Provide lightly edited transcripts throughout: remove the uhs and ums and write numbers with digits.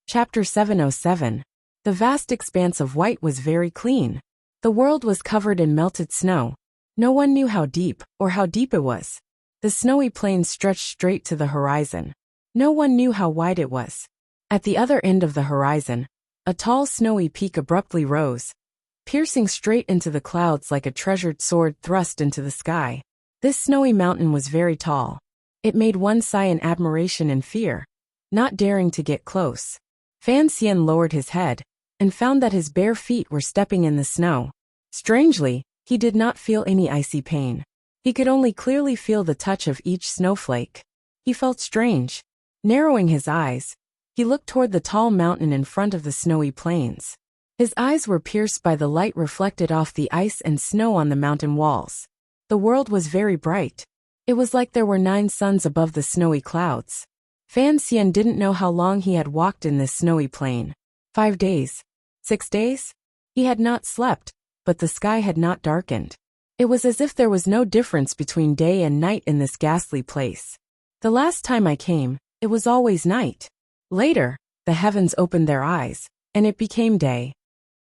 Chapter 707. The vast expanse of white was very clean. The world was covered in melted snow. No one knew how deep it was. The snowy plains stretched straight to the horizon. No one knew how wide it was. At the other end of the horizon, a tall snowy peak abruptly rose, piercing straight into the clouds like a treasured sword thrust into the sky. This snowy mountain was very tall. It made one sigh in admiration and fear, not daring to get close. Fan Xian lowered his head and found that his bare feet were stepping in the snow. Strangely, he did not feel any icy pain. He could only clearly feel the touch of each snowflake. He felt strange. Narrowing his eyes, he looked toward the tall mountain in front of the snowy plains. His eyes were pierced by the light reflected off the ice and snow on the mountain walls. The world was very bright. It was like there were 9 suns above the snowy clouds. Fan Xian didn't know how long he had walked in this snowy plain. 5 days? 6 days? He had not slept, but the sky had not darkened. It was as if there was no difference between day and night in this ghastly place. The last time I came, it was always night. Later, the heavens opened their eyes, and it became day.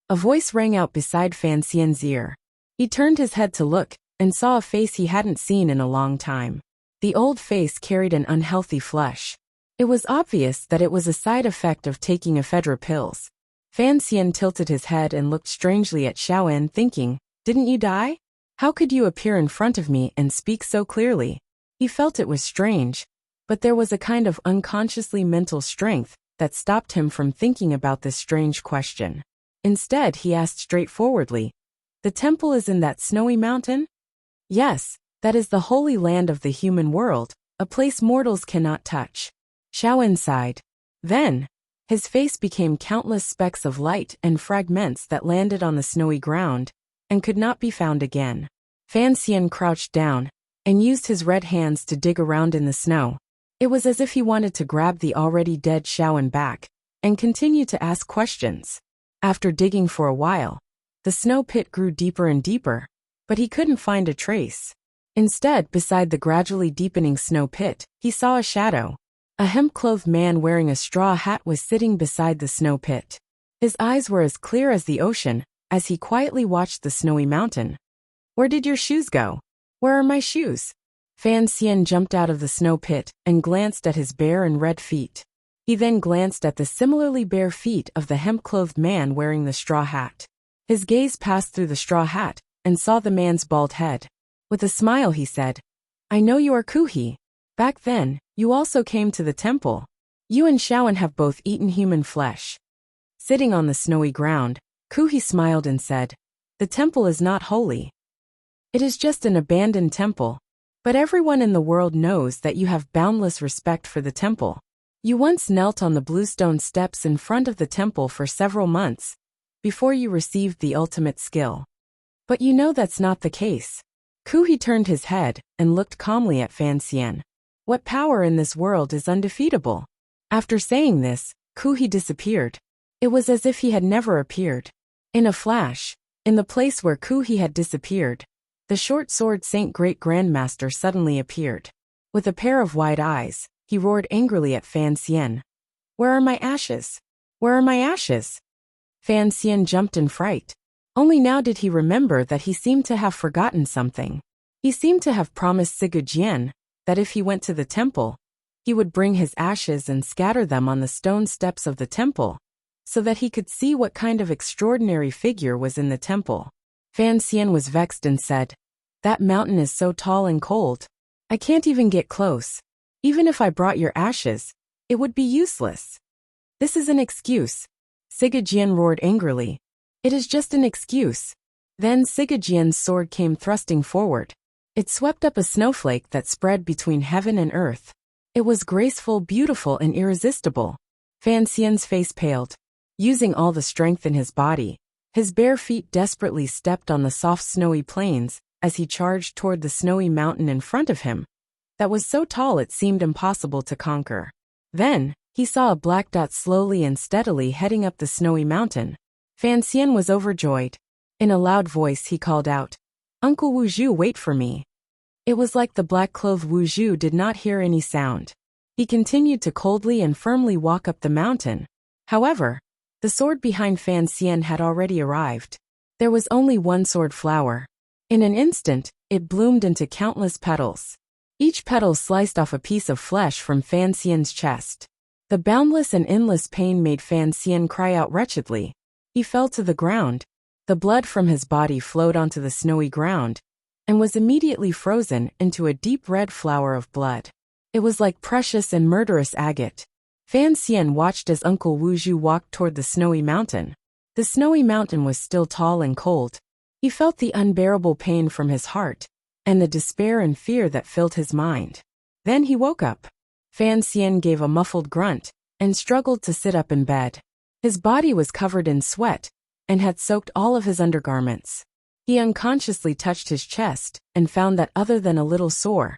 A voice rang out beside Fan Xian's ear. He turned his head to look, and saw a face he hadn't seen in a long time. The old face carried an unhealthy flush. It was obvious that it was a side effect of taking ephedra pills. Fan Xian tilted his head and looked strangely at Xiaoan, thinking, "Didn't you die? How could you appear in front of me and speak so clearly?" He felt it was strange, but there was a kind of unconsciously mental strength that stopped him from thinking about this strange question. Instead, he asked straightforwardly, "The temple is in that snowy mountain?" "Yes, that is the holy land of the human world, a place mortals cannot touch." Xiaoan sighed. Then, his face became countless specks of light and fragments that landed on the snowy ground and could not be found again. Fan Xian crouched down and used his red hands to dig around in the snow. It was as if he wanted to grab the already dead Xiaoan back and continue to ask questions. After digging for a while, the snow pit grew deeper and deeper, but he couldn't find a trace. Instead, beside the gradually deepening snow pit, he saw a shadow. A hemp-clothed man wearing a straw hat was sitting beside the snow pit. His eyes were as clear as the ocean as he quietly watched the snowy mountain. "Where did your shoes go? Where are my shoes?" Fan Xian jumped out of the snow pit and glanced at his bare and red feet. He then glanced at the similarly bare feet of the hemp-clothed man wearing the straw hat. His gaze passed through the straw hat and saw the man's bald head. With a smile he said, "I know you are Kuhi. Back then, you also came to the temple. You and Xiaoan have both eaten human flesh." Sitting on the snowy ground, Kuhi smiled and said, "The temple is not holy. It is just an abandoned temple. But everyone in the world knows that you have boundless respect for the temple. You once knelt on the bluestone steps in front of the temple for several months before you received the ultimate skill. But you know that's not the case." Kuhi turned his head and looked calmly at Fan Xian. "What power in this world is undefeatable?" After saying this, Kuhi disappeared. It was as if he had never appeared. In a flash, in the place where Kuhi had disappeared, the short-sword Saint Great Grandmaster suddenly appeared. With a pair of wide eyes, he roared angrily at Fan Xian. "Where are my ashes? Where are my ashes?" Fan Xian jumped in fright. Only now did he remember that he seemed to have forgotten something. He seemed to have promised Sigurd that if he went to the temple, he would bring his ashes and scatter them on the stone steps of the temple, so that he could see what kind of extraordinary figure was in the temple. Fan Xian was vexed and said, "That mountain is so tall and cold. I can't even get close. Even if I brought your ashes, it would be useless." "This is an excuse," Sigurd roared angrily. "It is just an excuse." Then Sigurd's sword came thrusting forward. It swept up a snowflake that spread between heaven and earth. It was graceful, beautiful, and irresistible. Fan Xian's face paled. Using all the strength in his body, his bare feet desperately stepped on the soft snowy plains as he charged toward the snowy mountain in front of him that was so tall it seemed impossible to conquer. Then, he saw a black dot slowly and steadily heading up the snowy mountain. Fan Xian was overjoyed. In a loud voice he called out, "Uncle Wu Zhu, wait for me." It was like the black-clothed Wu Zhu did not hear any sound. He continued to coldly and firmly walk up the mountain. However, the sword behind Fan Xian had already arrived. There was only one sword flower. In an instant, it bloomed into countless petals. Each petal sliced off a piece of flesh from Fan Xian's chest. The boundless and endless pain made Fan Xian cry out wretchedly. He fell to the ground. The blood from his body flowed onto the snowy ground and was immediately frozen into a deep red flower of blood. It was like precious and murderous agate. Fan Xian watched as Uncle Wu Zhu walked toward the snowy mountain. The snowy mountain was still tall and cold. He felt the unbearable pain from his heart and the despair and fear that filled his mind. Then he woke up. Fan Xian gave a muffled grunt and struggled to sit up in bed. His body was covered in sweat and had soaked all of his undergarments. He unconsciously touched his chest and found that other than a little sore,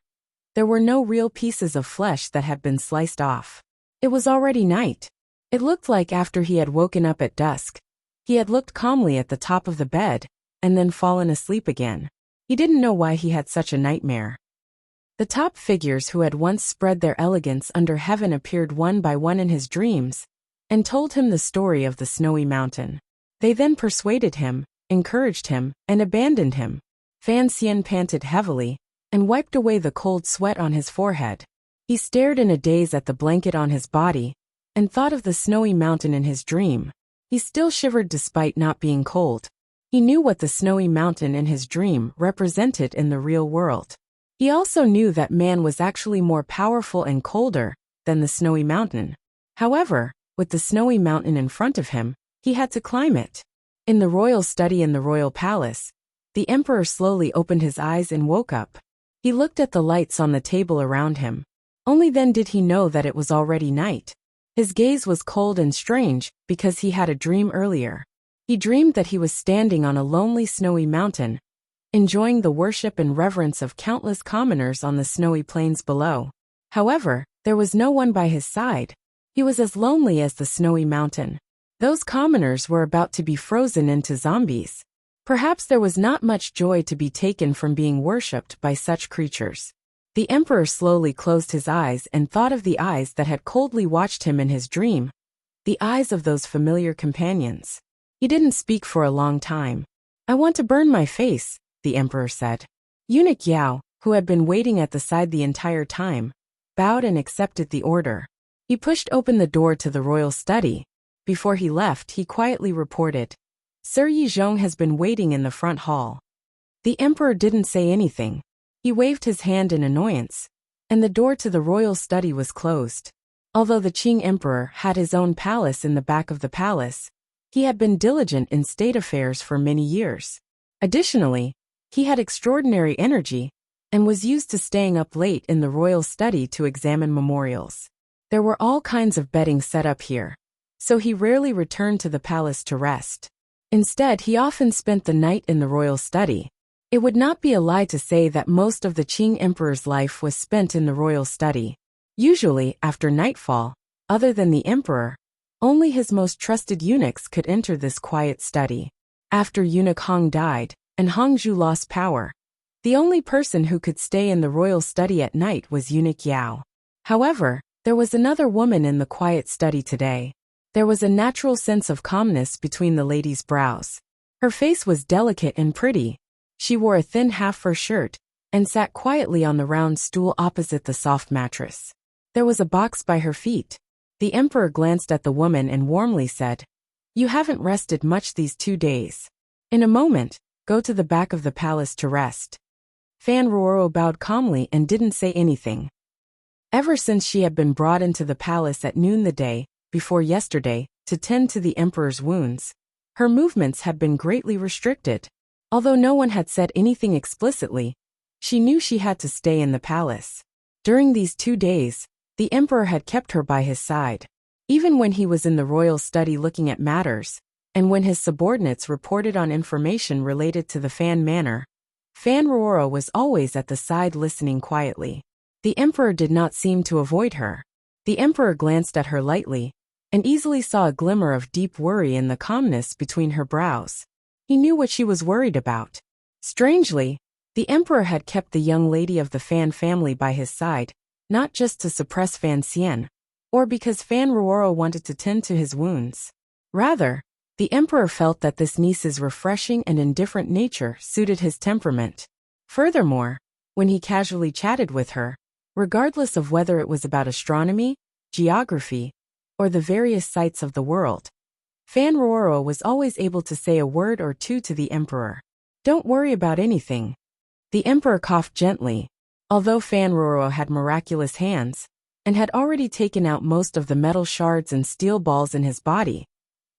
there were no real pieces of flesh that had been sliced off. It was already night. It looked like after he had woken up at dusk, he had looked calmly at the top of the bed and then fallen asleep again. He didn't know why he had such a nightmare. The top figures who had once spread their elegance under heaven appeared one by one in his dreams and told him the story of the snowy mountain. They then persuaded him, encouraged him, and abandoned him. Fan Xian panted heavily and wiped away the cold sweat on his forehead. He stared in a daze at the blanket on his body and thought of the snowy mountain in his dream. He still shivered despite not being cold. He knew what the snowy mountain in his dream represented in the real world. He also knew that man was actually more powerful and colder than the snowy mountain. However, with the snowy mountain in front of him, he had to climb it. In the royal study in the royal palace, the emperor slowly opened his eyes and woke up. He looked at the lights on the table around him. Only then did he know that it was already night. His gaze was cold and strange because he had a dream earlier. He dreamed that he was standing on a lonely snowy mountain, enjoying the worship and reverence of countless commoners on the snowy plains below. However, there was no one by his side. He was as lonely as the snowy mountain. Those commoners were about to be frozen into zombies. Perhaps there was not much joy to be taken from being worshipped by such creatures. The emperor slowly closed his eyes and thought of the eyes that had coldly watched him in his dream, the eyes of those familiar companions. He didn't speak for a long time. "I want to burn my face," the emperor said. Eunuch Yao, who had been waiting at the side the entire time, bowed and accepted the order. He pushed open the door to the royal study. Before he left, he quietly reported, "Sir Yizhong has been waiting in the front hall." The emperor didn't say anything. He waved his hand in annoyance, and the door to the royal study was closed. Although the Qing emperor had his own palace in the back of the palace, he had been diligent in state affairs for many years. Additionally, he had extraordinary energy and was used to staying up late in the royal study to examine memorials. There were all kinds of bedding set up here, so he rarely returned to the palace to rest. Instead, he often spent the night in the royal study. It would not be a lie to say that most of the Qing emperor's life was spent in the royal study. Usually, after nightfall, other than the emperor, only his most trusted eunuchs could enter this quiet study. After eunuch Hong died, and Hongzhu lost power, the only person who could stay in the royal study at night was eunuch Yao. However, there was another woman in the quiet study today. There was a natural sense of calmness between the lady's brows. Her face was delicate and pretty. She wore a thin half-fur shirt and sat quietly on the round stool opposite the soft mattress. There was a box by her feet. The emperor glanced at the woman and warmly said, "You haven't rested much these 2 days. In a moment, go to the back of the palace to rest." Fan Ruoro bowed calmly and didn't say anything. Ever since she had been brought into the palace at noon the day before yesterday to tend to the emperor's wounds, her movements had been greatly restricted. Although no one had said anything explicitly, she knew she had to stay in the palace. During these 2 days, the emperor had kept her by his side. Even when he was in the royal study looking at matters, and when his subordinates reported on information related to the Fan Manor, Fan Ruoro was always at the side listening quietly. The emperor did not seem to avoid her. The emperor glanced at her lightly, and easily saw a glimmer of deep worry in the calmness between her brows. He knew what she was worried about. Strangely, the emperor had kept the young lady of the Fan family by his side, not just to suppress Fan Xian, or because Fan Ruoro wanted to tend to his wounds. Rather, the emperor felt that this niece's refreshing and indifferent nature suited his temperament. Furthermore, when he casually chatted with her, regardless of whether it was about astronomy, geography, or the various sights of the world, Fan Ruoro was always able to say a word or two to the emperor. "Don't worry about anything." The emperor coughed gently. Although Fan Ruoro had miraculous hands, and had already taken out most of the metal shards and steel balls in his body,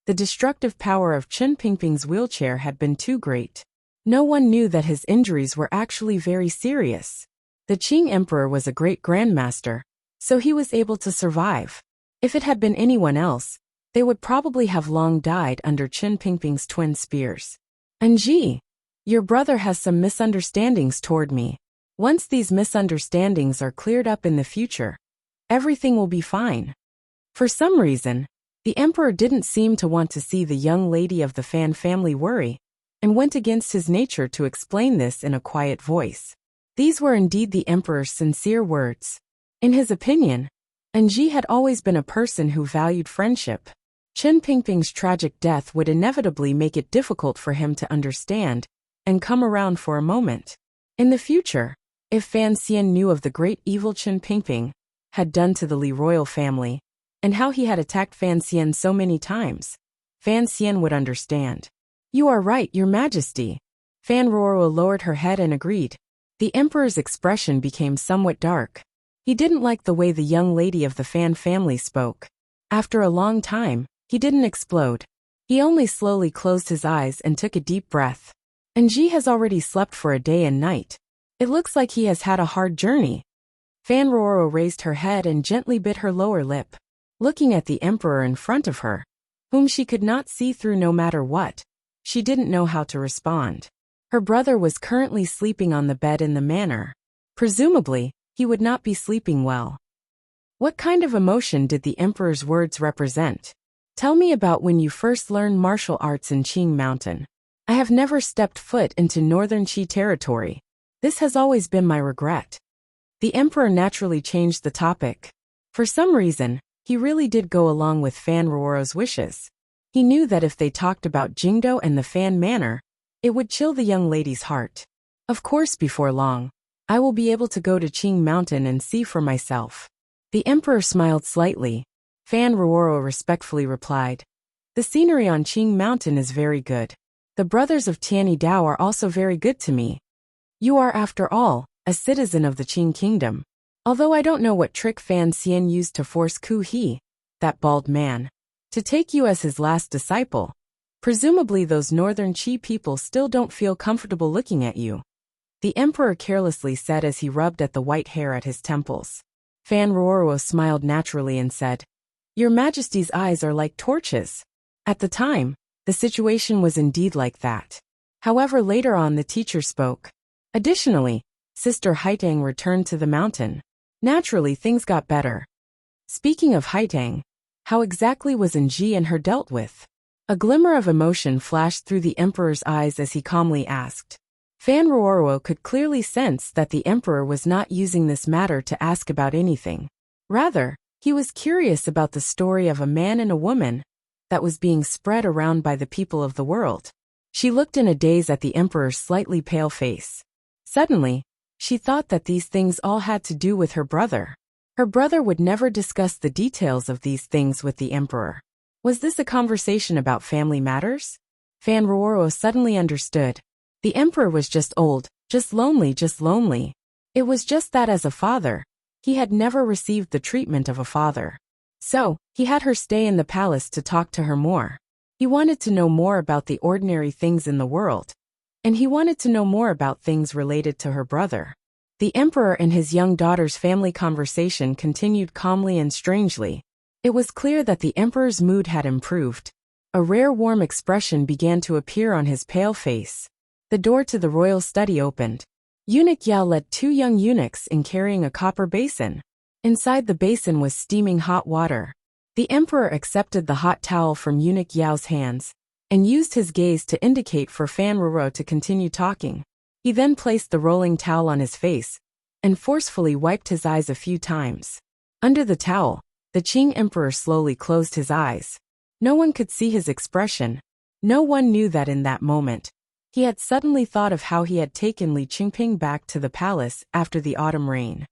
the destructive power of Chen Pingping's wheelchair had been too great. No one knew that his injuries were actually very serious. The Qing emperor was a great grandmaster, so he was able to survive. If it had been anyone else, they would probably have long died under Chen Pingping's twin spears. "Anji, your brother has some misunderstandings toward me. Once these misunderstandings are cleared up in the future, everything will be fine." For some reason, the emperor didn't seem to want to see the young lady of the Fan family worry, and went against his nature to explain this in a quiet voice. These were indeed the emperor's sincere words. In his opinion, Anji had always been a person who valued friendship. Chen Pingping's tragic death would inevitably make it difficult for him to understand and come around for a moment. In the future, if Fan Xian knew of the great evil Chen Pingping had done to the Li royal family, and how he had attacked Fan Xian so many times, Fan Xian would understand. "You are right, Your Majesty." Fan Ruoro lowered her head and agreed. The emperor's expression became somewhat dark. He didn't like the way the young lady of the Fan family spoke. After a long time, he didn't explode. He only slowly closed his eyes and took a deep breath. "Anji has already slept for a day and night. It looks like he has had a hard journey." Fan Ruoro raised her head and gently bit her lower lip. Looking at the emperor in front of her, whom she could not see through no matter what, she didn't know how to respond. Her brother was currently sleeping on the bed in the manor. Presumably, he would not be sleeping well. What kind of emotion did the emperor's words represent? "Tell me about when you first learned martial arts in Qing Mountain. I have never stepped foot into northern Qi territory. This has always been my regret." The emperor naturally changed the topic. For some reason, he really did go along with Fan Ruoro's wishes. He knew that if they talked about Jingdo and the Fan Manor, it would chill the young lady's heart. "Of course, before long, I will be able to go to Qing Mountain and see for myself." The emperor smiled slightly. Fan Ruoro respectfully replied, "The scenery on Qing Mountain is very good. The brothers of Tianyi Dao are also very good to me. You are, after all, a citizen of the Qing kingdom. Although I don't know what trick Fan Xian used to force Ku He, that bald man, to take you as his last disciple. Presumably those northern Qi people still don't feel comfortable looking at you," the emperor carelessly said as he rubbed at the white hair at his temples. Fan Ruoro smiled naturally and said, "Your Majesty's eyes are like torches." At the time, the situation was indeed like that. However, later on the teacher spoke. Additionally, Sister Haitang returned to the mountain. Naturally, things got better. Speaking of Haitang, how exactly was Anji and her dealt with? A glimmer of emotion flashed through the emperor's eyes as he calmly asked. Fan Ruoro could clearly sense that the emperor was not using this matter to ask about anything. Rather, he was curious about the story of a man and a woman that was being spread around by the people of the world. She looked in a daze at the emperor's slightly pale face. Suddenly, she thought that these things all had to do with her brother. Her brother would never discuss the details of these things with the emperor. Was this a conversation about family matters? Fan Ruoro suddenly understood. The emperor was just old, just lonely, just lonely. It was just that as a father, he had never received the treatment of a father. So, he had her stay in the palace to talk to her more. He wanted to know more about the ordinary things in the world. And he wanted to know more about things related to her brother. The emperor and his young daughter's family conversation continued calmly and strangely. It was clear that the emperor's mood had improved. A rare warm expression began to appear on his pale face. The door to the royal study opened. Eunuch Yao led 2 young eunuchs in carrying a copper basin. Inside the basin was steaming hot water. The emperor accepted the hot towel from Eunuch Yao's hands and used his gaze to indicate for Fan Ruoro to continue talking. He then placed the rolling towel on his face and forcefully wiped his eyes a few times. Under the towel, The Qing emperor slowly closed his eyes. No one could see his expression. No one knew that in that moment, he had suddenly thought of how he had taken Li Qingping back to the palace after the autumn rain.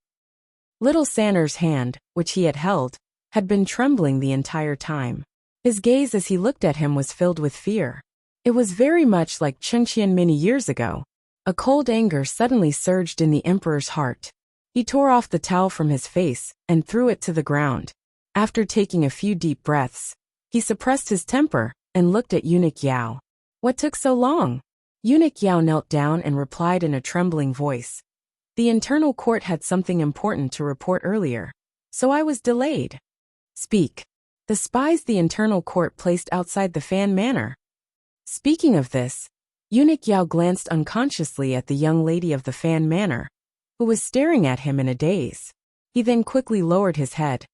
Little Sanner's hand, which he had held, had been trembling the entire time. His gaze as he looked at him was filled with fear. It was very much like Chengqian many years ago. A cold anger suddenly surged in the emperor's heart. He tore off the towel from his face and threw it to the ground. After taking a few deep breaths, he suppressed his temper and looked at Eunuch Yao. What took so long? Eunuch Yao knelt down and replied in a trembling voice. The internal court had something important to report earlier, so I was delayed. Speak. The spies the internal court placed outside the Fan Manor. Speaking of this, Eunuch Yao glanced unconsciously at the young lady of the Fan Manor, who was staring at him in a daze. He then quickly lowered his head.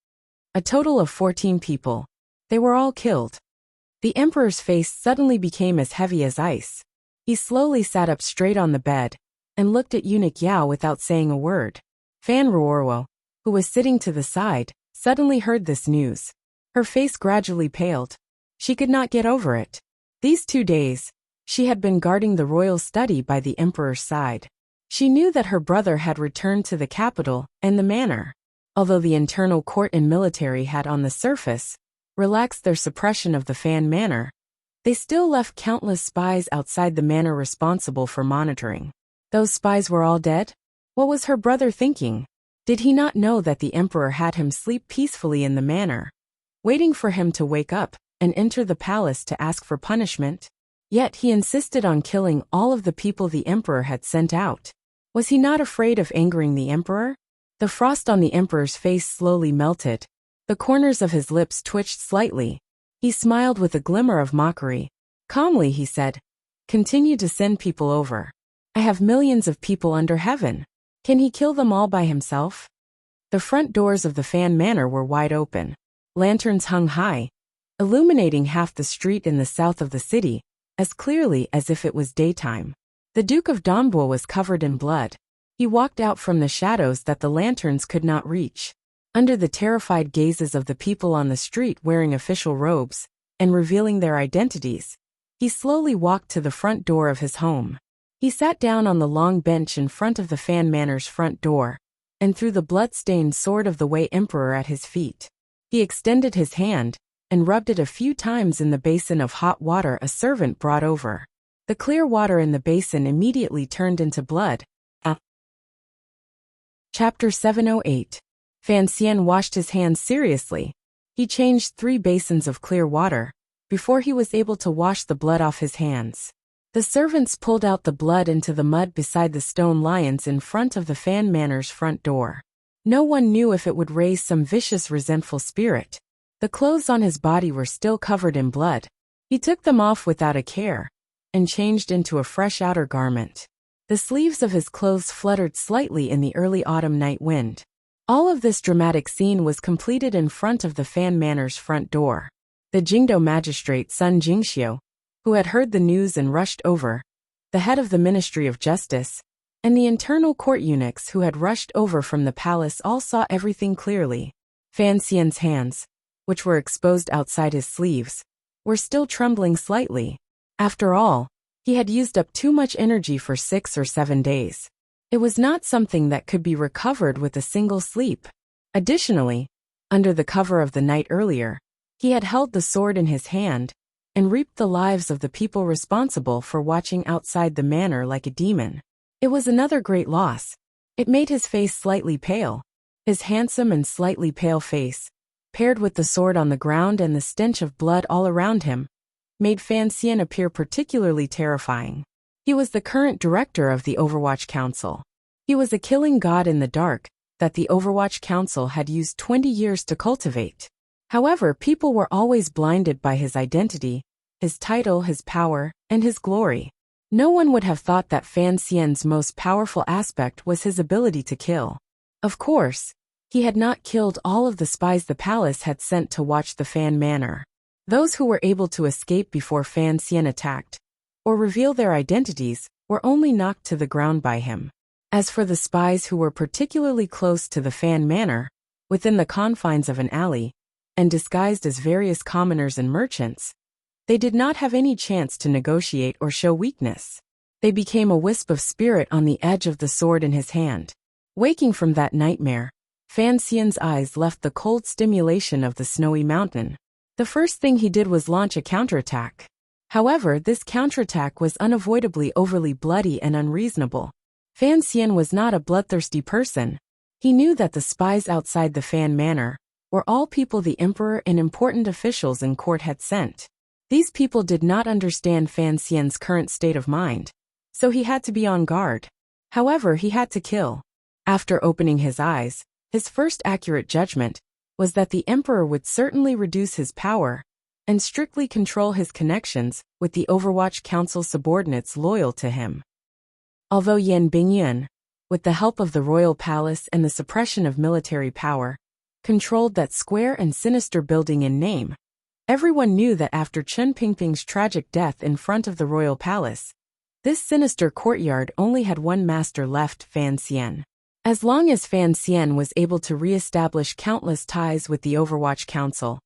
A total of 14 people. They were all killed. The emperor's face suddenly became as heavy as ice. He slowly sat up straight on the bed and looked at Eunuch Yao without saying a word. Fan Ruorwo, who was sitting to the side, suddenly heard this news. Her face gradually paled. She could not get over it. These 2 days, she had been guarding the royal study by the emperor's side. She knew that her brother had returned to the capital and the manor. Although the internal court and military had on the surface relaxed their suppression of the Fan Manor, they still left countless spies outside the manor responsible for monitoring. Those spies were all dead? What was her brother thinking? Did he not know that the emperor had him sleep peacefully in the manor, waiting for him to wake up and enter the palace to ask for punishment? Yet he insisted on killing all of the people the emperor had sent out. Was he not afraid of angering the emperor? The frost on the emperor's face slowly melted. The corners of his lips twitched slightly. He smiled with a glimmer of mockery. Calmly he said, "Continue to send people over. I have millions of people under heaven. Can he kill them all by himself?" The front doors of the Fan Manor were wide open. Lanterns hung high, illuminating half the street in the south of the city, as clearly as if it was daytime. The Duke of Donbo was covered in blood. He walked out from the shadows that the lanterns could not reach. Under the terrified gazes of the people on the street wearing official robes and revealing their identities, he slowly walked to the front door of his home. He sat down on the long bench in front of the Fan Manor's front door and threw the blood-stained sword of the Wei Emperor at his feet. He extended his hand and rubbed it a few times in the basin of hot water a servant brought over. The clear water in the basin immediately turned into blood. Chapter 708. Fan Xian washed his hands seriously. He changed 3 basins of clear water before he was able to wash the blood off his hands. The servants pulled out the blood into the mud beside the stone lions in front of the Fan Manor's front door. No one knew if it would raise some vicious, resentful spirit. The clothes on his body were still covered in blood. He took them off without a care and changed into a fresh outer garment. The sleeves of his clothes fluttered slightly in the early autumn night wind. All of this dramatic scene was completed in front of the Fan Manor's front door. The Jingdo magistrate Sun Jingxiu, who had heard the news and rushed over, the head of the Ministry of Justice, and the internal court eunuchs who had rushed over from the palace all saw everything clearly. Fan Xian's hands, which were exposed outside his sleeves, were still trembling slightly. After all, he had used up too much energy for 6 or 7 days. It was not something that could be recovered with a single sleep. Additionally, under the cover of the night earlier, he had held the sword in his hand and reaped the lives of the people responsible for watching outside the manor like a demon. It was another great loss. It made his face slightly pale. His handsome and slightly pale face, paired with the sword on the ground and the stench of blood all around him, made Fan Xian appear particularly terrifying. He was the current director of the Overwatch Council. He was a killing god in the dark that the Overwatch Council had used 20 years to cultivate. However, people were always blinded by his identity, his title, his power, and his glory. No one would have thought that Fan Xian's most powerful aspect was his ability to kill. Of course, he had not killed all of the spies the palace had sent to watch the Fan Manor. Those who were able to escape before Fan Xian attacked, or reveal their identities, were only knocked to the ground by him. As for the spies who were particularly close to the Fan Manor, within the confines of an alley, and disguised as various commoners and merchants, they did not have any chance to negotiate or show weakness. They became a wisp of spirit on the edge of the sword in his hand. Waking from that nightmare, Fan Xian's eyes left the cold stimulation of the snowy mountain. The first thing he did was launch a counterattack. However, this counterattack was unavoidably overly bloody and unreasonable. Fan Xian was not a bloodthirsty person. He knew that the spies outside the Fan Manor were all people the emperor and important officials in court had sent. These people did not understand Fan Xian's current state of mind, so he had to be on guard. However, he had to kill. After opening his eyes, his first accurate judgment was that the emperor would certainly reduce his power and strictly control his connections with the Overwatch Council subordinates loyal to him. Although Yan Bingyun, with the help of the royal palace and the suppression of military power, controlled that square and sinister building in name, everyone knew that after Chen Pingping's tragic death in front of the royal palace, this sinister courtyard only had one master left, Fan Xian. As long as Fan Xian was able to re-establish countless ties with the Overwatch Council,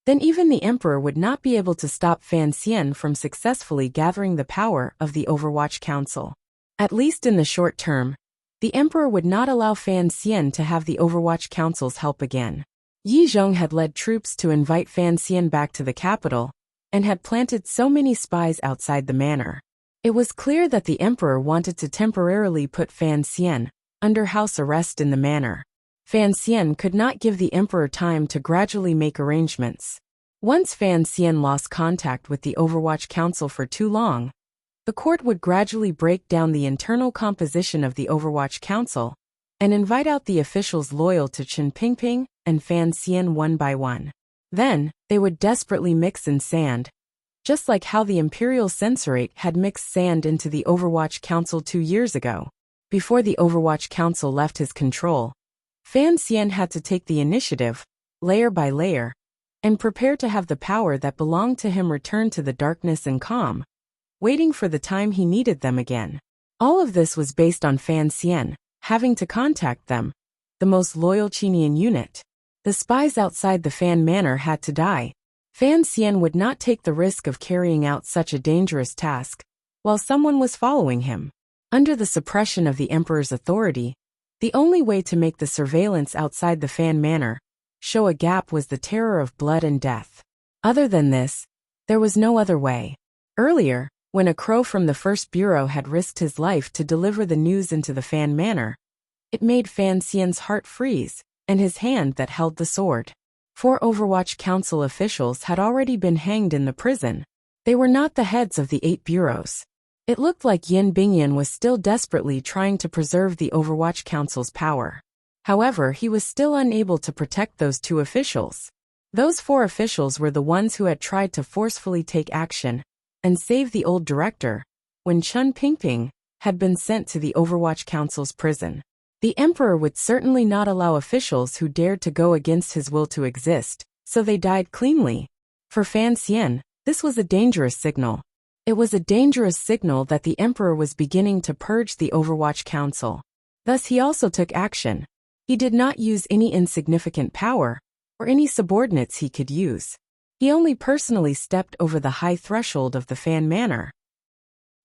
then even the emperor would not be able to stop Fan Xian from successfully gathering the power of the Overwatch Council. At least in the short term, the emperor would not allow Fan Xian to have the Overwatch Council's help again. Yi Zhong had led troops to invite Fan Xian back to the capital, and had planted so many spies outside the manor. It was clear that the emperor wanted to temporarily put Fan Xian under house arrest in the manor. Fan Xian could not give the emperor time to gradually make arrangements. Once Fan Xian lost contact with the Overwatch Council for too long, the court would gradually break down the internal composition of the Overwatch Council and invite out the officials loyal to Chen Pingping and Fan Xian one by one. Then, they would desperately mix in sand, just like how the Imperial Censorate had mixed sand into the Overwatch Council 2 years ago. Before the Overwatch Council left his control, Fan Xian had to take the initiative, layer by layer, and prepare to have the power that belonged to him return to the darkness and calm, waiting for the time he needed them again. All of this was based on Fan Xian having to contact them, the most loyal Qinian unit. The spies outside the Fan Manor had to die. Fan Xian would not take the risk of carrying out such a dangerous task while someone was following him. Under the suppression of the emperor's authority, the only way to make the surveillance outside the Fan Manor show a gap was the terror of blood and death. Other than this, there was no other way. Earlier, when a crow from the First Bureau had risked his life to deliver the news into the Fan Manor, it made Fan Xian's heart freeze, and his hand that held the sword. 4 Overwatch Council officials had already been hanged in the prison. They were not the heads of the 8 bureaus. It looked like Yan Bingyun was still desperately trying to preserve the Overwatch Council's power. However, he was still unable to protect those 2 officials. Those 4 officials were the ones who had tried to forcefully take action and save the old director when Chen Pingping had been sent to the Overwatch Council's prison. The emperor would certainly not allow officials who dared to go against his will to exist, so they died cleanly. For Fan Xian, this was a dangerous signal. It was a dangerous signal that the emperor was beginning to purge the Overwatch Council. Thus he also took action. He did not use any insignificant power or any subordinates he could use. He only personally stepped over the high threshold of the Fan Manor.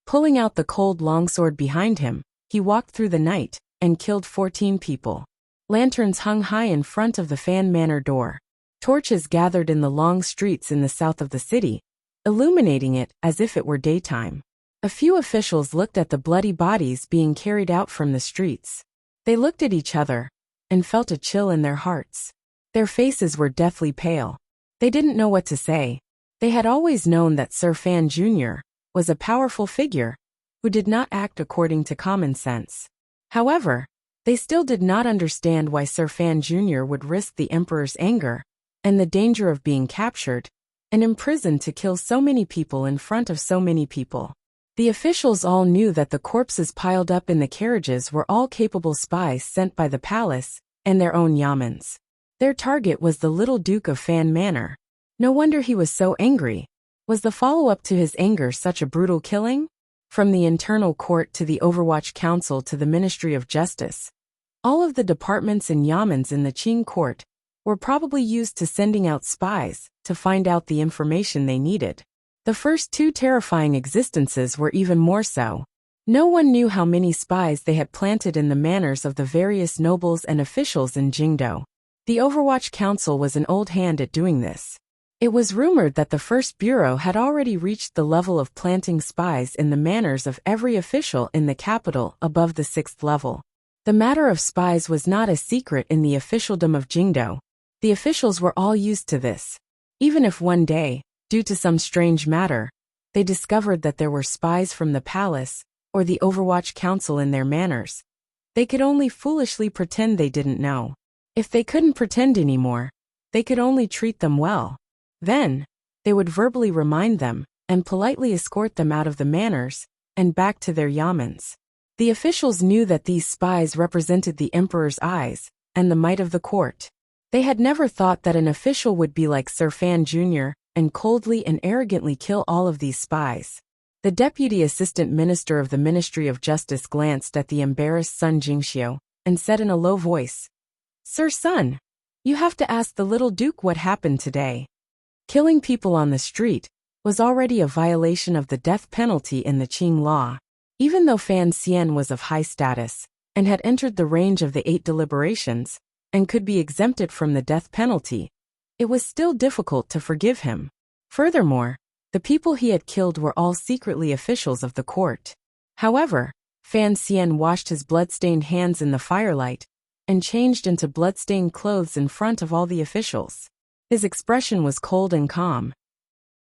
Pulling out the cold longsword behind him, he walked through the night and killed 14 people. Lanterns hung high in front of the Fan Manor door. Torches gathered in the long streets in the south of the city, illuminating it as if it were daytime. A few officials looked at the bloody bodies being carried out from the streets. They looked at each other and felt a chill in their hearts. Their faces were deathly pale. They didn't know what to say. They had always known that Sir Fan Jr. was a powerful figure who did not act according to common sense. However, they still did not understand why Sir Fan Jr. would risk the emperor's anger and the danger of being captured and imprisoned to kill so many people in front of so many people. The officials all knew that the corpses piled up in the carriages were all capable spies sent by the palace and their own yamens. Their target was the little Duke of Fan Manor. No wonder he was so angry. Was the follow-up to his anger such a brutal killing? From the internal court to the Overwatch Council to the Ministry of Justice, all of the departments and yamens in the Qing court were probably used to sending out spies to find out the information they needed. The first two terrifying existences were even more so. No one knew how many spies they had planted in the manors of the various nobles and officials in Jingdo. The Overwatch Council was an old hand at doing this. It was rumored that the first bureau had already reached the level of planting spies in the manors of every official in the capital above the 6th level. The matter of spies was not a secret in the officialdom of Jingdo. The officials were all used to this. Even if one day, due to some strange matter, they discovered that there were spies from the palace or the Overwatch Council in their manors, they could only foolishly pretend they didn't know. If they couldn't pretend anymore, they could only treat them well. Then, they would verbally remind them and politely escort them out of the manors and back to their yamens. The officials knew that these spies represented the emperor's eyes and the might of the court. They had never thought that an official would be like Sir Fan Jr. and coldly and arrogantly kill all of these spies. The deputy assistant minister of the Ministry of Justice glanced at the embarrassed Sun Jingxiu and said in a low voice, "Sir Sun, you have to ask the little duke what happened today." Killing people on the street was already a violation of the death penalty in the Qing law. Even though Fan Xian was of high status and had entered the range of the 8 deliberations and could be exempted from the death penalty, it was still difficult to forgive him. Furthermore, the people he had killed were all secretly officials of the court. However, Fan Xian washed his blood-stained hands in the firelight and changed into blood-stained clothes in front of all the officials. His expression was cold and calm.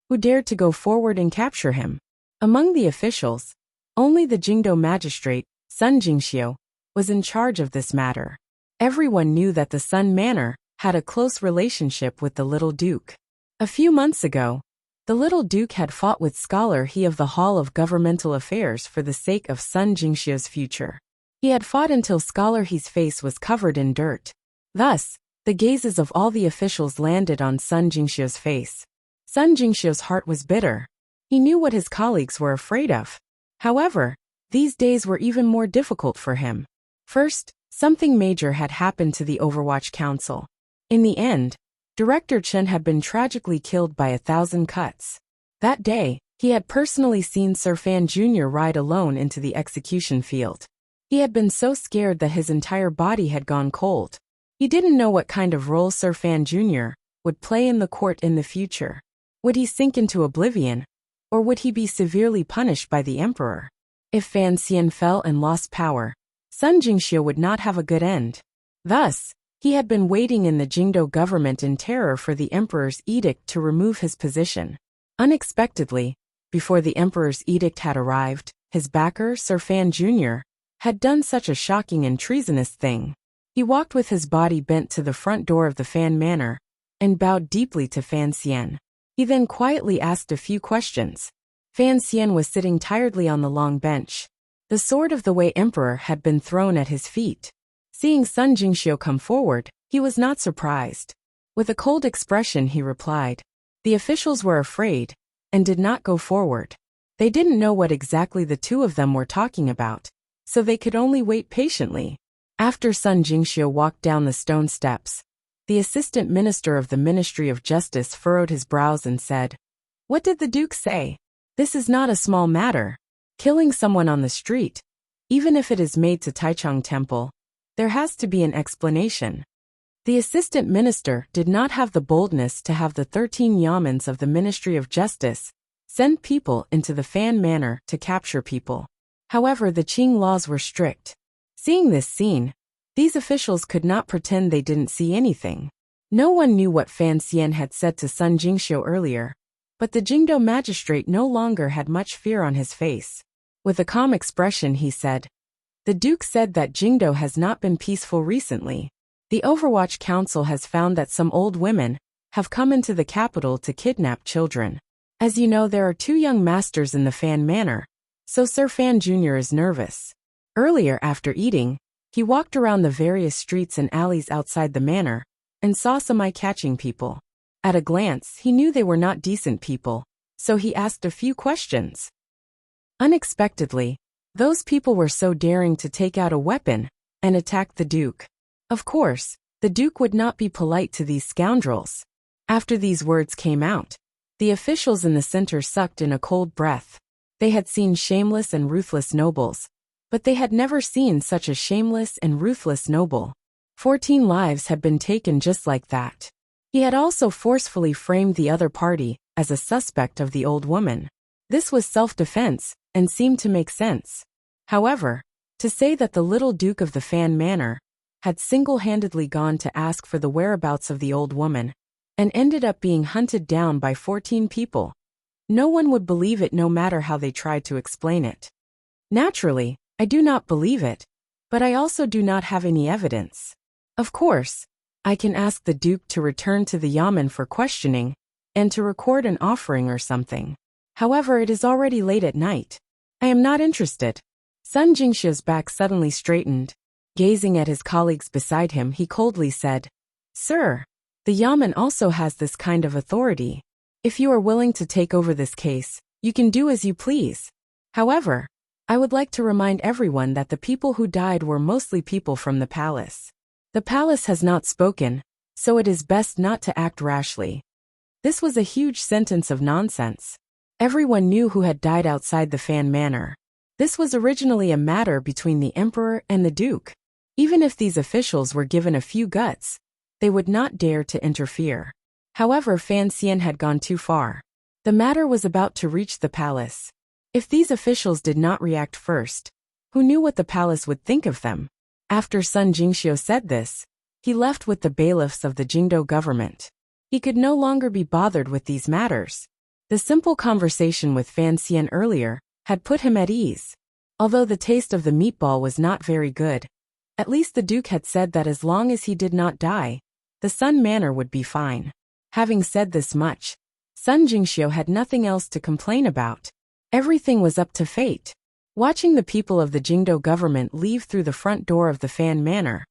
Who dared to go forward and capture him? Among the officials, only the Jingdo magistrate, Sun Jingxiu, was in charge of this matter. Everyone knew that the Sun Manor had a close relationship with the little duke. A few months ago, the little duke had fought with Scholar He of the Hall of Governmental Affairs for the sake of Sun Jingxiu's future. He had fought until Scholar He's face was covered in dirt. Thus, the gazes of all the officials landed on Sun Jingxiu's face. Sun Jingxiu's heart was bitter. He knew what his colleagues were afraid of. However, these days were even more difficult for him. First, something major had happened to the Overwatch Council. In the end, Director Chen had been tragically killed by 1,000 cuts. That day, he had personally seen Sir Fan Jr. ride alone into the execution field. He had been so scared that his entire body had gone cold. He didn't know what kind of role Sir Fan Jr. would play in the court in the future. Would he sink into oblivion, or would he be severely punished by the emperor? If Fan Xian fell and lost power, Sun Jingxiu would not have a good end. Thus, he had been waiting in the Jingdo government in terror for the emperor's edict to remove his position. Unexpectedly, before the emperor's edict had arrived, his backer, Sir Fan Jr., had done such a shocking and treasonous thing. He walked with his body bent to the front door of the Fan Manor and bowed deeply to Fan Xian. He then quietly asked a few questions. Fan Xian was sitting tiredly on the long bench. The sword of the Wei Emperor had been thrown at his feet. Seeing Sun Jingxiu come forward, he was not surprised. With a cold expression he replied. The officials were afraid and did not go forward. They didn't know what exactly the two of them were talking about, so they could only wait patiently. After Sun Jingxiu walked down the stone steps, the assistant minister of the Ministry of Justice furrowed his brows and said, "What did the duke say? This is not a small matter. Killing someone on the street, even if it is made to Taichung Temple, there has to be an explanation." The assistant minister did not have the boldness to have the 13 yamens of the Ministry of Justice send people into the Fan Manor to capture people. However, the Qing laws were strict. Seeing this scene, these officials could not pretend they didn't see anything. No one knew what Fan Xian had said to Sun Jingxiu earlier, but the Jingdo magistrate no longer had much fear on his face. With a calm expression he said, "The Duke said that Jingdo has not been peaceful recently. The Overwatch Council has found that some old women have come into the capital to kidnap children. As you know, there are 2 young masters in the Fan Manor, so Sir Fan Jr. is nervous." Earlier, after eating, he walked around the various streets and alleys outside the manor and saw some eye-catching people. At a glance, he knew they were not decent people, so he asked a few questions. Unexpectedly, those people were so daring to take out a weapon and attack the Duke. Of course, The Duke would not be polite to these scoundrels. After these words came out, the officials in the center sucked in a cold breath. They had seen shameless and ruthless nobles, but they had never seen such a shameless and ruthless noble. 14 lives had been taken just like that. He had also forcefully framed the other party as a suspect of the old woman. This was self-defense and seemed to make sense. However, to say that the little Duke of the Fan Manor had single-handedly gone to ask for the whereabouts of the old woman and ended up being hunted down by 14 people, no one would believe it no matter how they tried to explain it. Naturally, I do not believe it, but I also do not have any evidence. Of course, I can ask the Duke to return to the yamen for questioning and to record an offering or something. However, it is already late at night. I am not interested. Sun Jingxia's back suddenly straightened. Gazing at his colleagues beside him, he coldly said, "Sir, the yamen also has this kind of authority. If you are willing to take over this case, you can do as you please. However, I would like to remind everyone that the people who died were mostly people from the palace. The palace has not spoken, so it is best not to act rashly." This was a huge sentence of nonsense. Everyone knew who had died outside the Fan Manor. This was originally a matter between the Emperor and the Duke. Even if these officials were given a few guts, they would not dare to interfere. However, Fan Xian had gone too far. The matter was about to reach the palace. If these officials did not react first, who knew what the palace would think of them? After Sun Jingxiu said this, he left with the bailiffs of the Jingdo government. He could no longer be bothered with these matters. The simple conversation with Fan Xian earlier had put him at ease. Although the taste of the meatball was not very good, at least the Duke had said that as long as he did not die, the Sun Manor would be fine. Having said this much, Sun Jingxiu had nothing else to complain about. Everything was up to fate. Watching the people of the Jingdo government leave through the front door of the Fan Manor,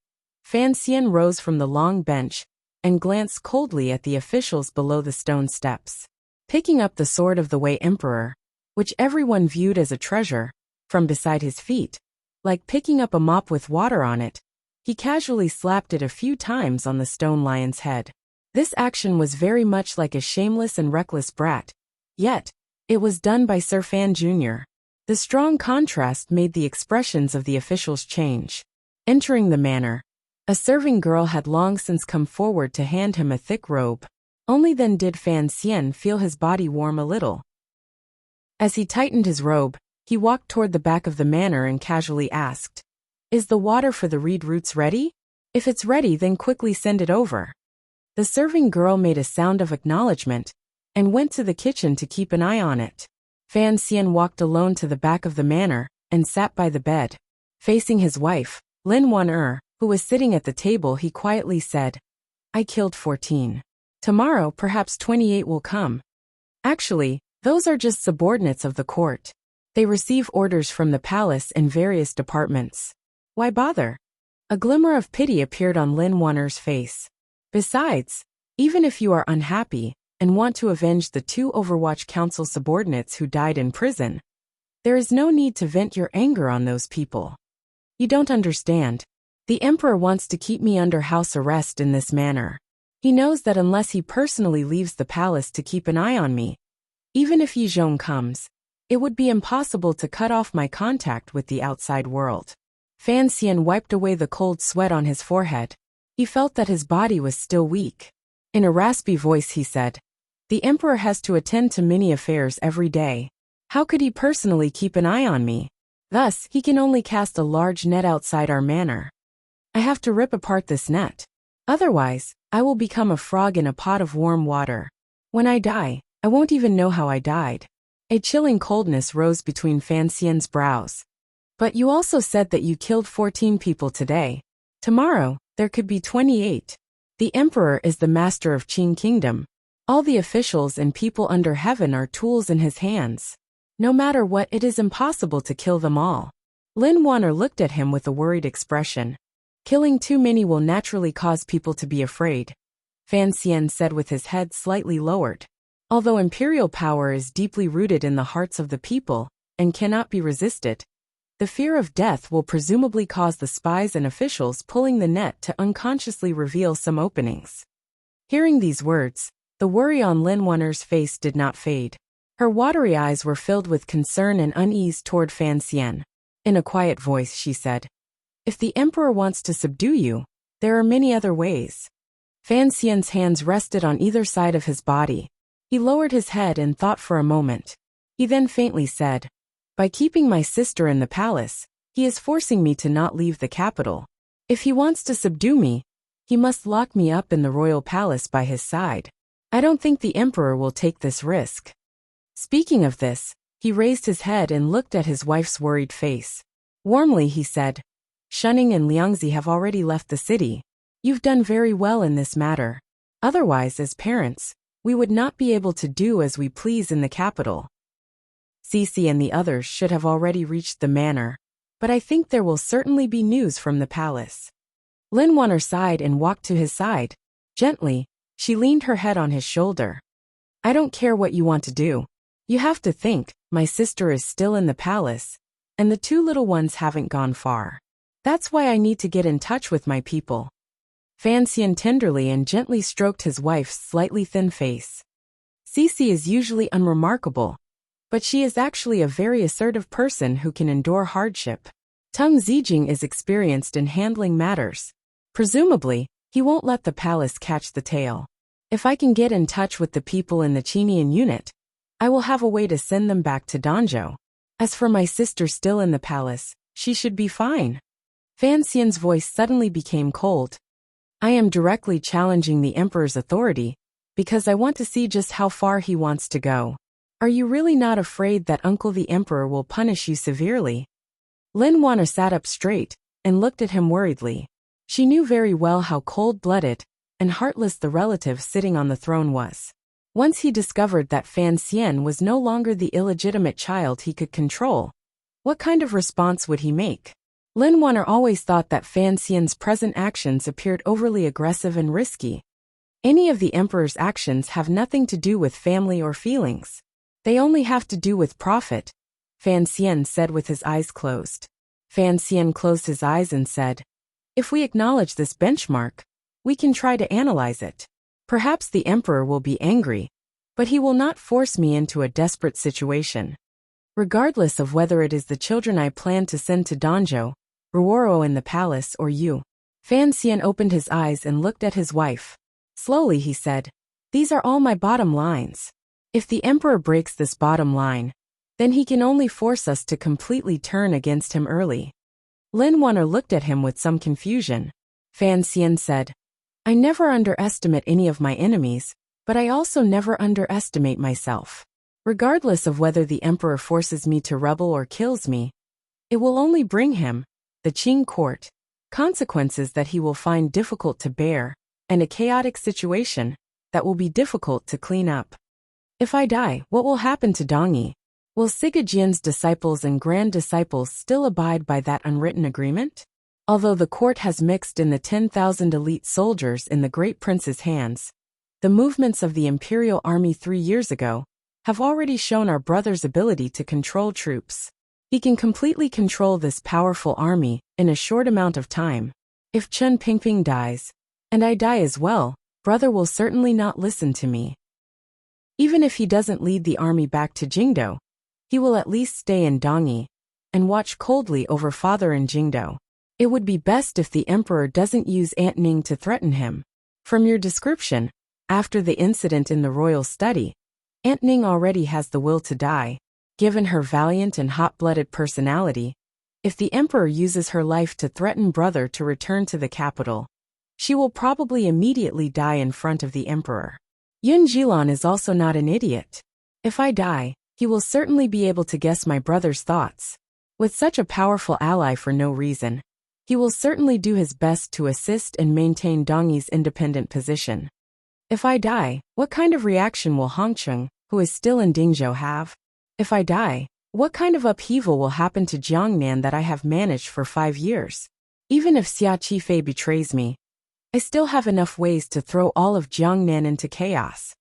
Fan Xian rose from the long bench and glanced coldly at the officials below the stone steps. Picking up the sword of the Wei Emperor, which everyone viewed as a treasure, from beside his feet, like picking up a mop with water on it, he casually slapped it a few times on the stone lion's head. This action was very much like a shameless and reckless brat, yet it was done by Sir Fan Jr. The strong contrast made the expressions of the officials change. Entering the manor, a serving girl had long since come forward to hand him a thick robe. Only then did Fan Xian feel his body warm a little. As he tightened his robe, he walked toward the back of the manor and casually asked, "Is the water for the reed roots ready? If it's ready, then quickly send it over." The serving girl made a sound of acknowledgement and went to the kitchen to keep an eye on it. Fan Xian walked alone to the back of the manor and sat by the bed. Facing his wife, Lin Wan who was sitting at the table, he quietly said, "I killed 14. Tomorrow perhaps 28 will come. Actually, those are just subordinates of the court. They receive orders from the palace and various departments. Why bother?" A glimmer of pity appeared on Lin Wan's face. "Besides, even if you are unhappy and want to avenge the 2 Overwatch Council subordinates who died in prison, there is no need to vent your anger on those people. You don't understand. The Emperor wants to keep me under house arrest in this manner. He knows that unless he personally leaves the palace to keep an eye on me, even if Yi Zhong comes, it would be impossible to cut off my contact with the outside world." Fan Xian wiped away the cold sweat on his forehead. He felt that his body was still weak. In a raspy voice he said, "The Emperor has to attend to many affairs every day. How could he personally keep an eye on me? Thus, he can only cast a large net outside our manor. I have to rip apart this net. Otherwise, I will become a frog in a pot of warm water. When I die, I won't even know how I died." A chilling coldness rose between Fan Xian's brows. "But you also said that you killed 14 people today. Tomorrow, there could be 28. The Emperor is the master of Qing Kingdom. All the officials and people under heaven are tools in his hands. No matter what, it is impossible to kill them all." Lin Wanner looked at him with a worried expression. "Killing too many will naturally cause people to be afraid," Fan Xian said with his head slightly lowered. "Although imperial power is deeply rooted in the hearts of the people and cannot be resisted, The fear of death will presumably cause the spies and officials pulling the net to unconsciously reveal some openings. Hearing these words, the worry on Lin Wuner's face did not fade. Her watery eyes were filled with concern and unease toward Fan Xian. In a quiet voice she said, "If the emperor wants to subdue you, there are many other ways." Fan Xian's hands rested on either side of his body. He lowered his head and thought for a moment. He then faintly said, "By keeping my sister in the palace, he is forcing me to not leave the capital. If he wants to subdue me, he must lock me up in the royal palace by his side. I don't think the emperor will take this risk." Speaking of this, he raised his head and looked at his wife's worried face. Warmly he said, "Shunning and Liangzi have already left the city. You've done very well in this matter. Otherwise, as parents, we would not be able to do as we please in the capital. Cici and the others should have already reached the manor, but I think there will certainly be news from the palace." Lin Wuner sighed and walked to his side. Gently, she leaned her head on his shoulder. "I don't care what you want to do. You have to think, my sister is still in the palace, and the two little ones haven't gone far. That's why I need to get in touch with my people." Fan Xian tenderly and gently stroked his wife's slightly thin face. Cici is usually unremarkable, but she is actually a very assertive person who can endure hardship. Tung Zijing is experienced in handling matters. Presumably, he won't let the palace catch the tail. If I can get in touch with the people in the Qinian unit, I will have a way to send them back to Danzhou. As for my sister still in the palace, she should be fine. Fan Xian's voice suddenly became cold. "I am directly challenging the emperor's authority, because I want to see just how far he wants to go. Are you really not afraid that Uncle the Emperor will punish you severely?" Lin Wuner sat up straight and looked at him worriedly. She knew very well how cold-blooded and heartless the relative sitting on the throne was. Once he discovered that Fan Xian was no longer the illegitimate child he could control, what kind of response would he make? Lin Wuner always thought that Fan Xian's present actions appeared overly aggressive and risky. Any of the emperor's actions have nothing to do with family or feelings. They only have to do with profit, Fan Xian said with his eyes closed. Fan Xian closed his eyes and said, "If we acknowledge this benchmark, we can try to analyze it. Perhaps the emperor will be angry, but he will not force me into a desperate situation. Regardless of whether it is the children I plan to send to Danzhou, Ruoro in the palace or you." Fan Xian opened his eyes and looked at his wife. Slowly he said, "These are all my bottom lines. If the emperor breaks this bottom line, then he can only force us to completely turn against him early." Lin Wuner looked at him with some confusion. Fan Xian said, "I never underestimate any of my enemies, but I also never underestimate myself. Regardless of whether the emperor forces me to rebel or kills me, it will only bring him, the Qing court, consequences that he will find difficult to bear, and a chaotic situation that will be difficult to clean up. If I die, what will happen to Dongyi? Will Siga Jian's disciples and grand disciples still abide by that unwritten agreement? Although the court has mixed in the 10,000 elite soldiers in the Great Prince's hands, the movements of the Imperial Army 3 years ago have already shown our brother's ability to control troops. He can completely control this powerful army in a short amount of time. If Chen Pingping dies, and I die as well, brother will certainly not listen to me. Even if he doesn't lead the army back to Jingdou, he will at least stay in Dongyi and watch coldly over father in Jingdou. It would be best if the emperor doesn't use Aunt Ning to threaten him. From your description, after the incident in the royal study, Aunt Ning already has the will to die. Given her valiant and hot-blooded personality, if the emperor uses her life to threaten brother to return to the capital, she will probably immediately die in front of the emperor. Yun Jilan is also not an idiot. If I die, he will certainly be able to guess my brother's thoughts. With such a powerful ally for no reason, he will certainly do his best to assist and maintain Dongyi's independent position. If I die, what kind of reaction will Hongcheng, who is still in Dingzhou, have? If I die, what kind of upheaval will happen to Jiangnan that I have managed for 5 years? Even if Xia Qifei betrays me, I still have enough ways to throw all of Jiangnan into chaos.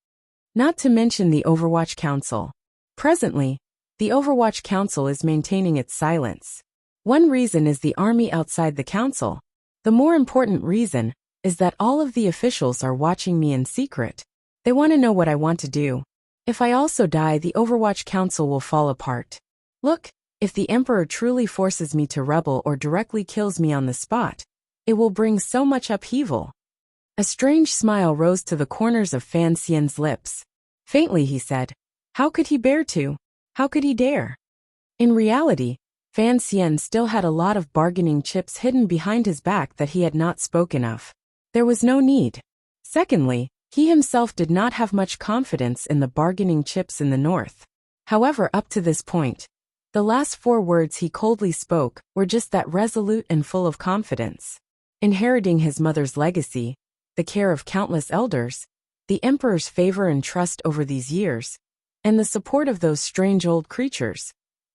Not to mention the Overwatch Council. Presently, the Overwatch Council is maintaining its silence. One reason is the army outside the council. The more important reason is that all of the officials are watching me in secret. They want to know what I want to do. If I also die, the Overwatch Council will fall apart. Look, if the Emperor truly forces me to rebel or directly kills me on the spot, it will bring so much upheaval. A strange smile rose to the corners of Fan Xian's lips. Faintly he said, "How could he bear to? How could he dare?" In reality, Fan Xian still had a lot of bargaining chips hidden behind his back that he had not spoken of. There was no need. Secondly, he himself did not have much confidence in the bargaining chips in the north. However, up to this point, the last 4 words he coldly spoke were just that, resolute and full of confidence. Inheriting his mother's legacy, the care of countless elders, the Emperor's favor and trust over these years, and the support of those strange old creatures,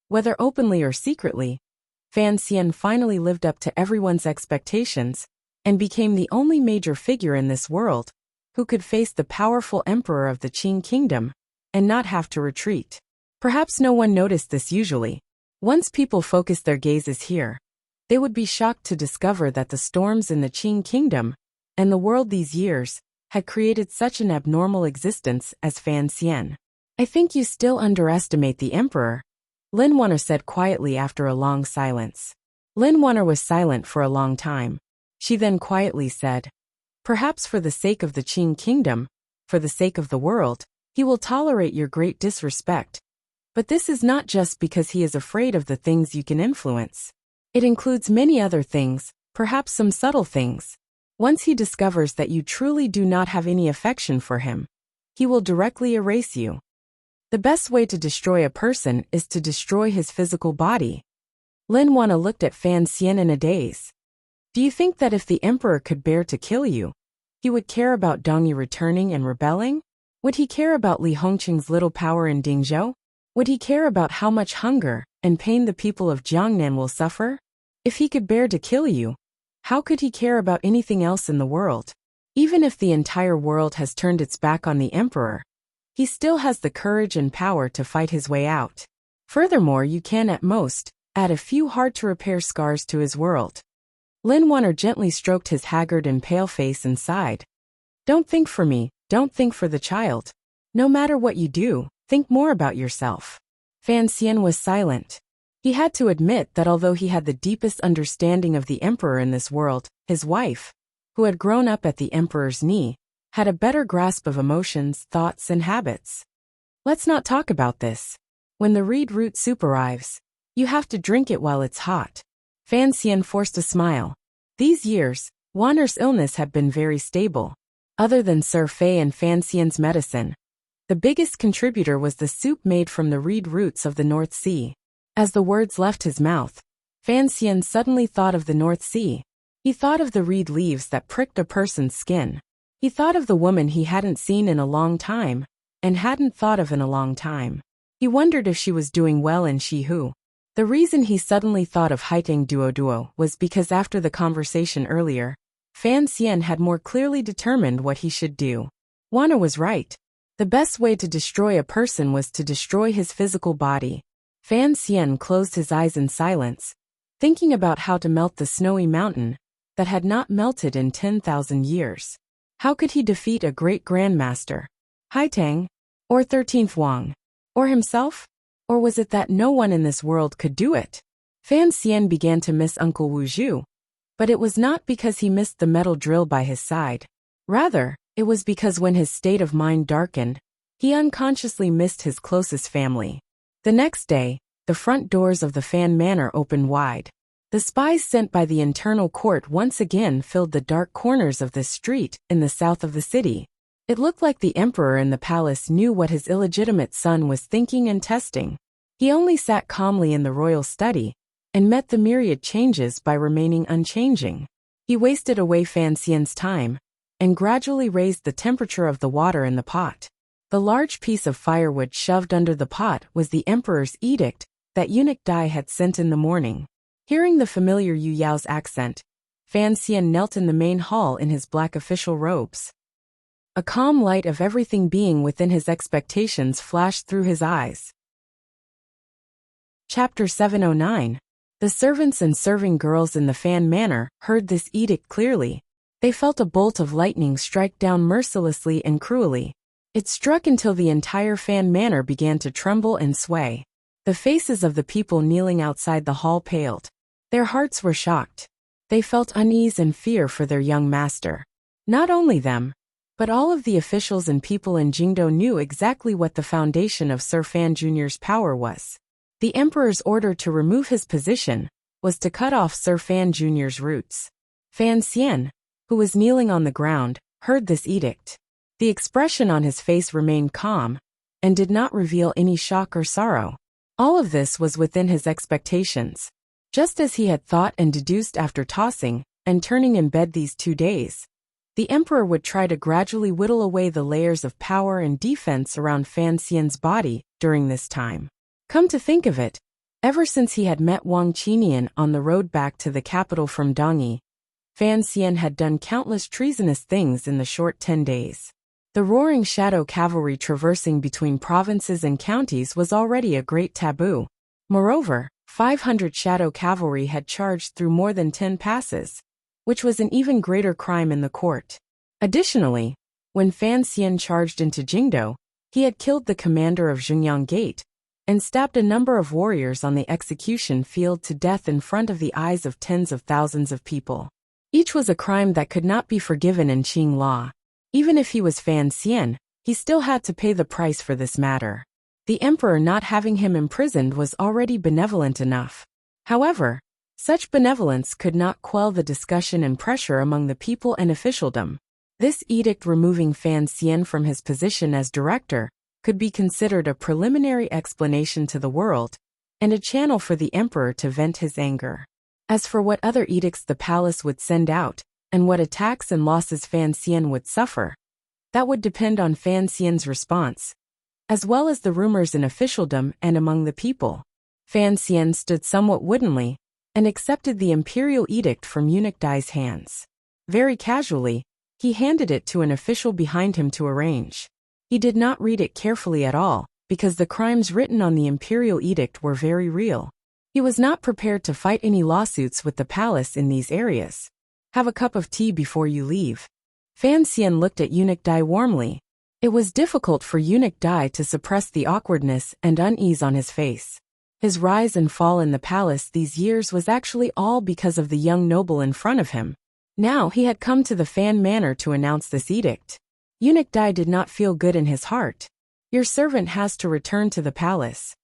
whether openly or secretly, Fan Xian finally lived up to everyone's expectations and became the only major figure in this world who could face the powerful emperor of the Qing kingdom and not have to retreat. Perhaps no one noticed this usually. Once people focused their gazes here, they would be shocked to discover that the storms in the Qing kingdom and the world these years had created such an abnormal existence as Fan Xian. "I think you still underestimate the emperor," Lin Wanner said quietly after a long silence. Lin Wanner was silent for a long time. She then quietly said, "Perhaps for the sake of the Qing kingdom, for the sake of the world, he will tolerate your great disrespect. But this is not just because he is afraid of the things you can influence. It includes many other things, perhaps some subtle things. Once he discovers that you truly do not have any affection for him, he will directly erase you. The best way to destroy a person is to destroy his physical body." Lin Wanna looked at Fan Xian in a daze. "Do you think that if the emperor could bear to kill you, he would care about Dongyi returning and rebelling? Would he care about Li Hongqing's little power in Dingzhou? Would he care about how much hunger and pain the people of Jiangnan will suffer? If he could bear to kill you, how could he care about anything else in the world? Even if the entire world has turned its back on the emperor, he still has the courage and power to fight his way out. Furthermore, you can at most add a few hard-to-repair scars to his world." Lin Wanner gently stroked his haggard and pale face and sighed. "Don't think for me, don't think for the child. No matter what you do, think more about yourself." Fan Xian was silent. He had to admit that although he had the deepest understanding of the emperor in this world, his wife, who had grown up at the emperor's knee, had a better grasp of emotions, thoughts, and habits. "Let's not talk about this. When the reed root soup arrives, you have to drink it while it's hot." Fan Xian forced a smile. These years, Wanner's illness had been very stable. Other than Sir Fei and Fan Xian's medicine, the biggest contributor was the soup made from the reed roots of the North Sea. As the words left his mouth, Fan Xian suddenly thought of the North Sea. He thought of the reed leaves that pricked a person's skin. He thought of the woman he hadn't seen in a long time, and hadn't thought of in a long time. He wondered if she was doing well in Shihu. The reason he suddenly thought of Haiteng Duo was because after the conversation earlier, Fan Xian had more clearly determined what he should do. Wanner was right. The best way to destroy a person was to destroy his physical body. Fan Xian closed his eyes in silence, thinking about how to melt the snowy mountain that had not melted in 10,000 years. How could he defeat a great grandmaster? Haiteng? Or 13th Wang? Or himself? Or was it that no one in this world could do it? Fan Xian began to miss Uncle Wu Zhu. But it was not because he missed the metal drill by his side. Rather, it was because when his state of mind darkened, he unconsciously missed his closest family. The next day, the front doors of the Fan Manor opened wide. The spies sent by the internal court once again filled the dark corners of this street in the south of the city. It looked like the emperor in the palace knew what his illegitimate son was thinking and testing. He only sat calmly in the royal study and met the myriad changes by remaining unchanging. He wasted away Fan Xian's time and gradually raised the temperature of the water in the pot. The large piece of firewood shoved under the pot was the emperor's edict that eunuch Dai had sent in the morning. Hearing the familiar Yu Yao's accent, Fan Xian knelt in the main hall in his black official robes. A calm light of everything being within his expectations flashed through his eyes. Chapter 709. The servants and serving girls in the Fan Manor heard this edict clearly. They felt a bolt of lightning strike down mercilessly and cruelly. It struck until the entire Fan Manor began to tremble and sway. The faces of the people kneeling outside the hall paled. Their hearts were shocked. They felt unease and fear for their young master. Not only them, but all of the officials and people in Jingdo knew exactly what the foundation of Sir Fan Jr.'s power was. The emperor's order to remove his position was to cut off Sir Fan Jr.'s roots. Fan Xian, who was kneeling on the ground, heard this edict. The expression on his face remained calm and did not reveal any shock or sorrow. All of this was within his expectations. Just as he had thought and deduced after tossing and turning in bed these 2 days, the emperor would try to gradually whittle away the layers of power and defense around Fan Xian's body during this time. Come to think of it, ever since he had met Wang Qinian on the road back to the capital from Dongyi, Fan Xian had done countless treasonous things in the short 10 days. The roaring shadow cavalry traversing between provinces and counties was already a great taboo. Moreover, 500 shadow cavalry had charged through more than 10 passes, which was an even greater crime in the court. Additionally, when Fan Xian charged into Jingdo, he had killed the commander of Zhengyang Gate and stabbed a number of warriors on the execution field to death in front of the eyes of tens of thousands of people. Each was a crime that could not be forgiven in Qing law. Even if he was Fan Xian, he still had to pay the price for this matter. The emperor not having him imprisoned was already benevolent enough. However, such benevolence could not quell the discussion and pressure among the people and officialdom. This edict removing Fan Xian from his position as director could be considered a preliminary explanation to the world and a channel for the emperor to vent his anger. As for what other edicts the palace would send out, and what attacks and losses Fan Xian would suffer, that would depend on Fan Xian's response, as well as the rumors in officialdom and among the people. Fan Xian stood somewhat woodenly and accepted the imperial edict from Eunuch Dai's hands. Very casually, he handed it to an official behind him to arrange. He did not read it carefully at all, because the crimes written on the imperial edict were very real. He was not prepared to fight any lawsuits with the palace in these areas. Have a cup of tea before you leave. Fan Xian looked at Eunuch Dai warmly. It was difficult for Eunuch Dai to suppress the awkwardness and unease on his face. His rise and fall in the palace these years was actually all because of the young noble in front of him. Now he had come to the Fan Manor to announce this edict. Eunuch Dai did not feel good in his heart. Your servant has to return to the palace.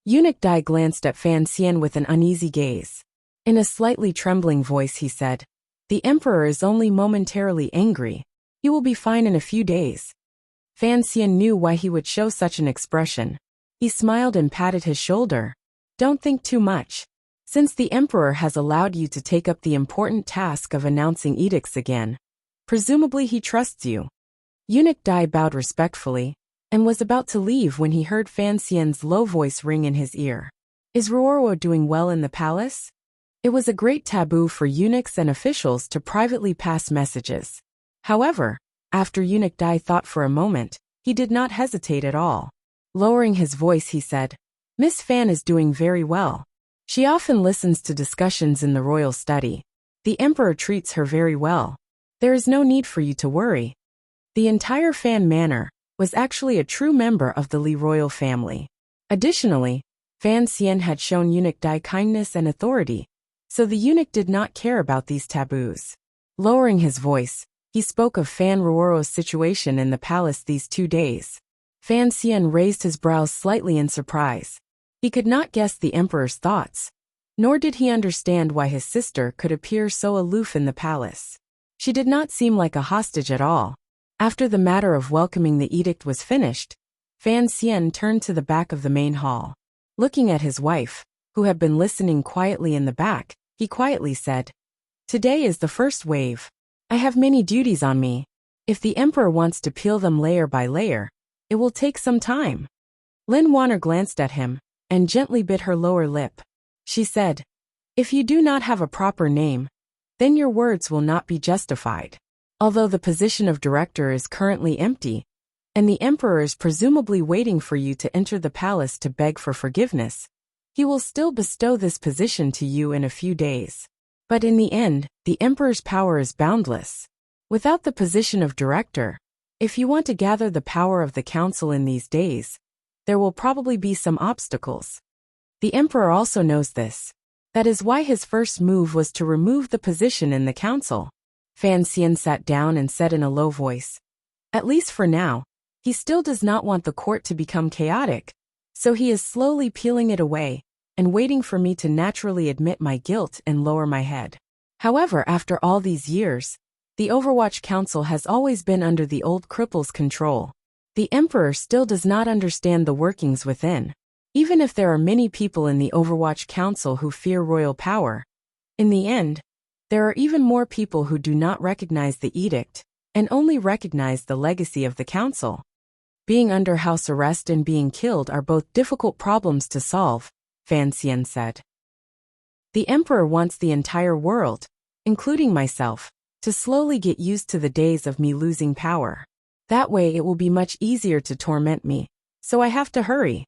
Eunuch Dai glanced at Fan Xian with an uneasy gaze. In a slightly trembling voice he said, "The emperor is only momentarily angry. He will be fine in a few days." Fan Xian knew why he would show such an expression. He smiled and patted his shoulder. "Don't think too much. Since the emperor has allowed you to take up the important task of announcing edicts again, presumably he trusts you." Eunuch Dai bowed respectfully and was about to leave when he heard Fan Xian's low voice ring in his ear. "Is Ruoro doing well in the palace?" It was a great taboo for eunuchs and officials to privately pass messages. However, after Eunuch Dai thought for a moment, he did not hesitate at all. Lowering his voice he said, "Miss Fan is doing very well. She often listens to discussions in the royal study. The emperor treats her very well. There is no need for you to worry." The entire Fan Manor was actually a true member of the Li royal family. Additionally, Fan Xian had shown Eunuch Dai kindness and authority, so the eunuch did not care about these taboos. Lowering his voice, he spoke of Fan Ruoro's situation in the palace these 2 days. Fan Xian raised his brows slightly in surprise. He could not guess the emperor's thoughts, nor did he understand why his sister could appear so aloof in the palace. She did not seem like a hostage at all. After the matter of welcoming the edict was finished, Fan Xian turned to the back of the main hall. Looking at his wife, who had been listening quietly in the back, he quietly said, "Today is the first wave. I have many duties on me. If the emperor wants to peel them layer by layer, it will take some time." Lin Wanner glanced at him and gently bit her lower lip. She said, "If you do not have a proper name, then your words will not be justified. Although the position of director is currently empty, and the emperor is presumably waiting for you to enter the palace to beg for forgiveness, He will still bestow this position to you in a few days. But in the end, the emperor's power is boundless. Without the position of director, if you want to gather the power of the council in these days, there will probably be some obstacles. The emperor also knows this. That is why his first move was to remove the position in the council. Fan Xian sat down and said in a low voice, "At least for now, he still does not want the court to become chaotic, so he is slowly peeling it away and waiting for me to naturally admit my guilt and lower my head." However, after all these years, the Overwatch Council has always been under the old cripple's control. The emperor still does not understand the workings within. Even if there are many people in the Overwatch Council who fear royal power, in the end, there are even more people who do not recognize the edict and only recognize the legacy of the council. Being under house arrest and being killed are both difficult problems to solve, Fan Xian said. The emperor wants the entire world, including myself, to slowly get used to the days of me losing power. That way it will be much easier to torment me, so I have to hurry.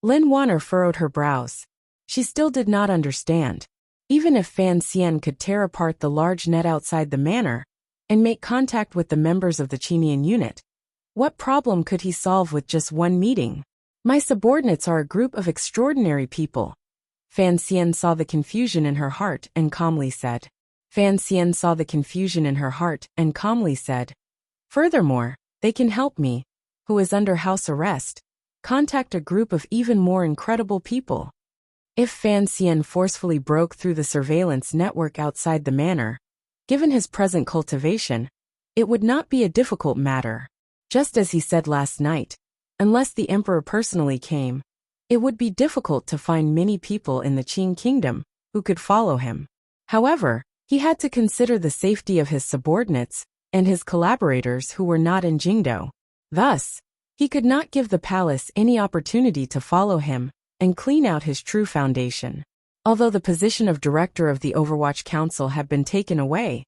Lin Wanner furrowed her brows. She still did not understand. Even if Fan Xian could tear apart the large net outside the manor and make contact with the members of the Chinian unit, what problem could he solve with just one meeting? My subordinates are a group of extraordinary people. Fan Xian saw the confusion in her heart and calmly said. Furthermore, they can help me, who is under house arrest, contact a group of even more incredible people. If Fan Xian forcefully broke through the surveillance network outside the manor, given his present cultivation, it would not be a difficult matter. Just as he said last night, unless the emperor personally came, it would be difficult to find many people in the Qing kingdom who could follow him. However, he had to consider the safety of his subordinates and his collaborators who were not in Jingdo. Thus, he could not give the palace any opportunity to follow him and clean out his true foundation. Although the position of director of the Overwatch Council had been taken away,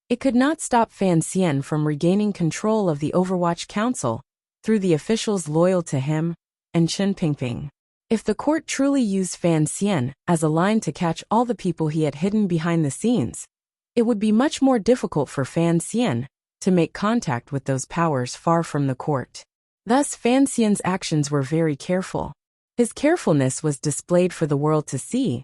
it could not stop Fan Xian from regaining control of the Overwatch Council through the officials loyal to him and Chen Pingping. If the court truly used Fan Xian as a line to catch all the people he had hidden behind the scenes, it would be much more difficult for Fan Xian to make contact with those powers far from the court. Thus, Fan Xian's actions were very careful. His carefulness was displayed for the world to see,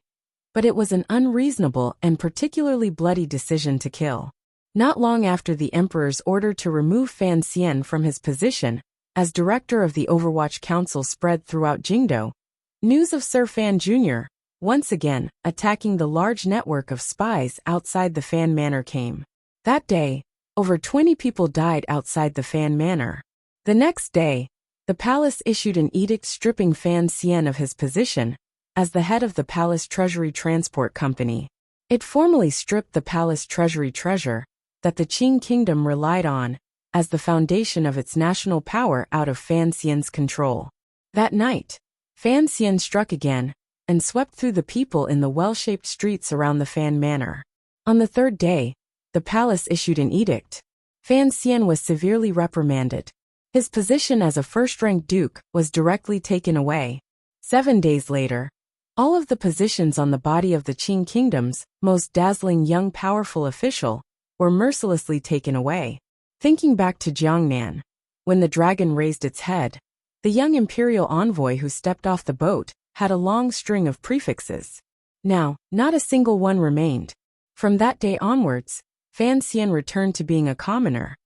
but it was an unreasonable and particularly bloody decision to kill. Not long after the emperor's order to remove Fan Xian from his position as director of the Overwatch Council spread throughout Jingdo, news of Sir Fan Jr., once again attacking the large network of spies outside the Fan Manor came. That day, over 20 people died outside the Fan Manor. The next day, the palace issued an edict stripping Fan Xian of his position as the head of the Palace Treasury Transport Company. It formally stripped the Palace Treasury treasure that the Qing Kingdom relied on as the foundation of its national power out of Fan Xian's control. That night, Fan Xian struck again and swept through the people in the well-shaped streets around the Fan Manor. On the third day, the palace issued an edict. Fan Xian was severely reprimanded. His position as a first-rank duke was directly taken away. 7 days later, all of the positions on the body of the Qing Kingdom's most dazzling young powerful official were mercilessly taken away. Thinking back to Jiangnan, when the dragon raised its head, the young imperial envoy who stepped off the boat had a long string of prefixes. Now, not a single one remained. From that day onwards, Fan Xian returned to being a commoner.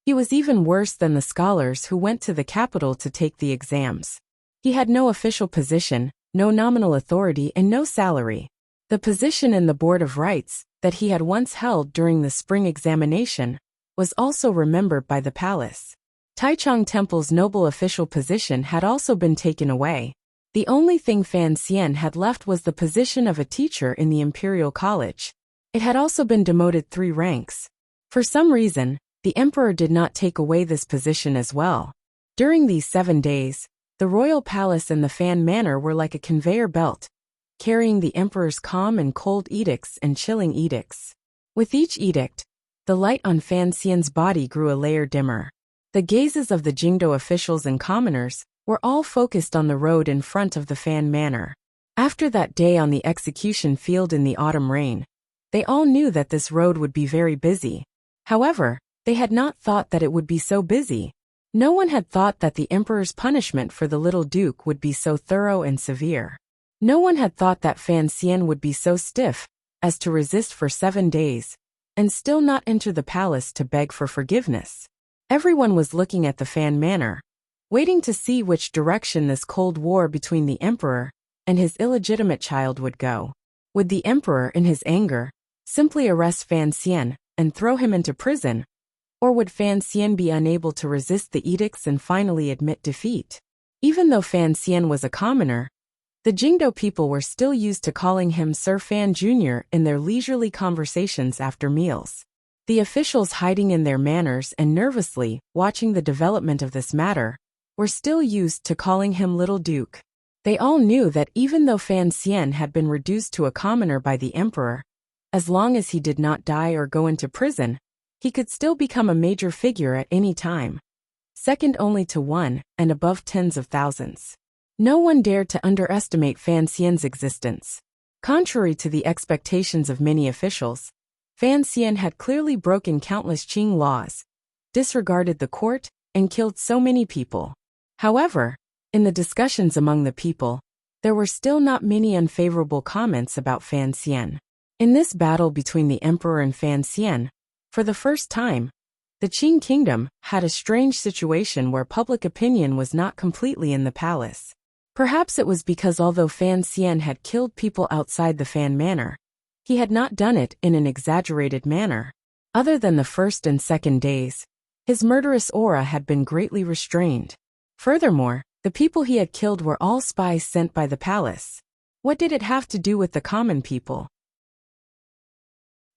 He was even worse than the scholars who went to the capital to take the exams. He had no official position, no nominal authority, and no salary. The position in the Board of Rights that he had once held during the spring examination was also remembered by the palace. Taichung Temple's noble official position had also been taken away. The only thing Fan Xian had left was the position of a teacher in the Imperial College. It had also been demoted 3 ranks. For some reason, the emperor did not take away this position as well. During these 7 days, the royal palace and the Fan Manor were like a conveyor belt, carrying the emperor's calm and cold edicts and chilling edicts. With each edict, the light on Fan Xian's body grew a layer dimmer. The gazes of the Jingdo officials and commoners were all focused on the road in front of the Fan Manor. After that day on the execution field in the autumn rain, they all knew that this road would be very busy. However, they had not thought that it would be so busy. No one had thought that the emperor's punishment for the little duke would be so thorough and severe. No one had thought that Fan Xian would be so stiff as to resist for 7 days and still not enter the palace to beg for forgiveness. Everyone was looking at the Fan Manor, waiting to see which direction this cold war between the emperor and his illegitimate child would go. Would the emperor, in his anger, simply arrest Fan Xian and throw him into prison? Or would Fan Xian be unable to resist the edicts and finally admit defeat? Even though Fan Xian was a commoner, the Jingdo people were still used to calling him Sir Fan Jr. in their leisurely conversations after meals. The officials hiding in their manors and nervously watching the development of this matter were still used to calling him Little Duke. They all knew that even though Fan Xian had been reduced to a commoner by the emperor, as long as he did not die or go into prison, he could still become a major figure at any time, second only to one and above tens of thousands. No one dared to underestimate Fan Xian's existence. Contrary to the expectations of many officials, Fan Xian had clearly broken countless Qing laws, disregarded the court, and killed so many people. However, in the discussions among the people, there were still not many unfavorable comments about Fan Xian. In this battle between the emperor and Fan Xian, for the first time, the Qing kingdom had a strange situation where public opinion was not completely in the palace. Perhaps it was because although Fan Xian had killed people outside the Fan Manor, he had not done it in an exaggerated manner. Other than the first and second days, his murderous aura had been greatly restrained. Furthermore, the people he had killed were all spies sent by the palace. What did it have to do with the common people?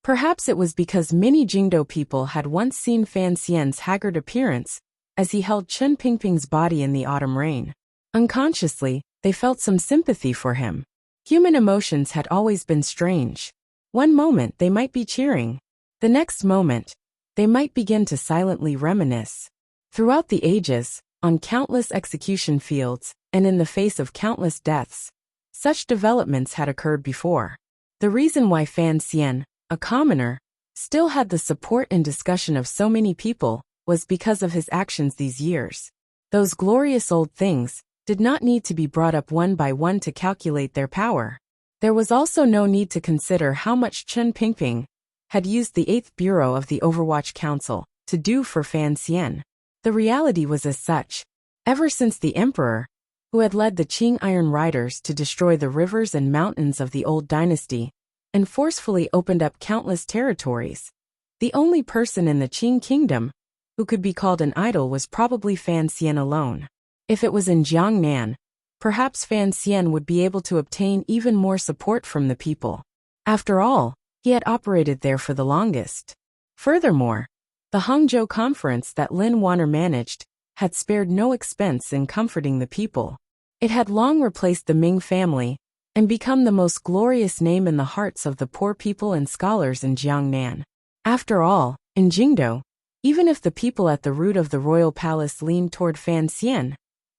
Perhaps it was because many Jingdo people had once seen Fan Xian's haggard appearance as he held Chen Pingping's body in the autumn rain. Unconsciously, they felt some sympathy for him. Human emotions had always been strange. One moment they might be cheering. The next moment, they might begin to silently reminisce. Throughout the ages, on countless execution fields, and in the face of countless deaths, such developments had occurred before. The reason why Fan Xian, a commoner, still had the support and discussion of so many people was because of his actions these years. Those glorious old things did not need to be brought up one by one to calculate their power. There was also no need to consider how much Chen Pingping had used the 8th Bureau of the Overwatch Council to do for Fan Xian. The reality was as such. Ever since the emperor, who had led the Qing Iron Riders to destroy the rivers and mountains of the old dynasty, and forcefully opened up countless territories, the only person in the Qing kingdom who could be called an idol was probably Fan Xian alone. If it was in Jiangnan, perhaps Fan Xian would be able to obtain even more support from the people. After all, he had operated there for the longest. Furthermore, the Hangzhou conference that Lin Wanner managed had spared no expense in comforting the people. It had long replaced the Ming family and become the most glorious name in the hearts of the poor people and scholars in Jiangnan. After all, in Jingdo, even if the people at the root of the royal palace leaned toward Fan Xian,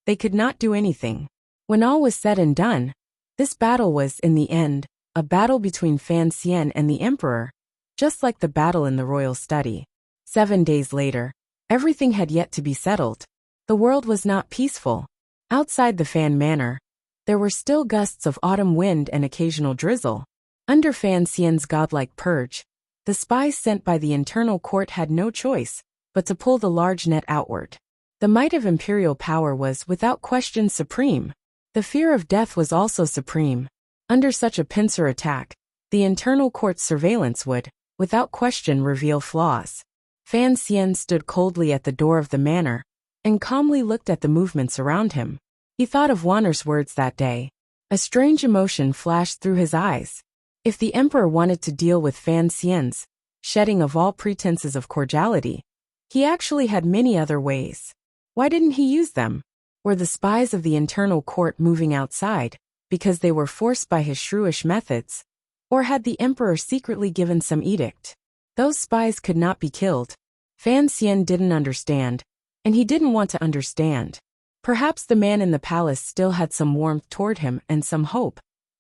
they could not do anything. When all was said and done, this battle was, in the end, a battle between Fan Xian and the emperor, just like the battle in the royal study. 7 days later, everything had yet to be settled. The world was not peaceful. Outside the Fan Manor, there were still gusts of autumn wind and occasional drizzle. Under Fan Xian's godlike purge, the spies sent by the internal court had no choice but to pull the large net outward. The might of imperial power was without question supreme. The fear of death was also supreme. Under such a pincer attack, the internal court's surveillance would, without question, reveal flaws. Fan Xian stood coldly at the door of the manor and calmly looked at the movements around him. He thought of Wanner's words that day. A strange emotion flashed through his eyes. If the emperor wanted to deal with Fan Xian's shedding of all pretenses of cordiality, he actually had many other ways. Why didn't he use them? Were the spies of the internal court moving outside because they were forced by his shrewish methods, or had the emperor secretly given some edict? Those spies could not be killed. Fan Xian didn't understand, and he didn't want to understand. Perhaps the man in the palace still had some warmth toward him and some hope,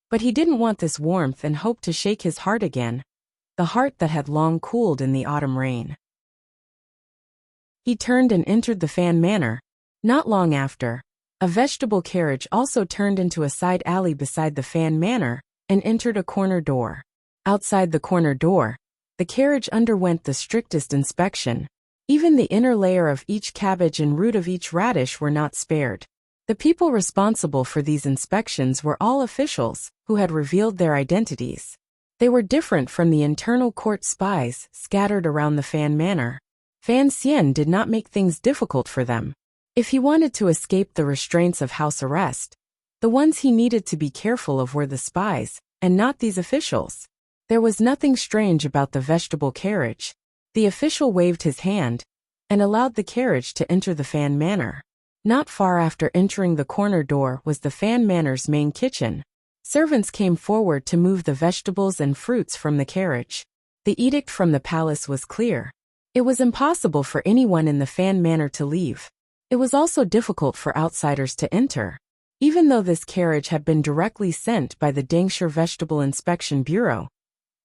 but he didn't want this warmth and hope to shake his heart again, the heart that had long cooled in the autumn rain. He turned and entered the Fan Manor. Not long after, a vegetable carriage also turned into a side alley beside the Fan Manor and entered a corner door. Outside the corner door, the carriage underwent the strictest inspection. Even the inner layer of each cabbage and root of each radish were not spared. The people responsible for these inspections were all officials who had revealed their identities. They were different from the internal court spies scattered around the Fan Manor. Fan Xian did not make things difficult for them. If he wanted to escape the restraints of house arrest, the ones he needed to be careful of were the spies, and not these officials. There was nothing strange about the vegetable carriage. The official waved his hand and allowed the carriage to enter the Fan Manor. Not far after entering the corner door was the Fan Manor's main kitchen. Servants came forward to move the vegetables and fruits from the carriage. The edict from the palace was clear. It was impossible for anyone in the Fan Manor to leave. It was also difficult for outsiders to enter. Even though this carriage had been directly sent by the Dangshire Vegetable Inspection Bureau,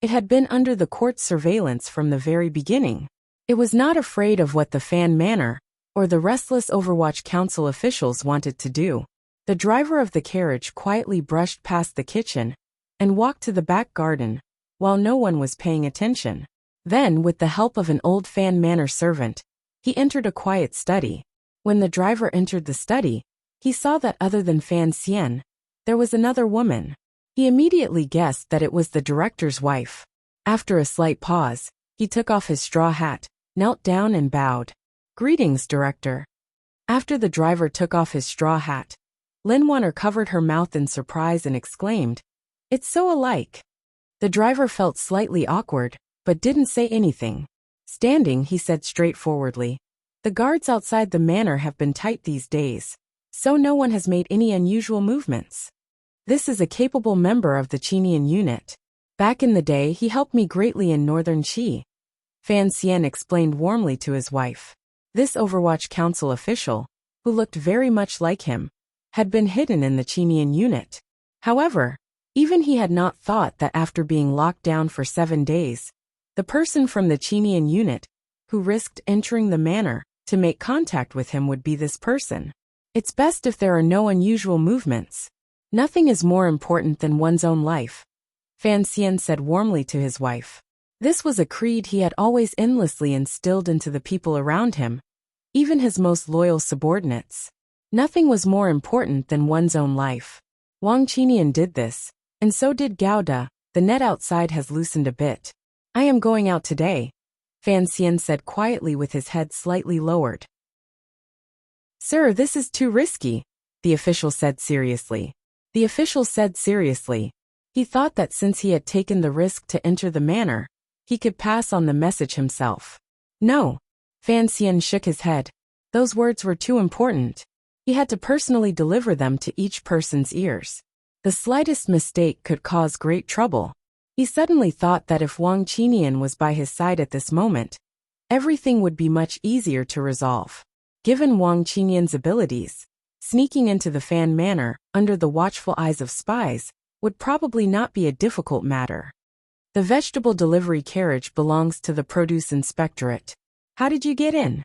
it had been under the court's surveillance from the very beginning. It was not afraid of what the Fan Manor or the restless Overwatch Council officials wanted to do. The driver of the carriage quietly brushed past the kitchen and walked to the back garden, while no one was paying attention. Then, with the help of an old Fan Manor servant, he entered a quiet study. When the driver entered the study, he saw that other than Fan Xian, there was another woman. He immediately guessed that it was the director's wife. After a slight pause, he took off his straw hat, knelt down and bowed. "Greetings, Director." After the driver took off his straw hat, Lin Wanner covered her mouth in surprise and exclaimed, "It's so alike." The driver felt slightly awkward, but didn't say anything. Standing, he said straightforwardly, "The guards outside the manor have been tight these days, so no one has made any unusual movements. This is a capable member of the Qinian unit. Back in the day, he helped me greatly in northern Qi." Fan Xian explained warmly to his wife. This Overwatch Council official, who looked very much like him, had been hidden in the Qinian unit. However, even he had not thought that after being locked down for 7 days, the person from the Qinian unit, who risked entering the manor to make contact with him, would be this person. It's best if there are no unusual movements. Nothing is more important than one's own life, Fan Xian said warmly to his wife. This was a creed he had always endlessly instilled into the people around him, even his most loyal subordinates. Nothing was more important than one's own life. Wang Qinian did this, and so did Gouda. The net outside has loosened a bit. "I am going out today," Fan Xian said quietly with his head slightly lowered. "Sir, this is too risky," the official said seriously. He thought that since he had taken the risk to enter the manor, he could pass on the message himself. "No." Fan Xian shook his head. Those words were too important. He had to personally deliver them to each person's ears. The slightest mistake could cause great trouble. He suddenly thought that if Wang Qinian was by his side at this moment, everything would be much easier to resolve. Given Wang Qinian's abilities, sneaking into the Fan Manor under the watchful eyes of spies would probably not be a difficult matter. The vegetable delivery carriage belongs to the produce inspectorate. How did you get in?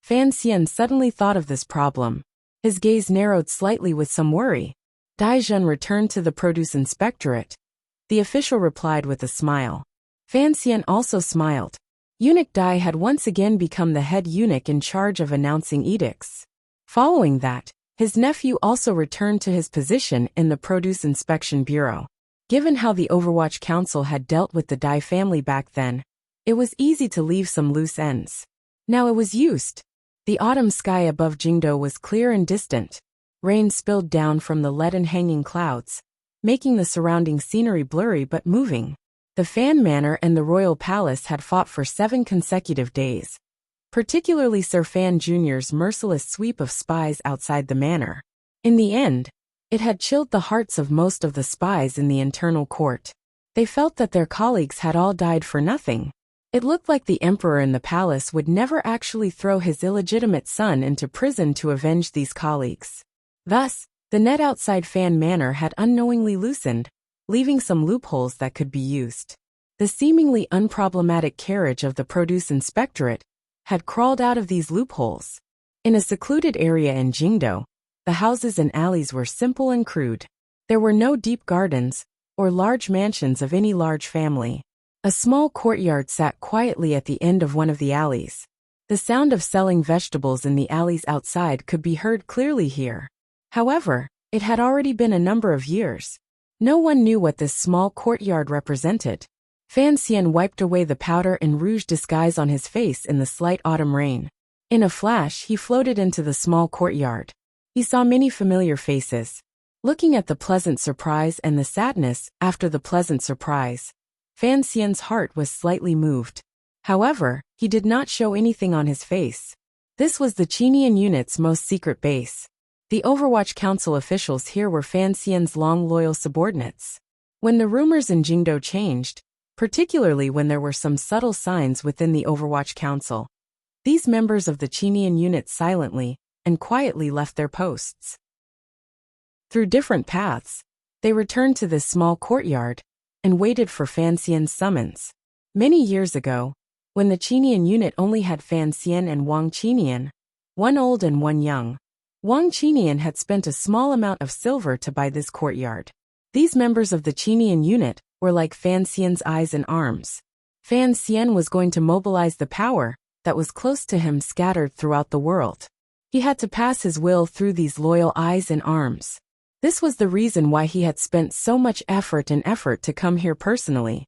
Fan Xian suddenly thought of this problem. His gaze narrowed slightly with some worry. Daizhen returned to the produce inspectorate. The official replied with a smile. Fan Xian also smiled. Eunuch Dai had once again become the head eunuch in charge of announcing edicts. Following that, his nephew also returned to his position in the Produce Inspection Bureau. Given how the Overwatch Council had dealt with the Dai family back then, it was easy to leave some loose ends. Now it was used. The autumn sky above Jingdo was clear and distant. Rain spilled down from the leaden hanging clouds, making the surrounding scenery blurry but moving. The Fan Manor and the Royal Palace had fought for 7 consecutive days, particularly Sir Fan Jr.'s merciless sweep of spies outside the manor. In the end, it had chilled the hearts of most of the spies in the internal court. They felt that their colleagues had all died for nothing. It looked like the emperor in the palace would never actually throw his illegitimate son into prison to avenge these colleagues. Thus, the net outside Fan Manor had unknowingly loosened, leaving some loopholes that could be used. The seemingly unproblematic carriage of the produce inspectorate had crawled out of these loopholes. In a secluded area in Jingdo, the houses and alleys were simple and crude. There were no deep gardens or large mansions of any large family. A small courtyard sat quietly at the end of one of the alleys. The sound of selling vegetables in the alleys outside could be heard clearly here. However, it had already been a number of years. No one knew what this small courtyard represented. Fan Xian wiped away the powder and rouge disguise on his face in the slight autumn rain. In a flash, he floated into the small courtyard. He saw many familiar faces. Looking at the pleasant surprise and the sadness after the pleasant surprise, Fan Xian's heart was slightly moved. However, he did not show anything on his face. This was the Qinian unit's most secret base. The Overwatch Council officials here were Fan Xian's long loyal subordinates. When the rumors in Jingdo changed, particularly when there were some subtle signs within the Overwatch Council, these members of the Qinian unit silently and quietly left their posts. Through different paths, they returned to this small courtyard and waited for Fan Xian's summons. Many years ago, when the Qinian unit only had Fan Xian and Wang Qinian, one old and one young, Wang Qinian had spent a small amount of silver to buy this courtyard. These members of the Qinian unit were like Fan Xian's eyes and arms. Fan Xian was going to mobilize the power that was close to him scattered throughout the world. He had to pass his will through these loyal eyes and arms. This was the reason why he had spent so much effort to come here personally.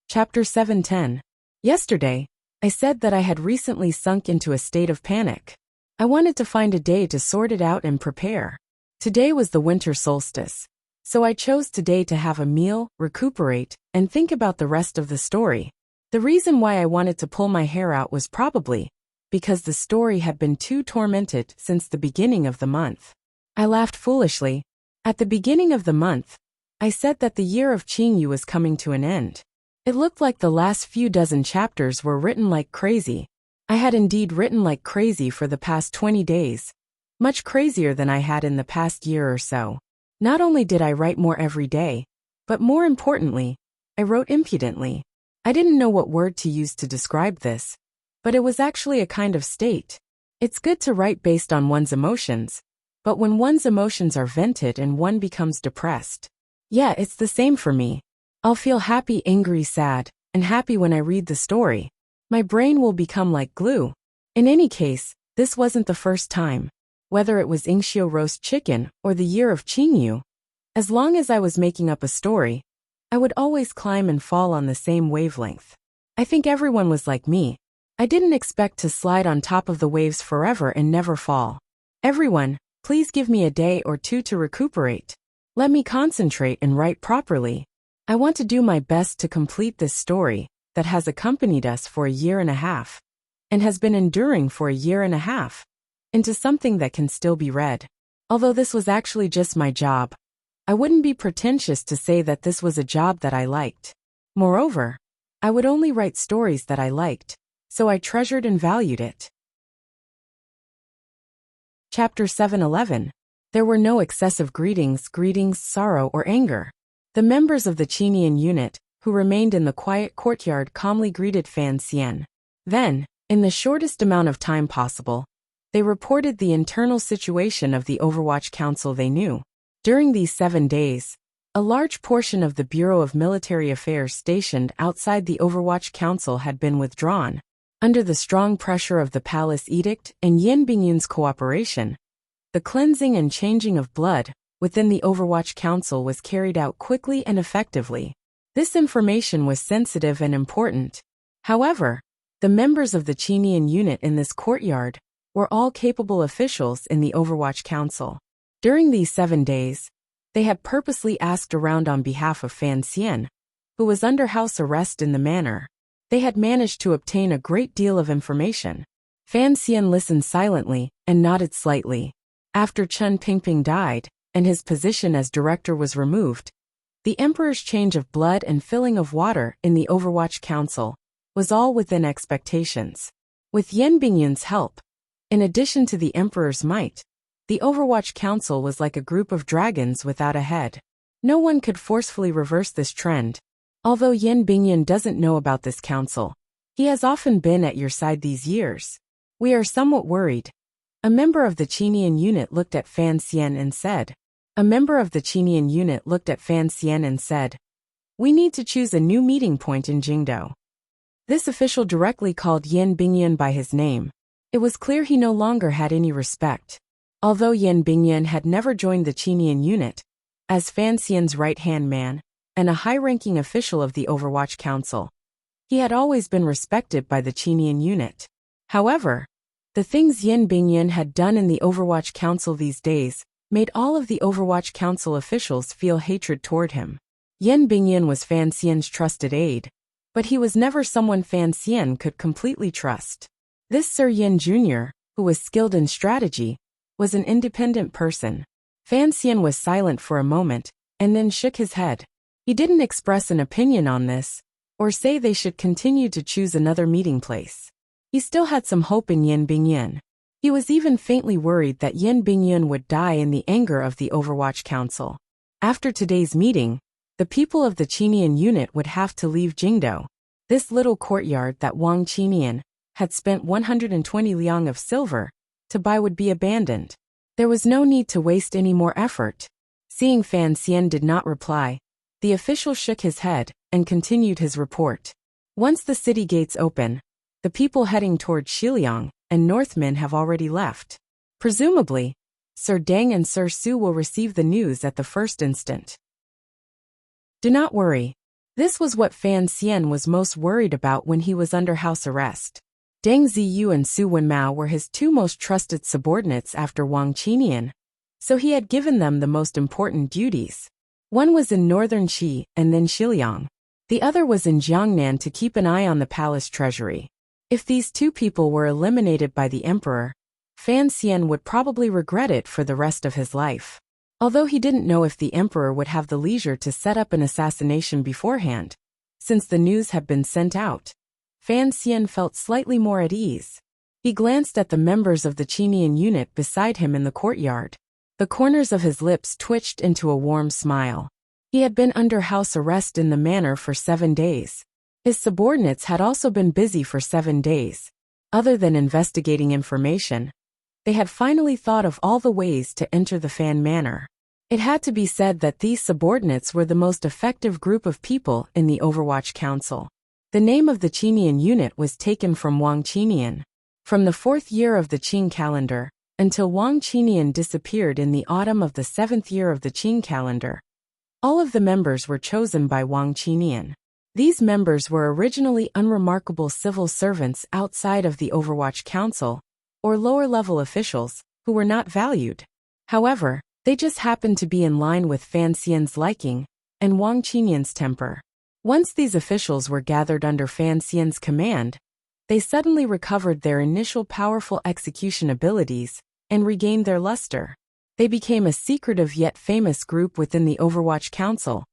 Chapter 710. Yesterday, I said that I had recently sunk into a state of panic. I wanted to find a day to sort it out and prepare. Today was the winter solstice, so I chose today to have a meal, recuperate, and think about the rest of the story. The reason why I wanted to pull my hair out was probably because the story had been too tormented since the beginning of the month. I laughed foolishly. At the beginning of the month, I said that the year of Qingyu was coming to an end. It looked like the last few dozen chapters were written like crazy. I had indeed written like crazy for the past 20 days, much crazier than I had in the past year or so. Not only did I write more every day, but more importantly, I wrote impudently. I didn't know what word to use to describe this, but it was actually a kind of state. It's good to write based on one's emotions, but when one's emotions are vented and one becomes depressed. Yeah, it's the same for me. I'll feel happy, angry, sad, and happy when I read the story. My brain will become like glue. In any case, this wasn't the first time. Whether it was Ingxiu roast chicken or the year of Qingyu, as long as I was making up a story, I would always climb and fall on the same wavelength. I think everyone was like me. I didn't expect to slide on top of the waves forever and never fall. Everyone, please give me a day or two to recuperate. Let me concentrate and write properly. I want to do my best to complete this story that has accompanied us for a year and a half, and has been enduring for a year and a half, into something that can still be read. Although this was actually just my job, I wouldn't be pretentious to say that this was a job that I liked. Moreover, I would only write stories that I liked, so I treasured and valued it. Chapter 711. There were no excessive greetings, sorrow, or anger. The members of the Qinian unit, who remained in the quiet courtyard, calmly greeted Fan Xian. Then, in the shortest amount of time possible, they reported the internal situation of the Overwatch Council they knew. During these 7 days, a large portion of the Bureau of Military Affairs stationed outside the Overwatch Council had been withdrawn. Under the strong pressure of the Palace Edict and Yin Bingyun's cooperation, the cleansing and changing of blood within the Overwatch Council was carried out quickly and effectively. This information was sensitive and important. However, the members of the Qinian unit in this courtyard were all capable officials in the Overwatch Council. During these 7 days, they had purposely asked around on behalf of Fan Xian, who was under house arrest in the manor. They had managed to obtain a great deal of information. Fan Xian listened silently and nodded slightly. After Chen Pingping died, and his position as director was removed, The Emperor's change of blood and filling of water in the Overwatch Council was all within expectations. With Yen Bingyun's help, in addition to the Emperor's might, the Overwatch Council was like a group of dragons without a head. No one could forcefully reverse this trend. Although Yen Bingyun doesn't know about this council, he has often been at your side these years. We are somewhat worried. A member of the Qinian unit looked at Fan Xian and said, we need to choose a new meeting point in Jingdou. This official directly called Yen Bingyun by his name. It was clear he no longer had any respect. Although Yen Bingyun had never joined the Qinian unit, as Fan Xian's right-hand man, and a high-ranking official of the Overwatch Council, he had always been respected by the Qinian unit. However, the things Yen Bingyun had done in the Overwatch Council these days made all of the Overwatch Council officials feel hatred toward him. Yen Bingyun was Fan Xian's trusted aide, but he was never someone Fan Xian could completely trust. This Sir Yen Jr., who was skilled in strategy, was an independent person. Fan Xian was silent for a moment, and then shook his head. He didn't express an opinion on this, or say they should continue to choose another meeting place. He still had some hope in Yen Bingyun. He was even faintly worried that Yen Bingyun would die in the anger of the Overwatch Council. After today's meeting, the people of the Qinian unit would have to leave Jingdou. This little courtyard that Wang Qinian had spent 120 liang of silver to buy would be abandoned. There was no need to waste any more effort. Seeing Fan Xian did not reply, the official shook his head and continued his report. Once the city gates open, the people heading toward Shiliang and Northmin have already left. Presumably, Sir Deng and Sir Su will receive the news at the first instant. Do not worry. This was what Fan Xian was most worried about when he was under house arrest. Deng Ziyu and Su Wenmao were his two most trusted subordinates after Wang Qinian, so he had given them the most important duties. One was in northern Qi and then Shiliang. The other was in Jiangnan to keep an eye on the palace treasury. If these two people were eliminated by the emperor, Fan Xian would probably regret it for the rest of his life. Although he didn't know if the emperor would have the leisure to set up an assassination beforehand, since the news had been sent out, Fan Xian felt slightly more at ease. He glanced at the members of the Qinian unit beside him in the courtyard. The corners of his lips twitched into a warm smile. He had been under house arrest in the manor for 7 days. His subordinates had also been busy for 7 days. Other than investigating information, they had finally thought of all the ways to enter the Fan Manor. It had to be said that these subordinates were the most effective group of people in the Overwatch Council. The name of the Qinian unit was taken from Wang Qinian. From the 4th year of the Qing calendar, until Wang Qinian disappeared in the autumn of the 7th year of the Qing calendar, all of the members were chosen by Wang Qinian. These members were originally unremarkable civil servants outside of the Overwatch Council, or lower-level officials, who were not valued. However, they just happened to be in line with Fan Xian's liking and Wang Qinian's temper. Once these officials were gathered under Fan Xian's command, they suddenly recovered their initial powerful execution abilities and regained their luster. They became a secretive yet famous group within the Overwatch Council,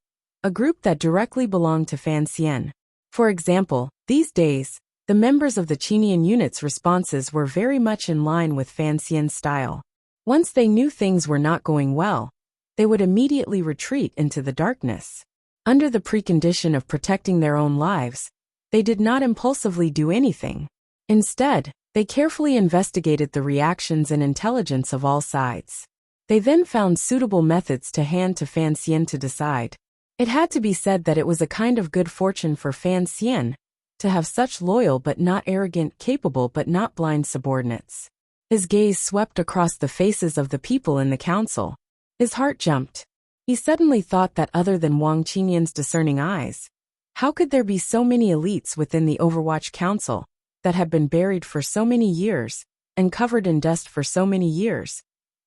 a group that directly belonged to Fan Xian. For example, these days, the members of the Qinian unit's responses were very much in line with Fan Xian's style. Once they knew things were not going well, they would immediately retreat into the darkness. Under the precondition of protecting their own lives, they did not impulsively do anything. Instead, they carefully investigated the reactions and intelligence of all sides. They then found suitable methods to hand to Fan Xian to decide. It had to be said that it was a kind of good fortune for Fan Xian to have such loyal but not arrogant, capable but not blind subordinates. His gaze swept across the faces of the people in the council. His heart jumped. He suddenly thought that other than Wang Qinian's discerning eyes, how could there be so many elites within the Overwatch Council that had been buried for so many years and covered in dust for so many years,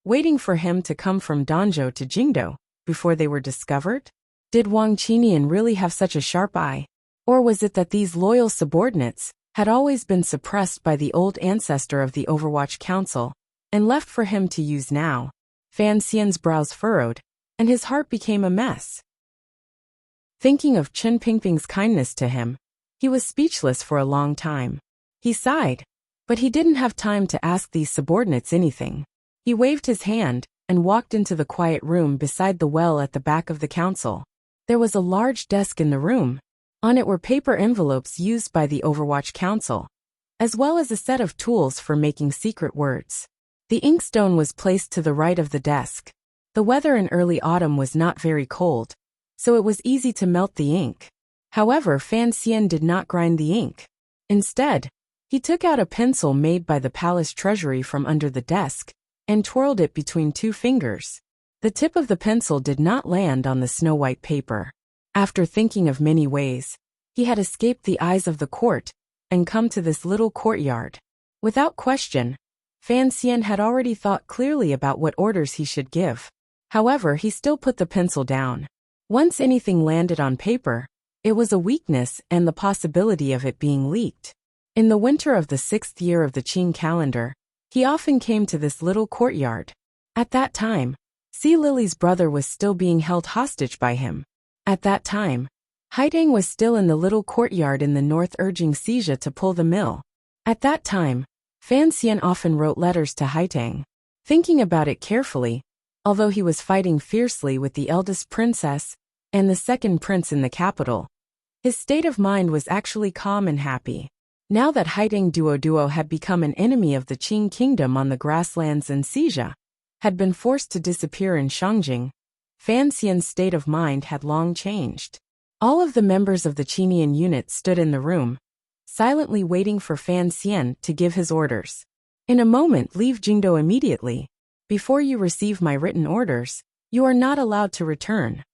waiting for him to come from Danzhou to Jingdou before they were discovered? Did Wang Qinian really have such a sharp eye? Or was it that these loyal subordinates had always been suppressed by the old ancestor of the Overwatch Council and left for him to use now? Fan Xian's brows furrowed, and his heart became a mess. Thinking of Chen Pingping's kindness to him, he was speechless for a long time. He sighed, but he didn't have time to ask these subordinates anything. He waved his hand and walked into the quiet room beside the well at the back of the council. There was a large desk in the room. On it were paper envelopes used by the Overwatch Council, as well as a set of tools for making secret words. The inkstone was placed to the right of the desk. The weather in early autumn was not very cold, so it was easy to melt the ink. However, Fan Xian did not grind the ink. Instead, he took out a pencil made by the palace treasury from under the desk and twirled it between two fingers. The tip of the pencil did not land on the snow-white paper. After thinking of many ways, he had escaped the eyes of the court and come to this little courtyard. Without question, Fan Xian had already thought clearly about what orders he should give. However, he still put the pencil down. Once anything landed on paper, it was a weakness and the possibility of it being leaked. In the winter of the 6th year of the Qing calendar, he often came to this little courtyard. At that time, Sea Lily's brother was still being held hostage by him. At that time, Haidang was still in the little courtyard in the north urging Xia to pull the mill. At that time, Fan Xian often wrote letters to Haidang. Thinking about it carefully, although he was fighting fiercely with the eldest princess and the second prince in the capital, his state of mind was actually calm and happy. Now that Haidang Duo had become an enemy of the Qing kingdom on the grasslands and Xia had been forced to disappear in Shangjing, Fan Xian's state of mind had long changed. All of the members of the Qinian unit stood in the room, silently waiting for Fan Xian to give his orders. In a moment, leave Jingdo immediately. Before you receive my written orders, you are not allowed to return.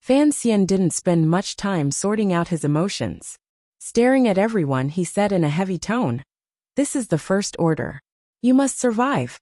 Fan Xian didn't spend much time sorting out his emotions. Staring at everyone, he said in a heavy tone, "This is the first order. You must survive."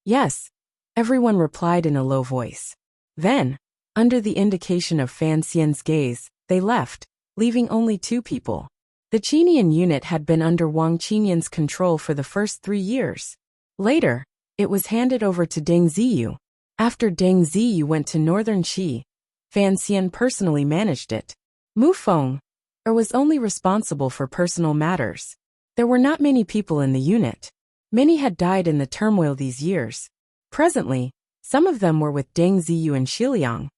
"Yes," everyone replied in a low voice. Then, under the indication of Fan Xian's gaze, they left, leaving only 2 people. The Qinian unit had been under Wang Qinian's control for the first 3 years. Later, it was handed over to Deng Ziyu. After Deng Ziyu went to northern Qi, Fan Xian personally managed it. Mu Feng was only responsible for personal matters. There were not many people in the unit. Many had died in the turmoil these years. Presently, some of them were with Deng Ziyu and Xiliang.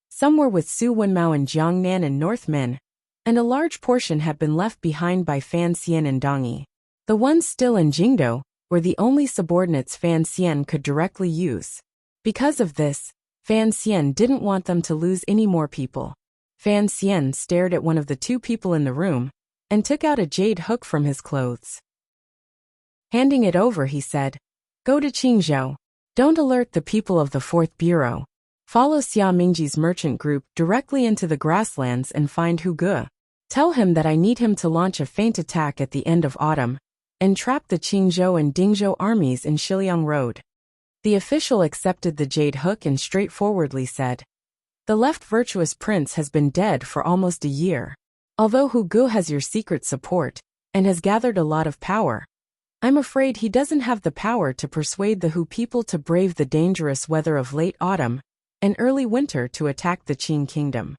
Some were with Su Wenmao and Jiangnan and Northmen, and a large portion had been left behind by Fan Xian and Dong Yi. The ones still in Jingdo were the only subordinates Fan Xian could directly use. Because of this, Fan Xian didn't want them to lose any more people. Fan Xian stared at one of the 2 people in the room and took out a jade hook from his clothes. Handing it over, he said, "Go to Qingzhou. Don't alert the people of the 4th Bureau. Follow Xia Mingji's merchant group directly into the grasslands and find Hu Ge. Tell him that I need him to launch a feint attack at the end of autumn and trap the Qingzhou and Dingzhou armies in Shiliang Road." The official accepted the jade hook and straightforwardly said, "The left virtuous prince has been dead for almost a year. Although Hu Ge has your secret support and has gathered a lot of power, I'm afraid he doesn't have the power to persuade the Hu people to brave the dangerous weather of late autumn and early winter to attack the Qing kingdom."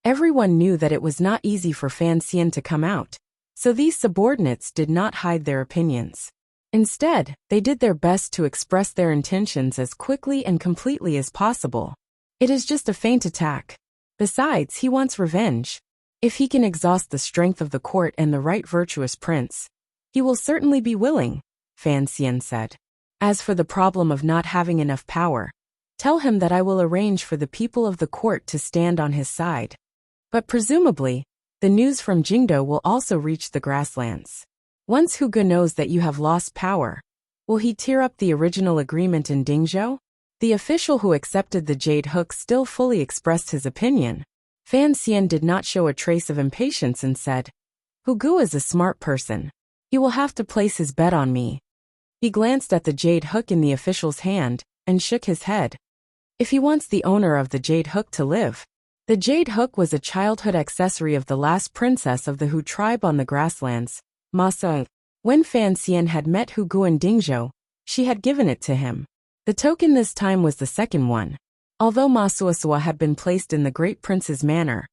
Everyone knew that it was not easy for Fan Xian to come out, so these subordinates did not hide their opinions. Instead, they did their best to express their intentions as quickly and completely as possible. It is just a feint attack. Besides, he wants revenge. If he can exhaust the strength of the court and the right virtuous prince, he will certainly be willing, Fan Xian said. As for the problem of not having enough power, tell him that I will arrange for the people of the court to stand on his side. But presumably, the news from Jingdo will also reach the grasslands. Once Hu Ge knows that you have lost power, will he tear up the original agreement in Dingzhou? The official who accepted the jade hook still fully expressed his opinion. Fan Xian did not show a trace of impatience and said, "Hu Ge is a smart person. He will have to place his bet on me." He glanced at the jade hook in the official's hand and shook his head. If he wants the owner of the jade hook to live. The jade hook was a childhood accessory of the last princess of the Hu tribe on the grasslands, Ma Su. When Fan Xian had met Hu Ge in Dingzhou, she had given it to him. The token this time was the second one. Although Ma Suasua had been placed in the great prince's manor,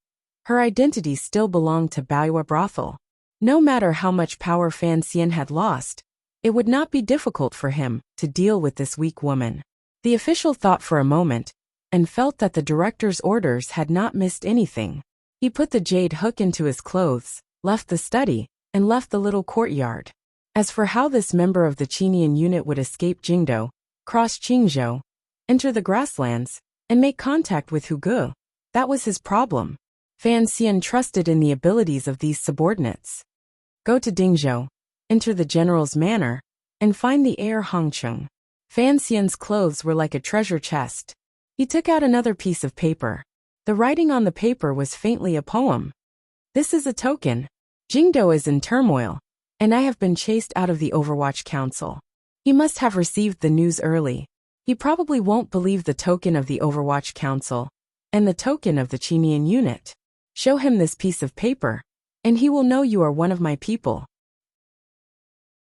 Her identity still belonged to Baiwa brothel. No matter how much power Fan Xian had lost, it would not be difficult for him to deal with this weak woman. The official thought for a moment and felt that the director's orders had not missed anything. He put the jade hook into his clothes, left the study, and left the little courtyard. As for how this member of the Qinian unit would escape Jingdo, cross Qingzhou, enter the grasslands, and make contact with Hu Ge, that was his problem. Fan Xian trusted in the abilities of these subordinates. Go to Dingzhou, enter the general's manor, and find the heir Hongcheng. Fan Xian's clothes were like a treasure chest. He took out another piece of paper. The writing on the paper was faintly a poem. This is a token. Jingdo is in turmoil, and I have been chased out of the Overwatch Council. He must have received the news early. He probably won't believe the token of the Overwatch Council and the token of the Qinian unit. Show him this piece of paper, and he will know you are one of my people.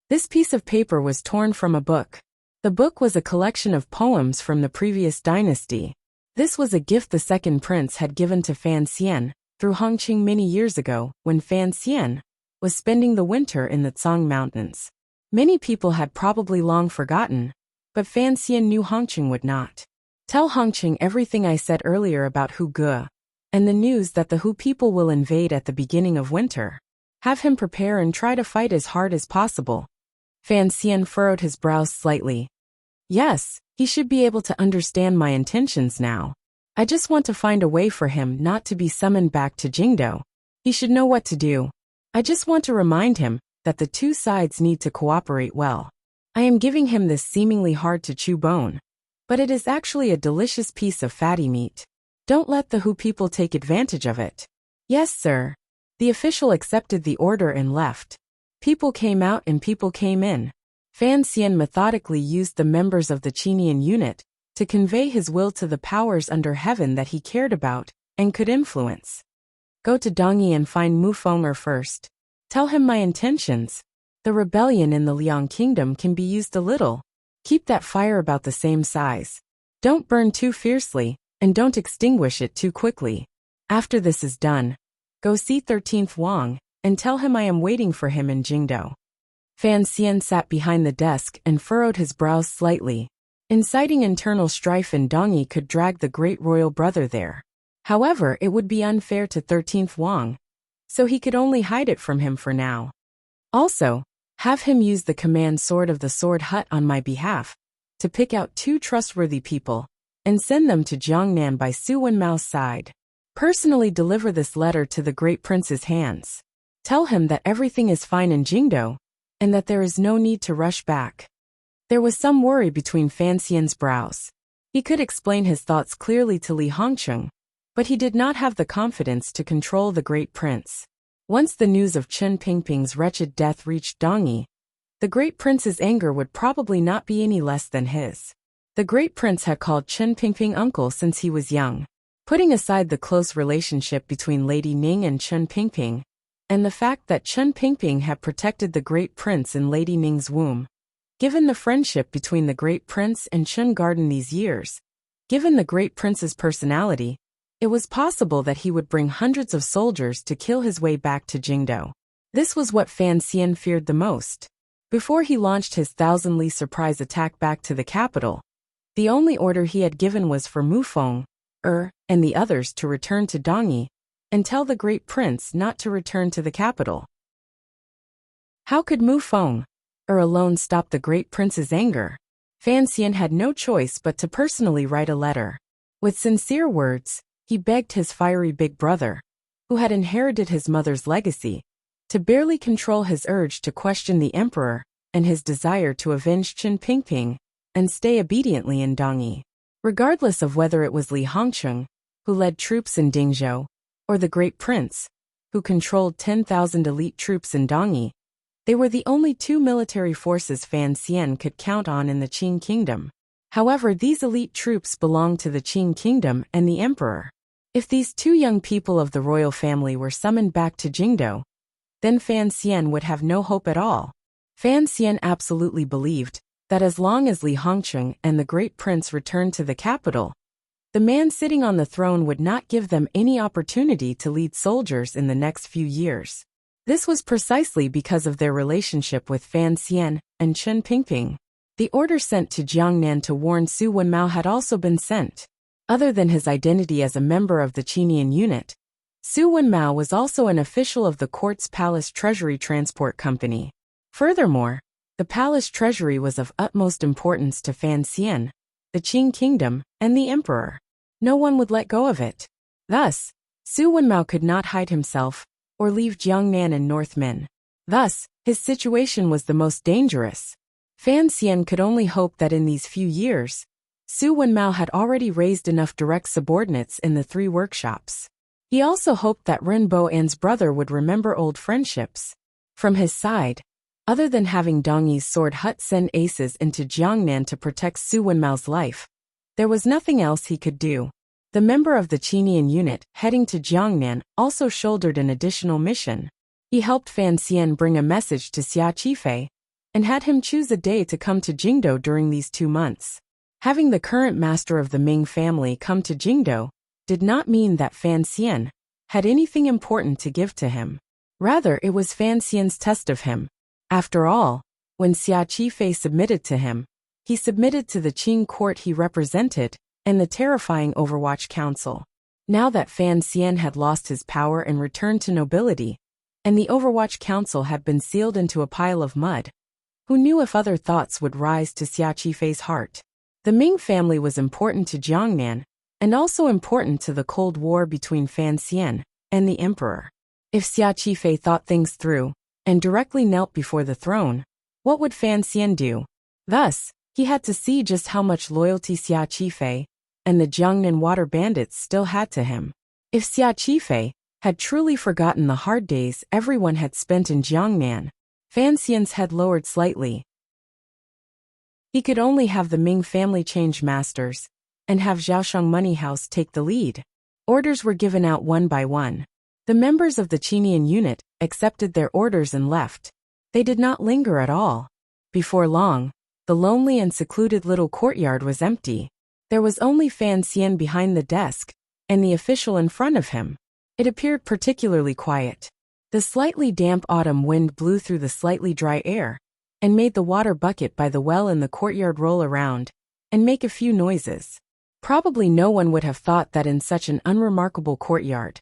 This piece of paper was torn from a book. The book was a collection of poems from the previous dynasty. This was a gift the second prince had given to Fan Xian through Hongqing many years ago when Fan Xian was spending the winter in the Tsang Mountains. Many people had probably long forgotten, but Fan Xian knew Hongqing would not. Tell Hongqing everything I said earlier about Hu Ge, and the news that the Hu people will invade at the beginning of winter. Have him prepare and try to fight as hard as possible. Fan Xian furrowed his brows slightly. Yes, he should be able to understand my intentions now. I just want to find a way for him not to be summoned back to Jingdo. He should know what to do. I just want to remind him that the two sides need to cooperate well. I am giving him this seemingly hard-to-chew bone, but it is actually a delicious piece of fatty meat. Don't let the Hu people take advantage of it. Yes, sir. The official accepted the order and left. People came out and people came in. Fan Xian methodically used the members of the Qinian unit to convey his will to the powers under heaven that he cared about and could influence. Go to Dongyi and find Mu Feng'er first. Tell him my intentions. The rebellion in the Liang kingdom can be used a little. Keep that fire about the same size. Don't burn too fiercely, and don't extinguish it too quickly. After this is done, go see 13th Wang, and tell him I am waiting for him in Jingdo. Fan Xian sat behind the desk and furrowed his brows slightly. Inciting internal strife in Dongyi could drag the great royal brother there. However, it would be unfair to 13th Wang, so he could only hide it from him for now. Also, have him use the command sword of the Sword Hut on my behalf, to pick out 2 trustworthy people, and send them to Jiangnan by Su Wenmao's side. Personally deliver this letter to the great prince's hands. Tell him that everything is fine in Jingdo, and that there is no need to rush back. There was some worry between Fan Xian's brows. He could explain his thoughts clearly to Li Hongcheng, but he did not have the confidence to control the great prince. Once the news of Chen Pingping's wretched death reached Dongyi, the great prince's anger would probably not be any less than his. The great prince had called Chen Pingping uncle since he was young. Putting aside the close relationship between Lady Ning and Chen Pingping, and the fact that Chen Pingping had protected the great prince in Lady Ning's womb, given the friendship between the great prince and Chen Garden these years, given the great prince's personality, it was possible that he would bring hundreds of soldiers to kill his way back to Jingdo. This was what Fan Xian feared the most. Before he launched his 1,000-li surprise attack back to the capital, the only order he had given was for Mu Feng'er and the others to return to Dongyi and tell the great prince not to return to the capital. How could Mu Feng'er alone stop the great prince's anger? Fan Xian had no choice but to personally write a letter. With sincere words, he begged his fiery big brother, who had inherited his mother's legacy, to barely control his urge to question the emperor and his desire to avenge Chen Pingping and stay obediently in Dongyi. Regardless of whether it was Li Hongcheng, who led troops in Dingzhou, or the great prince, who controlled 10,000 elite troops in Dongyi, they were the only 2 military forces Fan Xian could count on in the Qing kingdom. However, these elite troops belonged to the Qing kingdom and the emperor. If these 2 young people of the royal family were summoned back to Jingdo, then Fan Xian would have no hope at all. Fan Xian absolutely believed that as long as Li Hongcheng and the great prince returned to the capital, The man sitting on the throne would not give them any opportunity to lead soldiers in the next few years. This was precisely because of their relationship with Fan Xian and Chen Pingping. The order sent to Jiangnan to warn Su Wenmao had also been sent. Other than his identity as a member of the Qinian unit, Su Wenmao was also an official of the court's palace treasury transport company. Furthermore, the palace treasury was of utmost importance to Fan Xian, the Qing kingdom, and the emperor. No one would let go of it. Thus, Su Wenmao could not hide himself or leave Jiangnan and Northmen. Thus, his situation was the most dangerous. Fan Xian could only hope that in these few years, Su Wenmao had already raised enough direct subordinates in the 3 workshops. He also hoped that Ren Boan's brother would remember old friendships. From his side, other than having Dongyi's sword hut send aces into Jiangnan to protect Su Wenmao's life, there was nothing else he could do. The member of the Qinian unit heading to Jiangnan also shouldered an additional mission. He helped Fan Xian bring a message to Xia Qifei and had him choose a day to come to Jingdo during these 2 months. Having the current master of the Ming family come to Jingdo did not mean that Fan Xian had anything important to give to him. Rather, it was Fan Xian's test of him. After all, when Xia Qifei submitted to him, he submitted to the Qing court he represented and the terrifying Overwatch Council. Now that Fan Xian had lost his power and returned to nobility, and the Overwatch Council had been sealed into a pile of mud, who knew if other thoughts would rise to Xia Qifei's heart? The Ming family was important to Jiangnan, and also important to the Cold War between Fan Xian and the emperor. If Xia Qifei thought things through and directly knelt before the throne, what would Fan Xian do? Thus, he had to see just how much loyalty Xia Qifei and the Jiangnan water bandits still had to him. If Xia Qifei had truly forgotten the hard days everyone had spent in Jiangnan, Fan Xian's head lowered slightly. He could only have the Ming family change masters and have Zhaoshang Money House take the lead. Orders were given out one by one. The members of the Qinian unit accepted their orders and left. They did not linger at all. Before long, the lonely and secluded little courtyard was empty. There was only Fan Xian behind the desk and the official in front of him. It appeared particularly quiet. The slightly damp autumn wind blew through the slightly dry air and made the water bucket by the well in the courtyard roll around and make a few noises. Probably no one would have thought that in such an unremarkable courtyard,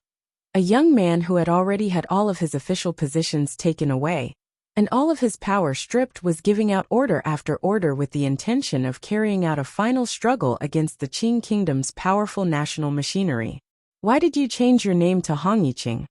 a young man who had already had all of his official positions taken away and all of his power stripped was giving out order after order with the intention of carrying out a final struggle against the Qing kingdom's powerful national machinery. "Why did you change your name to Hong Yiqing?"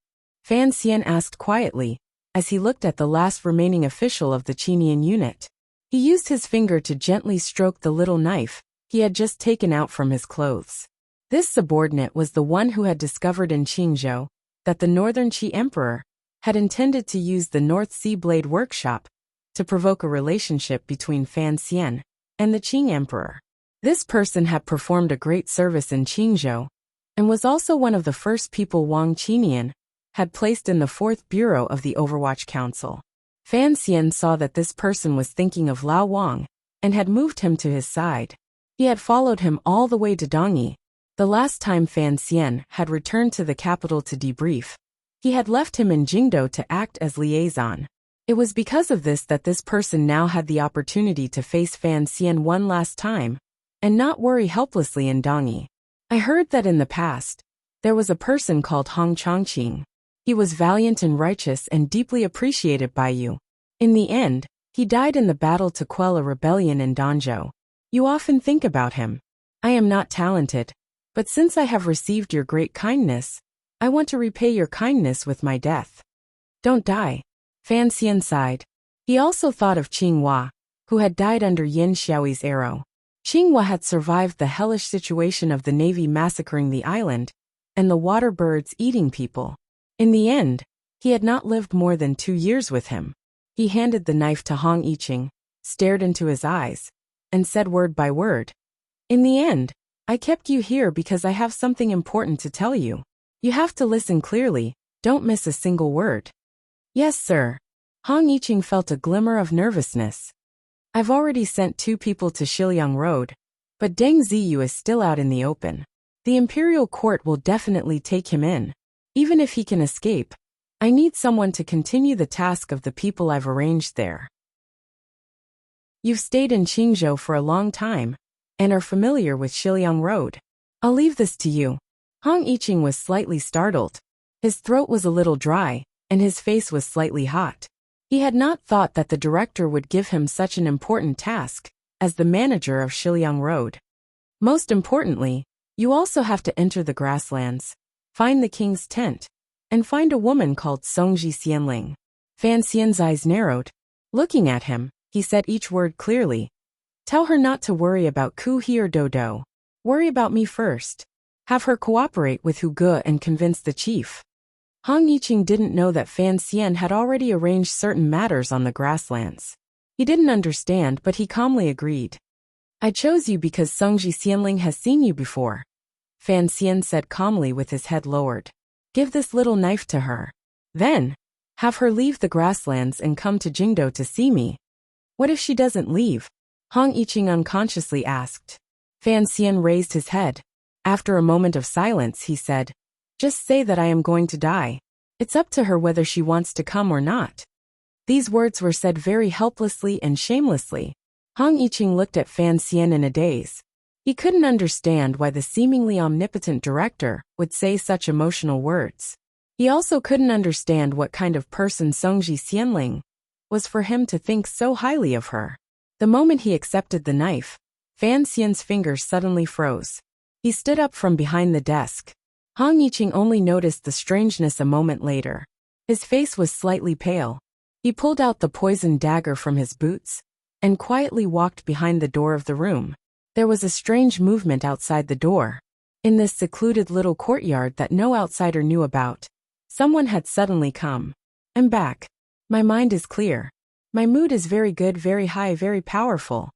Fan Xian asked quietly, as he looked at the last remaining official of the Qinian unit. He used his finger to gently stroke the little knife he had just taken out from his clothes. This subordinate was the one who had discovered in Qingzhou that the Northern Qi Emperor had intended to use the North Sea Blade Workshop to provoke a relationship between Fan Xian and the Qing Emperor. This person had performed a great service in Qingzhou and was also one of the first people Wang Qinian had placed in the 4th Bureau of the Overwatch Council. Fan Xian saw that this person was thinking of Lao Wang and had moved him to his side. He had followed him all the way to Dongyi. The last time Fan Xian had returned to the capital to debrief, he had left him in Jingdo to act as liaison. It was because of this that this person now had the opportunity to face Fan Xian one last time and not worry helplessly in Dongyi. "I heard that in the past, there was a person called Hong Chongqing. He was valiant and righteous and deeply appreciated by you. In the end, he died in the battle to quell a rebellion in Danzhou. You often think about him. I am not talented, but since I have received your great kindness, I want to repay your kindness with my death." "Don't die." Fan Xian sighed. He also thought of Qinghua, who had died under Yin Xiaoyi's arrow. Qinghua had survived the hellish situation of the Navy massacring the island and the water birds eating people. In the end, he had not lived more than 2 years with him. He handed the knife to Hong Yiqing, stared into his eyes, and said word by word, "In the end, I kept you here because I have something important to tell you. You have to listen clearly, don't miss a single word." "Yes, sir." Hong Yiqing felt a glimmer of nervousness. "I've already sent 2 people to Shiliang Road, but Deng Ziyu is still out in the open. The Imperial Court will definitely take him in. Even if he can escape, I need someone to continue the task of the people I've arranged there. You've stayed in Qingzhou for a long time, and are familiar with Shiliang Road. I'll leave this to you. Hong Yiqing was slightly startled. His throat was a little dry, and his face was slightly hot. He had not thought that the director would give him such an important task, as the manager of Shiliang Road. Most importantly, you also have to enter the grasslands, find the king's tent, and find a woman called Songji Xianling. Fan Xian's eyes narrowed. Looking at him, he said each word clearly. Tell her not to worry about Ku He or Dodo. Worry about me first. Have her cooperate with Hu Ge and convince the chief. Hong Yiqing didn't know that Fan Xian had already arranged certain matters on the grasslands. He didn't understand, but he calmly agreed. I chose you because Songji Xianling has seen you before. Fan Xian said calmly with his head lowered. Give this little knife to her. Then, have her leave the grasslands and come to Jingdo to see me. What if she doesn't leave? Hong Yiqing unconsciously asked. Fan Xian raised his head. After a moment of silence, he said, Just say that I am going to die. It's up to her whether she wants to come or not. These words were said very helplessly and shamelessly. Hong Yiqing looked at Fan Xian in a daze. He couldn't understand why the seemingly omnipotent director would say such emotional words. He also couldn't understand what kind of person Songji Xianling was for him to think so highly of her. The moment he accepted the knife, Fan Xian's fingers suddenly froze. He stood up from behind the desk. Hong Yiqing only noticed the strangeness a moment later. His face was slightly pale. He pulled out the poisoned dagger from his boots and quietly walked behind the door of the room. There was a strange movement outside the door. In this secluded little courtyard that no outsider knew about, someone had suddenly come. I'm back. My mind is clear. My mood is very good, very high, very powerful.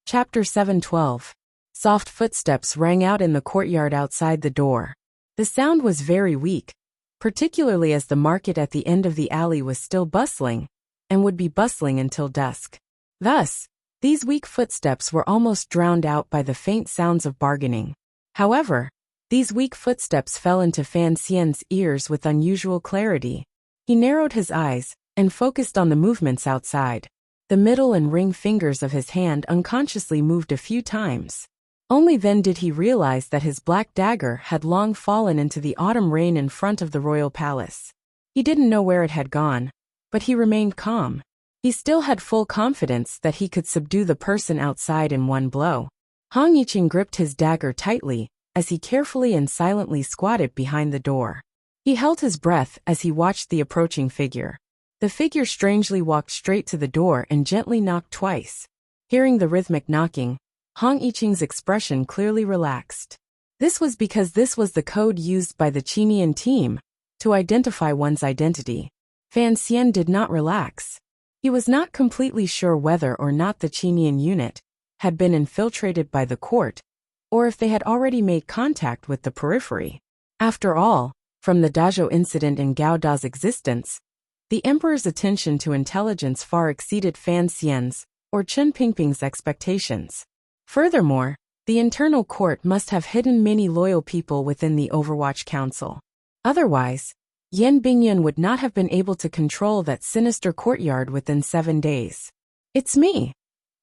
Chapter 7:12. Soft footsteps rang out in the courtyard outside the door. The sound was very weak, particularly as the market at the end of the alley was still bustling, and would be bustling until dusk. Thus, these weak footsteps were almost drowned out by the faint sounds of bargaining. However, these weak footsteps fell into Fan Xian's ears with unusual clarity. He narrowed his eyes and focused on the movements outside. The middle and ring fingers of his hand unconsciously moved a few times. Only then did he realize that his black dagger had long fallen into the autumn rain in front of the royal palace. He didn't know where it had gone, but he remained calm. He still had full confidence that he could subdue the person outside in one blow. Hong Yiqing gripped his dagger tightly as he carefully and silently squatted behind the door. He held his breath as he watched the approaching figure. The figure strangely walked straight to the door and gently knocked twice. Hearing the rhythmic knocking, Hong Yiqing's expression clearly relaxed. This was because this was the code used by the Qinian team to identify one's identity. Fan Xian did not relax. He was not completely sure whether or not the Qinian unit had been infiltrated by the court, or if they had already made contact with the periphery. After all, from the Dazhou incident in Gao Da's existence, the emperor's attention to intelligence far exceeded Fan Xian's or Chen Pingping's expectations. Furthermore, the internal court must have hidden many loyal people within the Overwatch Council. Otherwise, Yan Bingyun would not have been able to control that sinister courtyard within 7 days. It's me,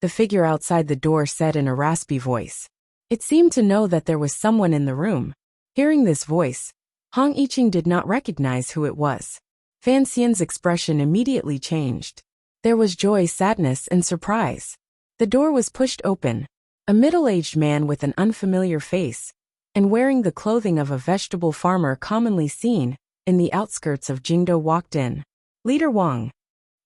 the figure outside the door said in a raspy voice. It seemed to know that there was someone in the room. Hearing this voice, Hong Yiqing did not recognize who it was. Fan Xian's expression immediately changed. There was joy, sadness, and surprise. The door was pushed open. A middle-aged man with an unfamiliar face, and wearing the clothing of a vegetable farmer commonly seen in the outskirts of Jingdo walked in. Leader Wang.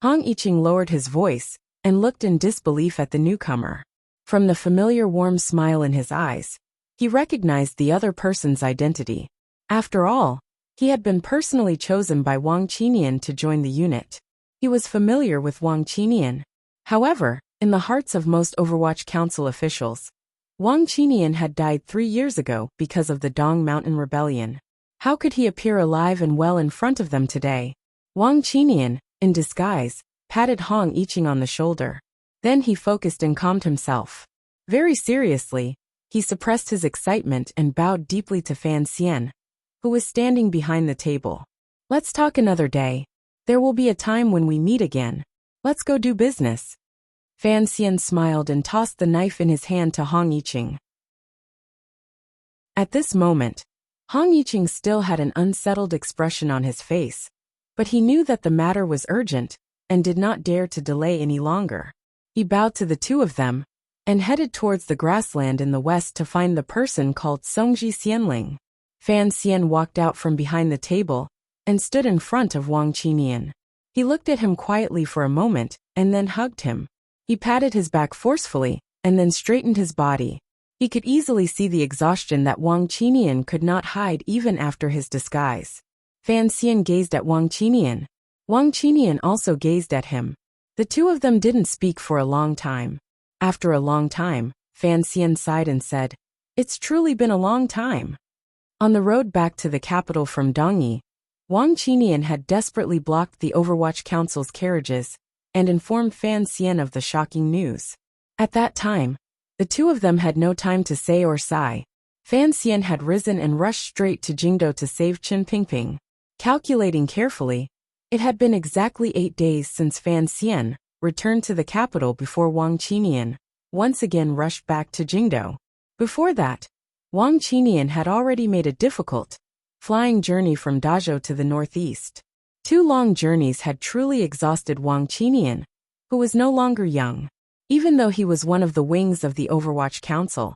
Hong Yiqing lowered his voice and looked in disbelief at the newcomer. From the familiar warm smile in his eyes, he recognized the other person's identity. After all, he had been personally chosen by Wang Qinian to join the unit. He was familiar with Wang Qinian. However, in the hearts of most Overwatch Council officials, Wang Qinian had died 3 years ago because of the Dong Mountain Rebellion. How could he appear alive and well in front of them today? Wang Qinian, in disguise, patted Hong Yiqing on the shoulder. Then he focused and calmed himself. Very seriously, he suppressed his excitement and bowed deeply to Fan Xian, who was standing behind the table. Let's talk another day. There will be a time when we meet again. Let's go do business. Fan Xian smiled and tossed the knife in his hand to Hong Yiqing. At this moment, Hong Yiqing still had an unsettled expression on his face, but he knew that the matter was urgent and did not dare to delay any longer. He bowed to the two of them and headed towards the grassland in the west to find the person called Songji Xianling. Fan Xian walked out from behind the table and stood in front of Wang Qinian. He looked at him quietly for a moment and then hugged him. He patted his back forcefully and then straightened his body. He could easily see the exhaustion that Wang Qinian could not hide even after his disguise. Fan Xian gazed at Wang Qinian. Wang Qinian also gazed at him. The two of them didn't speak for a long time. After a long time, Fan Xian sighed and said, "It's truly been a long time." On the road back to the capital from Dongyi, Wang Qinian had desperately blocked the Overwatch Council's carriages and informed Fan Xian of the shocking news. At that time, the two of them had no time to say or sigh. Fan Xian had risen and rushed straight to Jingdo to save Chen Pingping. Calculating carefully, it had been exactly 8 days since Fan Xian returned to the capital before Wang Qinian once again rushed back to Jingdo. Before that, Wang Qinian had already made a difficult flying journey from Dazhou to the northeast. 2 long journeys had truly exhausted Wang Qinian, who was no longer young. Even though he was one of the wings of the Overwatch Council,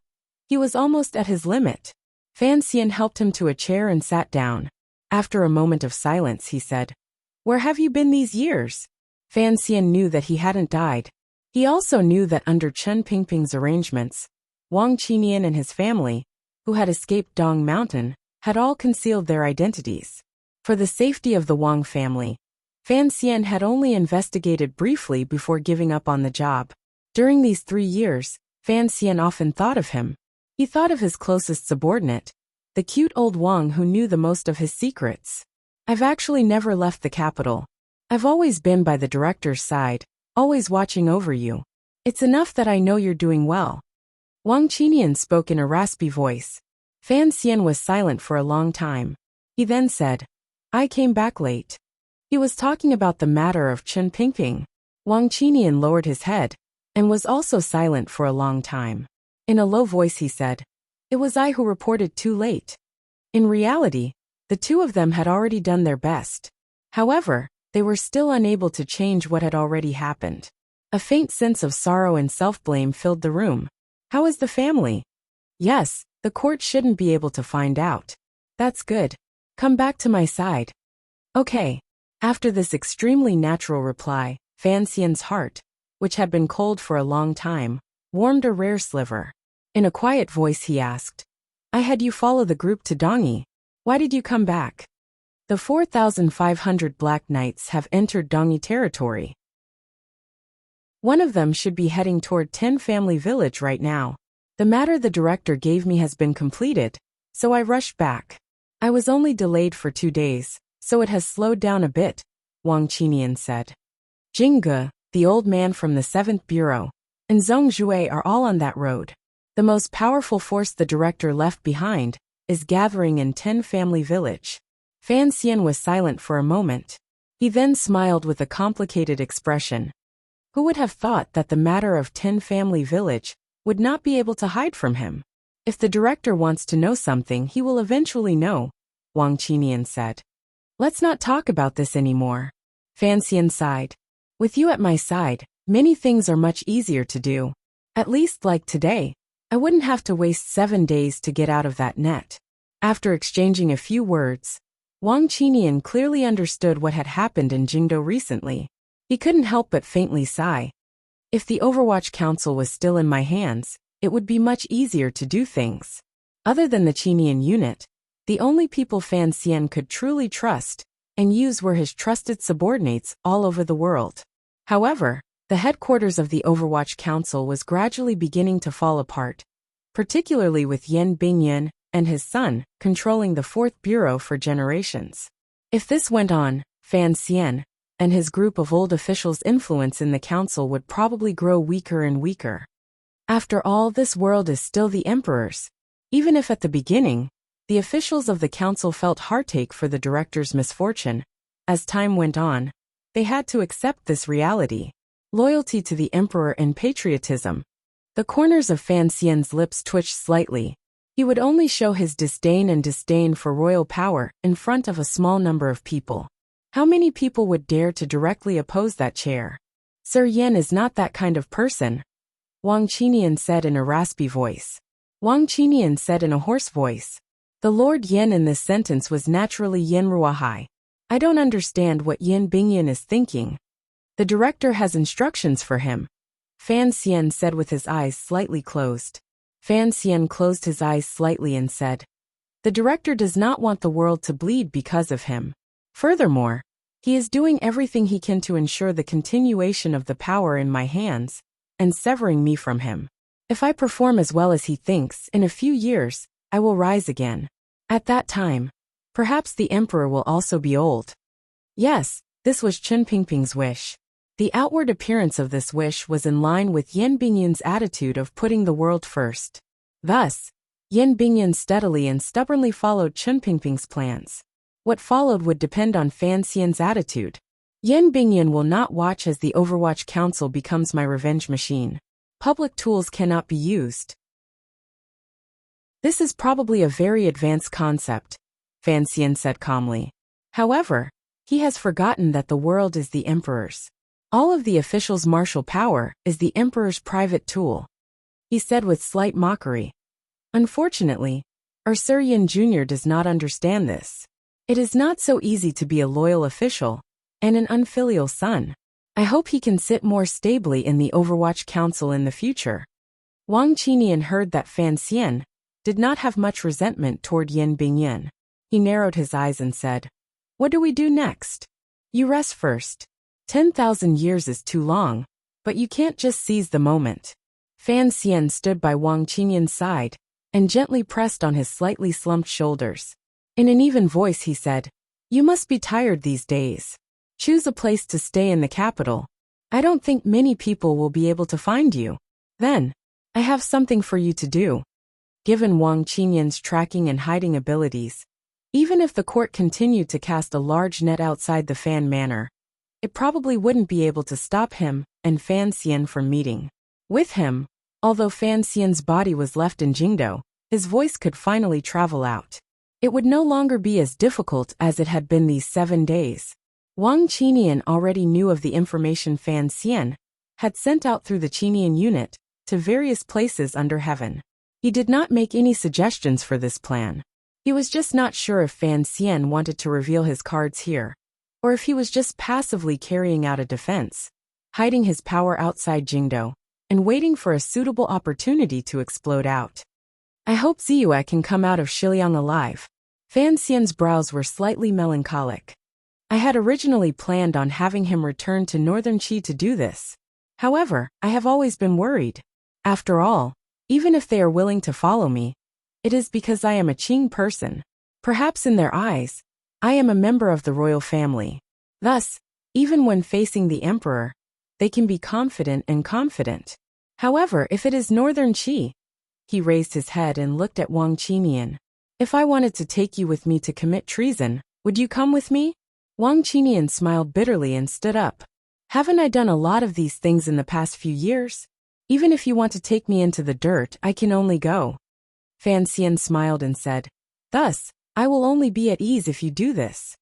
he was almost at his limit. Fan Xian helped him to a chair and sat down. After a moment of silence, he said, "Where have you been these years?" Fan Xian knew that he hadn't died. He also knew that under Chen Pingping's arrangements, Wang Qinian and his family, who had escaped Dong Mountain, had all concealed their identities. For the safety of the Wang family, Fan Xian had only investigated briefly before giving up on the job. During these 3 years, Fan Xian often thought of him. He thought of his closest subordinate, the cute old Wang who knew the most of his secrets. "I've actually never left the capital. I've always been by the director's side, always watching over you. It's enough that I know you're doing well." Wang Qinian spoke in a raspy voice. Fan Xian was silent for a long time. He then said, "I came back late." He was talking about the matter of Chen Pingping. Wang Qinian lowered his head and was also silent for a long time. In a low voice he said, "It was I who reported too late." In reality, the two of them had already done their best. However, they were still unable to change what had already happened. A faint sense of sorrow and self-blame filled the room. "How is the family?" "Yes, the court shouldn't be able to find out." "That's good. Come back to my side." "Okay." After this extremely natural reply, Fan Xian's heart, which had been cold for a long time, warmed a rare sliver. In a quiet voice he asked, "I had you follow the group to Dongyi. Why did you come back?" "The 4,500 Black Knights have entered Dongyi territory. One of them should be heading toward 10 Family Village right now. The matter the director gave me has been completed, so I rushed back. I was only delayed for 2 days, so it has slowed down a bit," Wang Qinian said. Jingge, the old man from the 7th Bureau, and Zhong Jue are all on that road. The most powerful force the director left behind is gathering in 10 Family Village. Fan Xian was silent for a moment. He then smiled with a complicated expression. Who would have thought that the matter of 10 Family Village would not be able to hide from him? If the director wants to know something, he will eventually know, Wang Qinian said. "Let's not talk about this anymore." Fan Xian sighed. "With you at my side, many things are much easier to do. At least like today, I wouldn't have to waste 7 days to get out of that net." After exchanging a few words, Wang Qinian clearly understood what had happened in Jingdo recently. He couldn't help but faintly sigh. If the Overwatch Council was still in my hands, it would be much easier to do things. Other than the Qinian unit, the only people Fan Xian could truly trust and use were his trusted subordinates all over the world. However, the headquarters of the Overwatch Council was gradually beginning to fall apart, particularly with Yan Bingyun and his son controlling the 4th Bureau for generations. If this went on, Fan Xian and his group of old officials' influence in the council would probably grow weaker and weaker. After all, this world is still the emperor's. Even if at the beginning, the officials of the council felt heartache for the director's misfortune, as time went on, they had to accept this reality. Loyalty to the emperor and patriotism. The corners of Fan Xian's lips twitched slightly. He would only show his disdain for royal power in front of a small number of people. How many people would dare to directly oppose that chair? Sir Yan is not that kind of person, Wang Qinian said in a raspy voice. Wang Qinian said in a hoarse voice. The Lord Yan in this sentence was naturally Yan Ruahai. I don't understand what Yan Bingyan is thinking. The director has instructions for him, Fan Xian said with his eyes slightly closed. Fan Xian closed his eyes slightly and said, the director does not want the world to bleed because of him. Furthermore, he is doing everything he can to ensure the continuation of the power in my hands, and severing me from him. If I perform as well as he thinks, in a few years, I will rise again. At that time, perhaps the emperor will also be old. Yes, this was Chen Pingping's wish. The outward appearance of this wish was in line with Yan Bingyan's attitude of putting the world first. Thus, Yan Bingyan steadily and stubbornly followed Chen Pingping's plans. What followed would depend on Fan Xian's attitude. Yan Bingyan will not watch as the Overwatch Council becomes my revenge machine. Public tools cannot be used. This is probably a very advanced concept, Fan Xian said calmly. However, he has forgotten that the world is the emperor's. All of the officials' martial power is the emperor's private tool, he said with slight mockery. Unfortunately, our Sir Yan Jr. does not understand this. It is not so easy to be a loyal official and an unfilial son. I hope he can sit more stably in the Overwatch Council in the future. Wang Qinian heard that Fan Xian did not have much resentment toward Yan Bingyan. He narrowed his eyes and said, what do we do next? You rest first. 10,000 years is too long, but you can't just seize the moment. Fan Xian stood by Wang Qinian's side and gently pressed on his slightly slumped shoulders. In an even voice he said, you must be tired these days. Choose a place to stay in the capital. I don't think many people will be able to find you. Then, I have something for you to do. Given Wang Qinian's tracking and hiding abilities, even if the court continued to cast a large net outside the Fan Manor, it probably wouldn't be able to stop him and Fan Xian from meeting with him. Although Fan Xian's body was left in Jingdo, his voice could finally travel out. It would no longer be as difficult as it had been these 7 days. Wang Qinian already knew of the information Fan Xian had sent out through the Qinian unit to various places under heaven. He did not make any suggestions for this plan. He was just not sure if Fan Xian wanted to reveal his cards here, or if he was just passively carrying out a defense, hiding his power outside Jingdo, and waiting for a suitable opportunity to explode out. I hope Ziyue can come out of Shiliang alive. Fan Xian's brows were slightly melancholic. I had originally planned on having him return to Northern Qi to do this. However, I have always been worried. After all, even if they are willing to follow me, it is because I am a Qing person. Perhaps in their eyes, I am a member of the royal family. Thus, even when facing the emperor, they can be confident. However, if it is Northern Qi, he raised his head and looked at Wang Qinian. If I wanted to take you with me to commit treason, would you come with me? Wang Qinian smiled bitterly and stood up. Haven't I done a lot of these things in the past few years? Even if you want to take me into the dirt, I can only go. Fan Xian smiled and said, thus, I will only be at ease if you do this.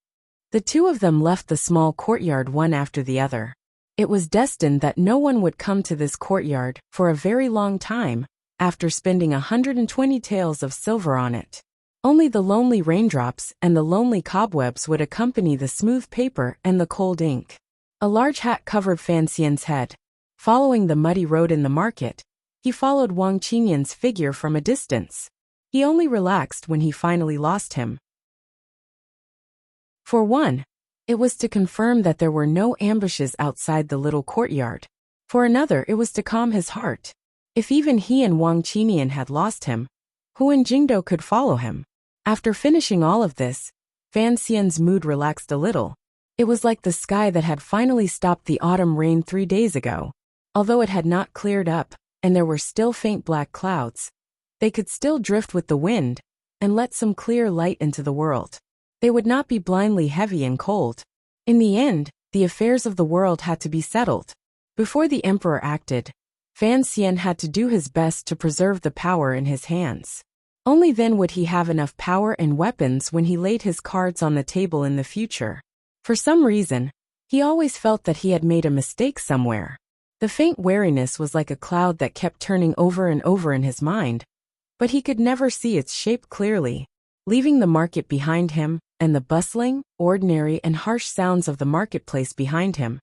The two of them left the small courtyard one after the other. It was destined that no one would come to this courtyard for a very long time, after spending 120 taels of silver on it. Only the lonely raindrops and the lonely cobwebs would accompany the smooth paper and the cold ink. A large hat covered Fan Xian's head. Following the muddy road in the market, he followed Wang Qinian's figure from a distance. He only relaxed when he finally lost him. For one, it was to confirm that there were no ambushes outside the little courtyard. For another, it was to calm his heart. If even he and Wang Qinian had lost him, who in Jingdo could follow him? After finishing all of this, Fan Xian's mood relaxed a little. It was like the sky that had finally stopped the autumn rain 3 days ago. Although it had not cleared up, and there were still faint black clouds, they could still drift with the wind and let some clear light into the world. They would not be blindly heavy and cold. In the end, the affairs of the world had to be settled. Before the emperor acted, Fan Xian had to do his best to preserve the power in his hands. Only then would he have enough power and weapons when he laid his cards on the table in the future. For some reason, he always felt that he had made a mistake somewhere. The faint wariness was like a cloud that kept turning over and over in his mind, but he could never see its shape clearly. Leaving the market behind him, and the bustling, ordinary and harsh sounds of the marketplace behind him,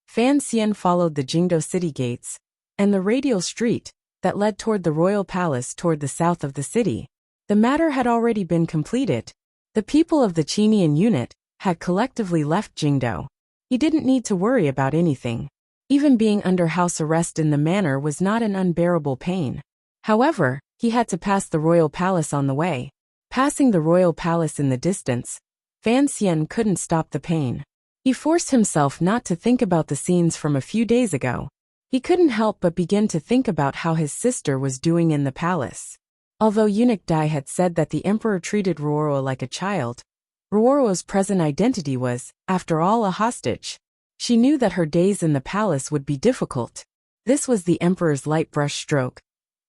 Fan Xian followed the Jingdo city gates, and the radial street that led toward the royal palace toward the south of the city. The matter had already been completed. The people of the Qinian unit had collectively left Jingdo. He didn't need to worry about anything. Even being under house arrest in the manor was not an unbearable pain. However, he had to pass the royal palace on the way. Passing the royal palace in the distance, Fan Xian couldn't stop the pain. He forced himself not to think about the scenes from a few days ago. He couldn't help but begin to think about how his sister was doing in the palace. Although Eunuch Dai had said that the emperor treated Ruoro like a child, Ruoro's present identity was, after all, a hostage. She knew that her days in the palace would be difficult. This was the emperor's light brush stroke,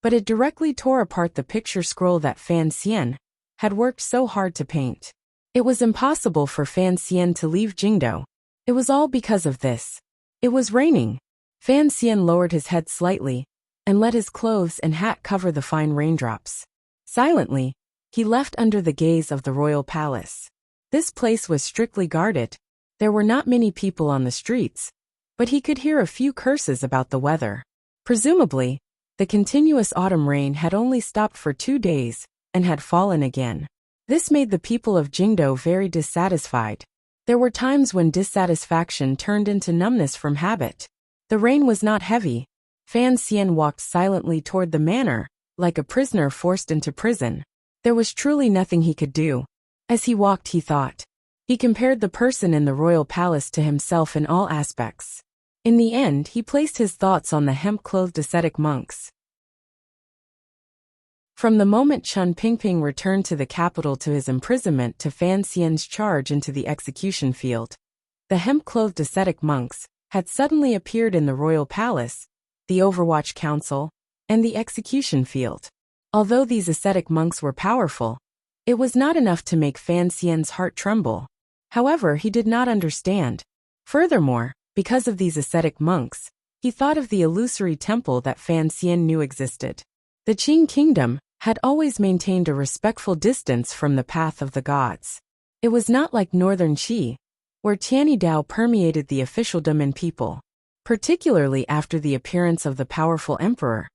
but it directly tore apart the picture scroll that Fan Xian had worked so hard to paint. It was impossible for Fan Xian to leave Jingdo. It was all because of this. It was raining. Fan Xian lowered his head slightly and let his clothes and hat cover the fine raindrops. Silently, he left under the gaze of the royal palace. This place was strictly guarded. There were not many people on the streets, but he could hear a few curses about the weather. Presumably, the continuous autumn rain had only stopped for 2 days and had fallen again. This made the people of Jingdo very dissatisfied. There were times when dissatisfaction turned into numbness from habit. The rain was not heavy. Fan Xian walked silently toward the manor, like a prisoner forced into prison. There was truly nothing he could do. As he walked, he thought. He compared the person in the royal palace to himself in all aspects. In the end, he placed his thoughts on the hemp-clothed ascetic monks. From the moment Chun Pingping returned to the capital to his imprisonment to Fan Xian's charge into the execution field, the hemp-clothed ascetic monks had suddenly appeared in the royal palace, the Overwatch Council, and the execution field. Although these ascetic monks were powerful, it was not enough to make Fan Xian's heart tremble. However, he did not understand. Furthermore, because of these ascetic monks, he thought of the illusory temple that Fan Xian knew existed. The Qing kingdom had always maintained a respectful distance from the path of the gods. It was not like northern Qi, where Tianidao permeated the officialdom and people. Particularly after the appearance of the powerful emperor,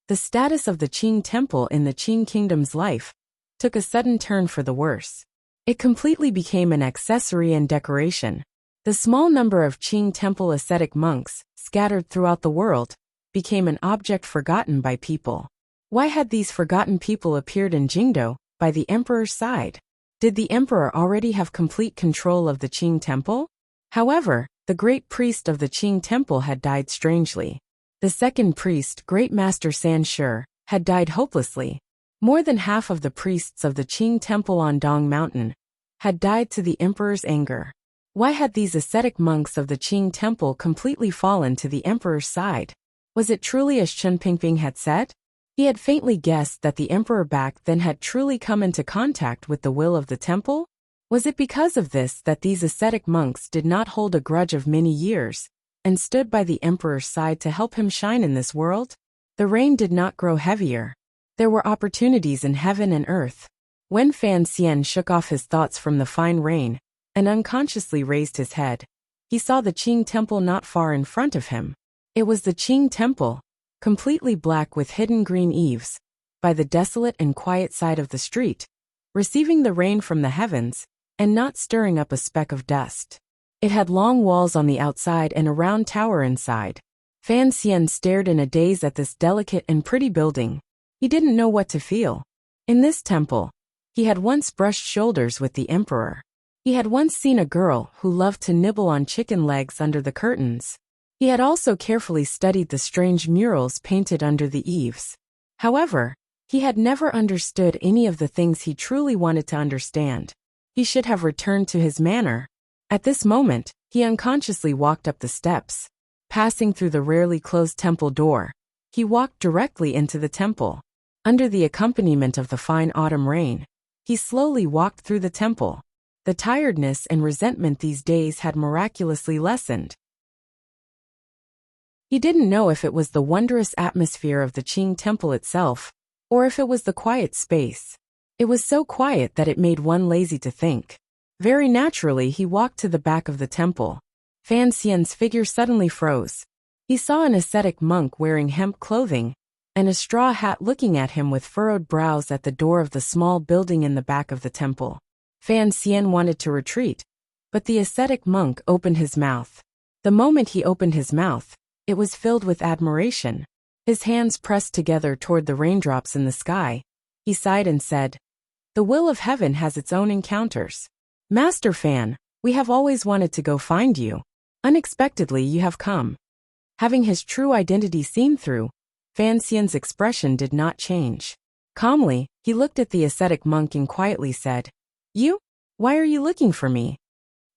the status of the Qing temple in the Qing kingdom's life took a sudden turn for the worse. It completely became an accessory and decoration. The small number of Qing temple ascetic monks, scattered throughout the world, became an object forgotten by people. Why had these forgotten people appeared in Jingdo, by the emperor's side? Did the emperor already have complete control of the Qing temple? However, the great priest of the Qing temple had died strangely. The second priest, Great Master San Shi, had died hopelessly. More than half of the priests of the Qing temple on Dong Mountain had died to the emperor's anger. Why had these ascetic monks of the Qing temple completely fallen to the emperor's side? Was it truly as Chun Pingping had said? He had faintly guessed that the emperor back then had truly come into contact with the will of the temple? Was it because of this that these ascetic monks did not hold a grudge of many years, and stood by the emperor's side to help him shine in this world? The rain did not grow heavier. There were opportunities in heaven and earth. When Fan Xian shook off his thoughts from the fine rain, and unconsciously raised his head, he saw the Qing temple not far in front of him. It was the Qing temple, completely black with hidden green eaves, by the desolate and quiet side of the street, receiving the rain from the heavens, and not stirring up a speck of dust. It had long walls on the outside and a round tower inside. Fan Xian stared in a daze at this delicate and pretty building. He didn't know what to feel. In this temple, he had once brushed shoulders with the emperor. He had once seen a girl who loved to nibble on chicken legs under the curtains. He had also carefully studied the strange murals painted under the eaves. However, he had never understood any of the things he truly wanted to understand. He should have returned to his manor. At this moment, he unconsciously walked up the steps. Passing through the rarely closed temple door, he walked directly into the temple. Under the accompaniment of the fine autumn rain, he slowly walked through the temple. The tiredness and resentment these days had miraculously lessened. He didn't know if it was the wondrous atmosphere of the Qing temple itself, or if it was the quiet space. It was so quiet that it made one lazy to think. Very naturally, he walked to the back of the temple. Fan Xian's figure suddenly froze. He saw an ascetic monk wearing hemp clothing and a straw hat looking at him with furrowed brows at the door of the small building in the back of the temple. Fan Xian wanted to retreat, but the ascetic monk opened his mouth. The moment he opened his mouth, it was filled with admiration. His hands pressed together toward the raindrops in the sky. He sighed and said, "The will of heaven has its own encounters. Master Fan, we have always wanted to go find you. Unexpectedly you have come." Having his true identity seen through, Fan Xian's expression did not change. Calmly, he looked at the ascetic monk and quietly said, "You? Why are you looking for me?"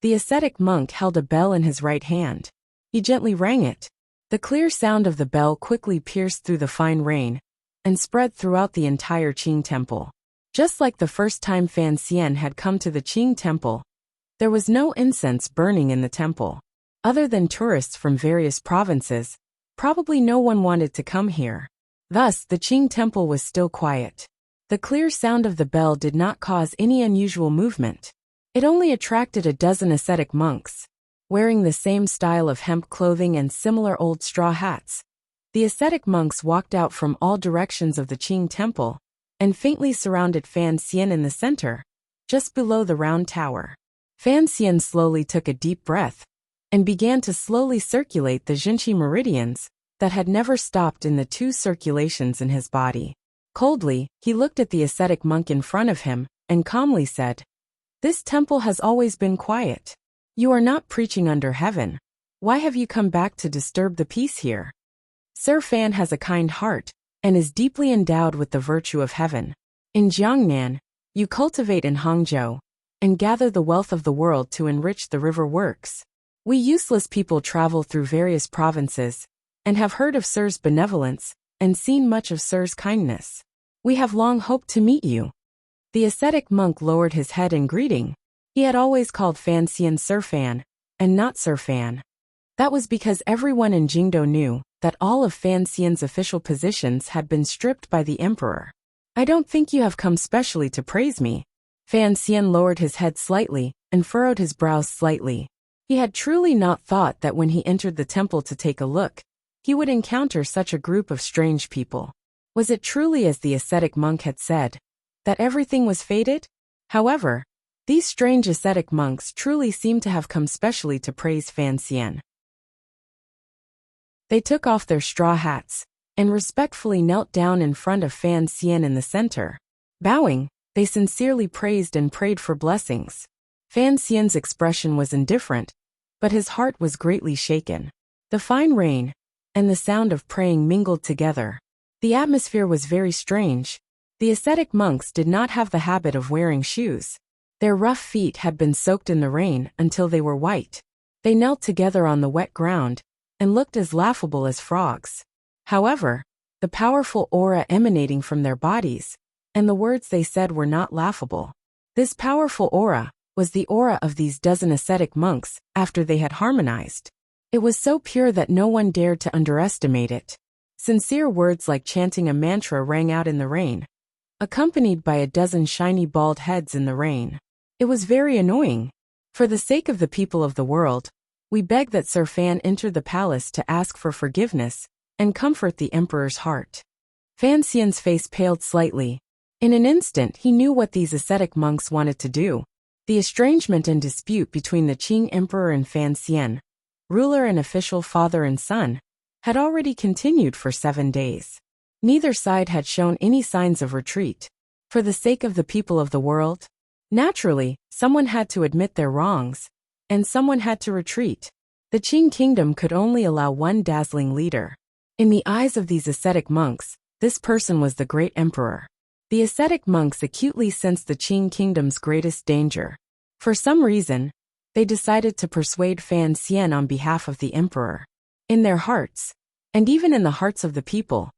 The ascetic monk held a bell in his right hand. He gently rang it. The clear sound of the bell quickly pierced through the fine rain and spread throughout the entire Qing temple. Just like the first time Fan Xian had come to the Qing temple, there was no incense burning in the temple. Other than tourists from various provinces, probably no one wanted to come here. Thus, the Qing temple was still quiet. The clear sound of the bell did not cause any unusual movement. It only attracted a dozen ascetic monks, wearing the same style of hemp clothing and similar old straw hats. The ascetic monks walked out from all directions of the Qing temple and faintly surrounded Fan Xian in the center, just below the round tower. Fan Xian slowly took a deep breath and began to slowly circulate the Jinqi meridians that had never stopped in the two circulations in his body. Coldly, he looked at the ascetic monk in front of him and calmly said, "This temple has always been quiet. You are not preaching under heaven. Why have you come back to disturb the peace here?" Sir Fan has a kind heart and is deeply endowed with the virtue of heaven. In Jiangnan, you cultivate in Hangzhou and gather the wealth of the world to enrich the river works. We useless people travel through various provinces and have heard of Sir's benevolence and seen much of Sir's kindness. We have long hoped to meet you." The ascetic monk lowered his head in greeting. He had always called Fan Xian Sir Fan and not Sir Fan. That was because everyone in Jingdo knew that all of Fan Xian's official positions had been stripped by the emperor. "I don't think you have come specially to praise me." Fan Xian lowered his head slightly and furrowed his brows slightly. He had truly not thought that when he entered the temple to take a look, he would encounter such a group of strange people. Was it truly as the ascetic monk had said, that everything was fated? However, these strange ascetic monks truly seemed to have come specially to praise Fan Xian. They took off their straw hats and respectfully knelt down in front of Fan Xian in the center. Bowing, they sincerely praised and prayed for blessings. Fan Xian's expression was indifferent, but his heart was greatly shaken. The fine rain and the sound of praying mingled together. The atmosphere was very strange. The ascetic monks did not have the habit of wearing shoes. Their rough feet had been soaked in the rain until they were white. They knelt together on the wet ground and looked as laughable as frogs. However, the powerful aura emanating from their bodies and the words they said were not laughable. This powerful aura was the aura of these dozen ascetic monks after they had harmonized. It was so pure that no one dared to underestimate it. Sincere words like chanting a mantra rang out in the rain, accompanied by a dozen shiny bald heads in the rain. It was very annoying. For the sake of the people of the world, we beg that Sir Fan enter the palace to ask for forgiveness and comfort the emperor's heart. Fan Xian's face paled slightly. In an instant he knew what these ascetic monks wanted to do. The estrangement and dispute between the Qing emperor and Fan Xian, ruler and official father and son, had already continued for 7 days. Neither side had shown any signs of retreat. For the sake of the people of the world, naturally, someone had to admit their wrongs, and someone had to retreat. The Qing kingdom could only allow one dazzling leader. In the eyes of these ascetic monks, this person was the great emperor. The ascetic monks acutely sensed the Qing kingdom's greatest danger. For some reason, they decided to persuade Fan Xian on behalf of the emperor. In their hearts, and even in the hearts of the people,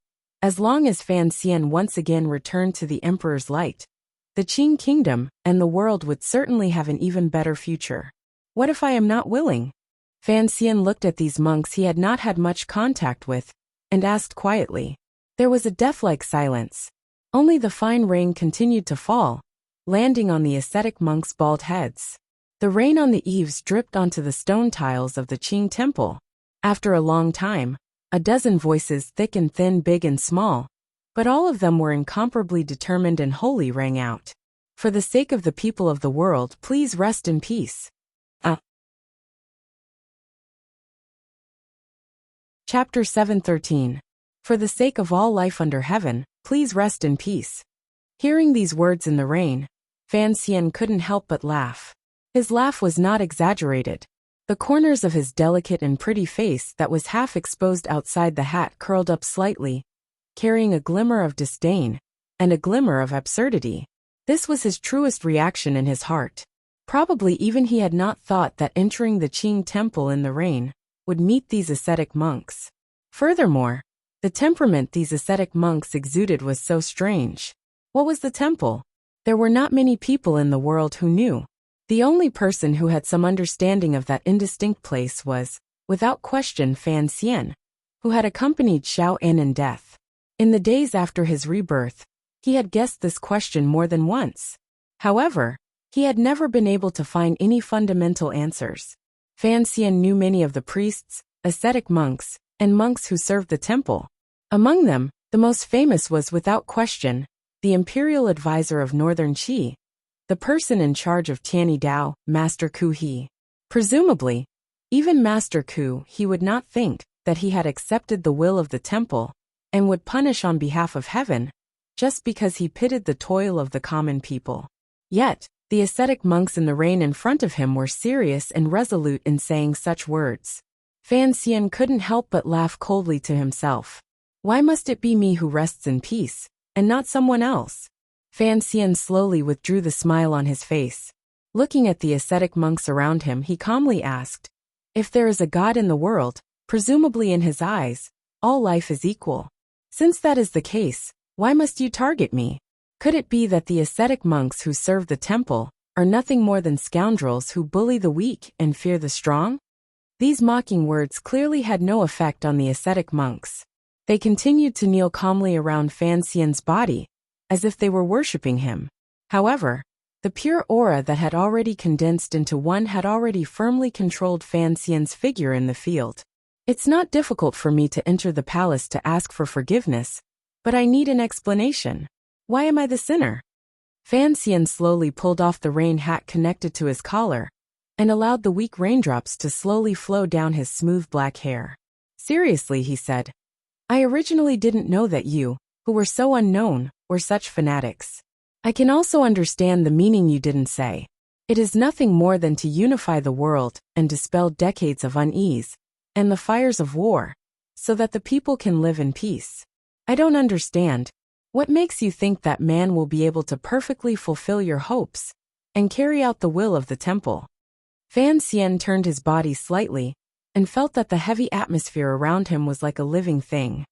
as long as Fan Xian once again returned to the emperor's light, the Qing kingdom and the world would certainly have an even better future. What if I am not willing? Fan Xian looked at these monks he had not had much contact with, and asked quietly. There was a death-like silence. Only the fine rain continued to fall, landing on the ascetic monks' bald heads. The rain on the eaves dripped onto the stone tiles of the Qing temple. After a long time, a dozen voices, thick and thin, big and small, but all of them were incomparably determined and holy, rang out. For the sake of the people of the world, please rest in peace. Chapter 7:13. For the sake of all life under heaven, please rest in peace. Hearing these words in the rain, Fan Xian couldn't help but laugh. His laugh was not exaggerated. The corners of his delicate and pretty face that was half exposed outside the hat curled up slightly, carrying a glimmer of disdain and a glimmer of absurdity. This was his truest reaction in his heart. Probably even he had not thought that entering the Qing temple in the rain would meet these ascetic monks. Furthermore, the temperament these ascetic monks exuded was so strange. What was the temple? There were not many people in the world who knew. The only person who had some understanding of that indistinct place was, without question, Fan Xian, who had accompanied Xiao En in death. In the days after his rebirth, he had guessed this question more than once. However, he had never been able to find any fundamental answers. Fan Xian knew many of the priests, ascetic monks, and monks who served the temple. Among them, the most famous was, without question, the imperial advisor of Northern Qi, the person in charge of Tianyi Dao, Master Ku He. Presumably, even Master Ku He would not think that he had accepted the will of the temple and would punish on behalf of heaven just because he pitied the toil of the common people. Yet, the ascetic monks in the rain in front of him were serious and resolute in saying such words. Fan Xian couldn't help but laugh coldly to himself. Why must it be me who rests in peace, and not someone else? Fan Xian slowly withdrew the smile on his face. Looking at the ascetic monks around him, he calmly asked, if there is a God in the world, presumably in his eyes, all life is equal. Since that is the case, why must you target me? Could it be that the ascetic monks who serve the temple are nothing more than scoundrels who bully the weak and fear the strong? These mocking words clearly had no effect on the ascetic monks. They continued to kneel calmly around Fan Xian's body, as if they were worshipping him. However, the pure aura that had already condensed into one had already firmly controlled Fan Xian's figure in the field. It's not difficult for me to enter the palace to ask for forgiveness, but I need an explanation. Why am I the sinner? Fan Xian slowly pulled off the rain hat connected to his collar, and allowed the weak raindrops to slowly flow down his smooth black hair. Seriously, he said. I originally didn't know that you, who were so unknown, were such fanatics. I can also understand the meaning you didn't say. It is nothing more than to unify the world and dispel decades of unease and the fires of war, so that the people can live in peace. I don't understand. What makes you think that man will be able to perfectly fulfill your hopes and carry out the will of the temple? Fan Xian turned his body slightly and felt that the heavy atmosphere around him was like a living thing.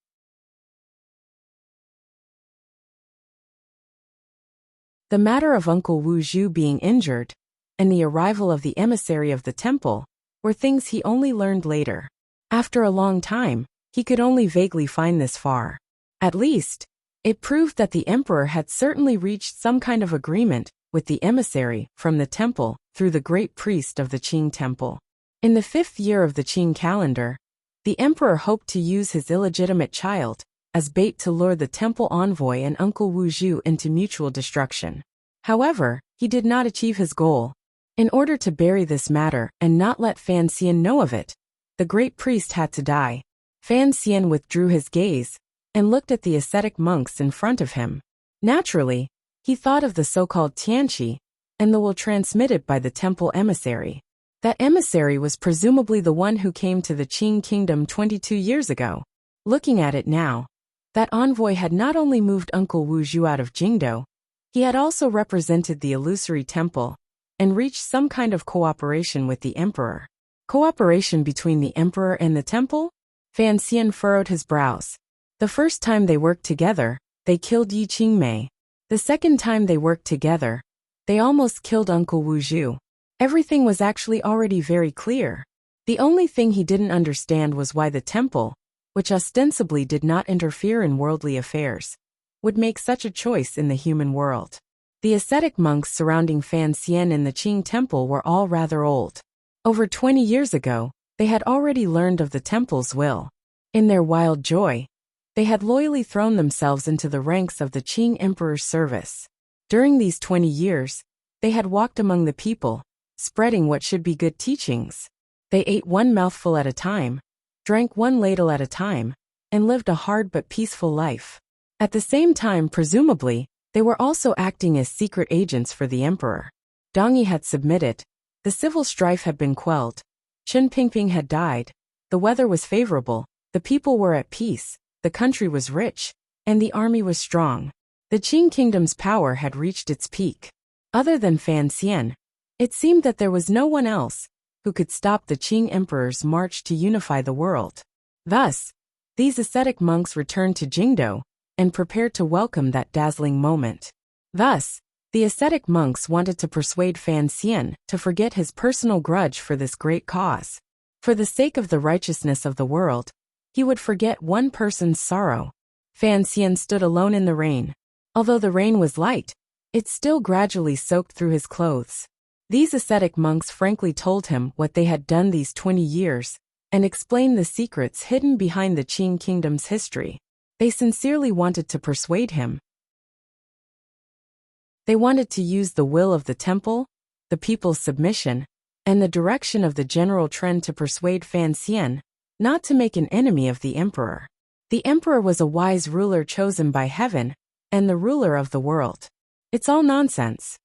The matter of Uncle Wu Zhu being injured and the arrival of the emissary of the temple were things he only learned later. After a long time, he could only vaguely find this far. At least, it proved that the emperor had certainly reached some kind of agreement with the emissary from the temple through the great priest of the Qing temple. In the 5th year of the Qing calendar, the emperor hoped to use his illegitimate child as bait to lure the temple envoy and Uncle Wu Zhu into mutual destruction. However, he did not achieve his goal. In order to bury this matter and not let Fan Xian know of it, the great priest had to die. Fan Xian withdrew his gaze and looked at the ascetic monks in front of him. Naturally, he thought of the so-called Tianqi and the will transmitted by the temple emissary. That emissary was presumably the one who came to the Qing kingdom 22 years ago. Looking at it now, that envoy had not only moved Uncle Wu Zhu out of Jingdo, he had also represented the illusory temple and reached some kind of cooperation with the emperor. Cooperation between the emperor and the temple? Fan Xian furrowed his brows. The first time they worked together, they killed Yi Qingmei. The second time they worked together, they almost killed Uncle Wu Zhu. Everything was actually already very clear. The only thing he didn't understand was why the temple, which ostensibly did not interfere in worldly affairs, would make such a choice in the human world. The ascetic monks surrounding Fan Xian in the Qing temple were all rather old. Over 20 years ago, they had already learned of the temple's will. In their wild joy, they had loyally thrown themselves into the ranks of the Qing emperor's service. During these 20 years, they had walked among the people, spreading what should be good teachings. They ate one mouthful at a time, drank one ladle at a time, and lived a hard but peaceful life. At the same time, presumably, they were also acting as secret agents for the emperor. Dongyi had submitted. The civil strife had been quelled. Chen Pingping had died. The weather was favorable. The people were at peace. The country was rich. And the army was strong. The Qing kingdom's power had reached its peak. Other than Fan Xian, it seemed that there was no one else who could stop the Qing emperor's march to unify the world. Thus, these ascetic monks returned to Jingdo and prepared to welcome that dazzling moment. Thus, the ascetic monks wanted to persuade Fan Xian to forget his personal grudge for this great cause. For the sake of the righteousness of the world, he would forget one person's sorrow. Fan Xian stood alone in the rain. Although the rain was light, it still gradually soaked through his clothes. These ascetic monks frankly told him what they had done these 20 years and explained the secrets hidden behind the Qing kingdom's history. They sincerely wanted to persuade him. They wanted to use the will of the temple, the people's submission, and the direction of the general trend to persuade Fan Xian not to make an enemy of the emperor. The emperor was a wise ruler chosen by heaven and the ruler of the world. It's all nonsense.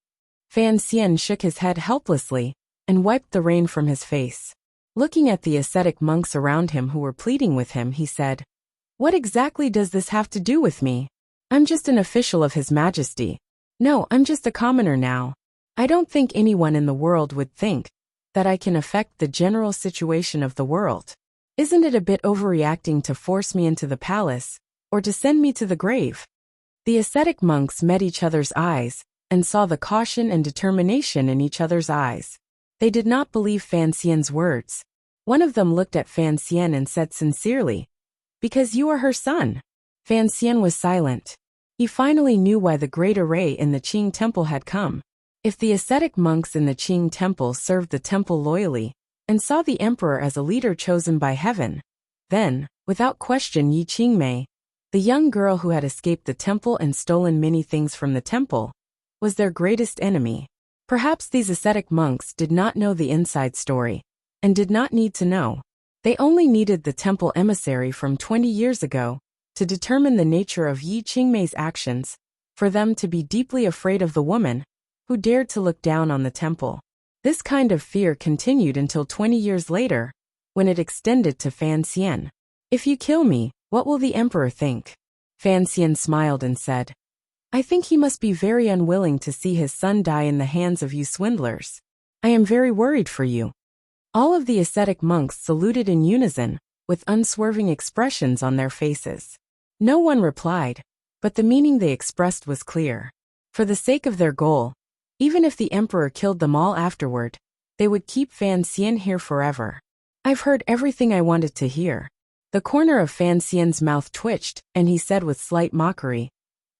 Fan Xian shook his head helplessly and wiped the rain from his face. Looking at the ascetic monks around him who were pleading with him, he said, "What exactly does this have to do with me? I'm just an official of His Majesty. No, I'm just a commoner now. I don't think anyone in the world would think that I can affect the general situation of the world. Isn't it a bit overreacting to force me into the palace, or to send me to the grave?" The ascetic monks met each other's eyes and saw the caution and determination in each other's eyes. They did not believe Fan Xian's words. One of them looked at Fan Xian and said sincerely, "Because you are her son." Fan Xian was silent. He finally knew why the great array in the Qing temple had come. If the ascetic monks in the Qing temple served the temple loyally and saw the emperor as a leader chosen by heaven, then, without question, Yi Qingmei, the young girl who had escaped the temple and stolen many things from the temple, was their greatest enemy. Perhaps these ascetic monks did not know the inside story, and did not need to know. They only needed the temple emissary from 20 years ago to determine the nature of Yi Qingmei's actions, for them to be deeply afraid of the woman who dared to look down on the temple. This kind of fear continued until 20 years later, when it extended to Fan Xian. "If you kill me, what will the emperor think?" Fan Xian smiled and said, "I think he must be very unwilling to see his son die in the hands of you swindlers. I am very worried for you." All of the ascetic monks saluted in unison, with unswerving expressions on their faces. No one replied, but the meaning they expressed was clear. For the sake of their goal, even if the emperor killed them all afterward, they would keep Fan Xian here forever. "I've heard everything I wanted to hear." The corner of Fan Xian's mouth twitched, and he said with slight mockery,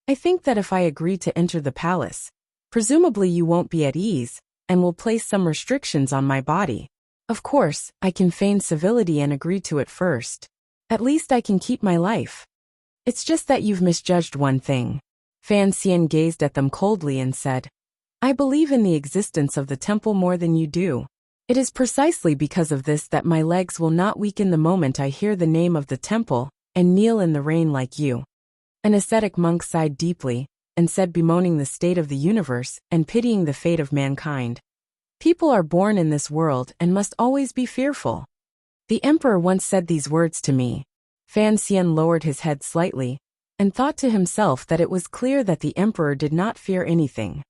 "I think that if I agree to enter the palace, presumably you won't be at ease, and will place some restrictions on my body. Of course, I can feign civility and agree to it first. At least I can keep my life. It's just that you've misjudged one thing." Fan Xian gazed at them coldly and said, "I believe in the existence of the temple more than you do. It is precisely because of this that my legs will not weaken the moment I hear the name of the temple and kneel in the rain like you." An ascetic monk sighed deeply and said, bemoaning the state of the universe and pitying the fate of mankind, People are born in this world and must always be fearful. The emperor once said these words to me. Fan Xian lowered his head slightly, and thought to himself that it was clear that the emperor did not fear anything.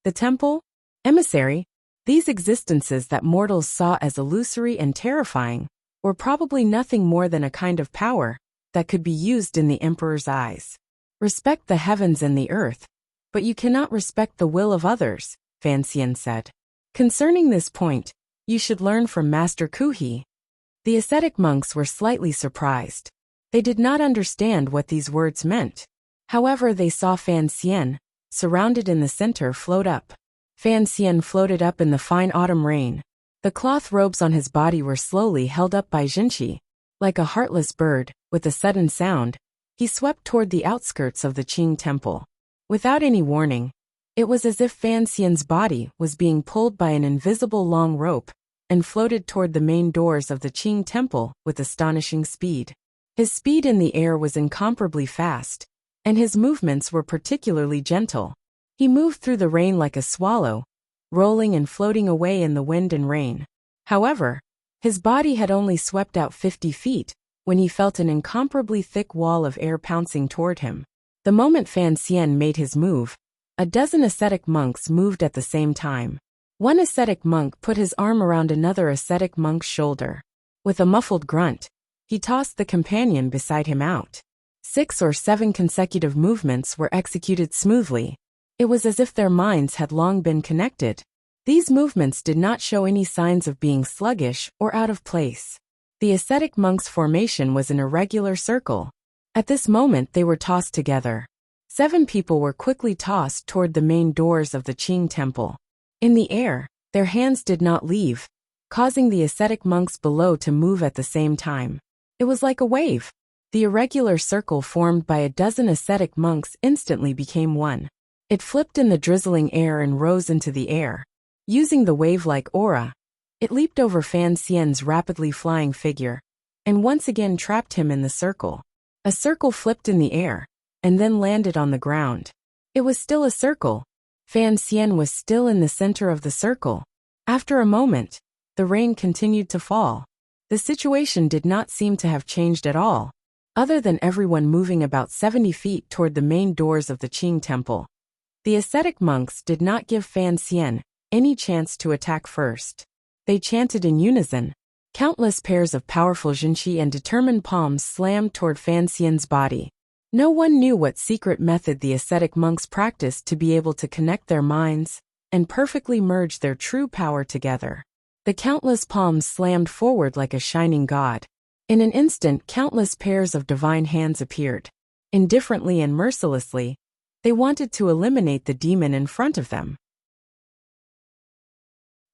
The temple? Emissary? These existences that mortals saw as illusory and terrifying, were probably nothing more than a kind of power that could be used in the emperor's eyes. Respect the heavens and the earth, but you cannot respect the will of others, Fan Xian said. Concerning this point, you should learn from Master Kuhi. The ascetic monks were slightly surprised. They did not understand what these words meant. However, they saw Fan Xian, surrounded in the center, float up. Fan Xian floated up in the fine autumn rain. The cloth robes on his body were slowly held up by Jinqi. Like a heartless bird, with a sudden sound, he swept toward the outskirts of the Qing temple. Without any warning, it was as if Fan Xian's body was being pulled by an invisible long rope and floated toward the main doors of the Qing temple with astonishing speed. His speed in the air was incomparably fast, and his movements were particularly gentle. He moved through the rain like a swallow, rolling and floating away in the wind and rain. However, his body had only swept out 50 feet when he felt an incomparably thick wall of air pouncing toward him. The moment Fan Xian made his move, a dozen ascetic monks moved at the same time. One ascetic monk put his arm around another ascetic monk's shoulder. With a muffled grunt, he tossed the companion beside him out. 6 or 7 consecutive movements were executed smoothly. It was as if their minds had long been connected. These movements did not show any signs of being sluggish or out of place. The ascetic monks' formation was an irregular circle. At this moment they were tossed together. 7 people were quickly tossed toward the main doors of the Qing temple. In the air, their hands did not leave, causing the ascetic monks below to move at the same time. It was like a wave. The irregular circle formed by a dozen ascetic monks instantly became one. It flipped in the drizzling air and rose into the air. Using the wave-like aura, it leaped over Fan Xian's rapidly flying figure, and once again trapped him in the circle. A circle flipped in the air, and then landed on the ground. It was still a circle. Fan Xian was still in the center of the circle. After a moment, the rain continued to fall. The situation did not seem to have changed at all, other than everyone moving about 70 feet toward the main doors of the Qing temple. The ascetic monks did not give Fan Xian any chance to attack first. They chanted in unison. Countless pairs of powerful Jinqi and determined palms slammed toward Fan Xian's body. No one knew what secret method the ascetic monks practiced to be able to connect their minds and perfectly merge their true power together. The countless palms slammed forward like a shining god. In an instant, countless pairs of divine hands appeared. Indifferently and mercilessly, they wanted to eliminate the demon in front of them.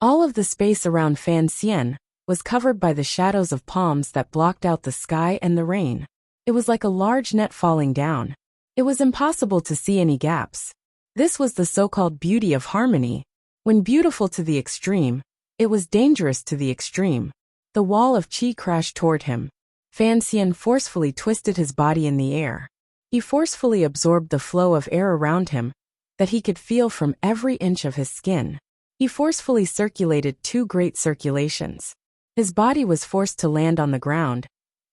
All of the space around Fan Xian was covered by the shadows of palms that blocked out the sky and the rain. It was like a large net falling down. It was impossible to see any gaps. This was the so-called beauty of harmony. When beautiful to the extreme, it was dangerous to the extreme. The wall of qi crashed toward him. Fan Xian forcefully twisted his body in the air. He forcefully absorbed the flow of air around him that he could feel from every inch of his skin. He forcefully circulated 2 great circulations. His body was forced to land on the ground,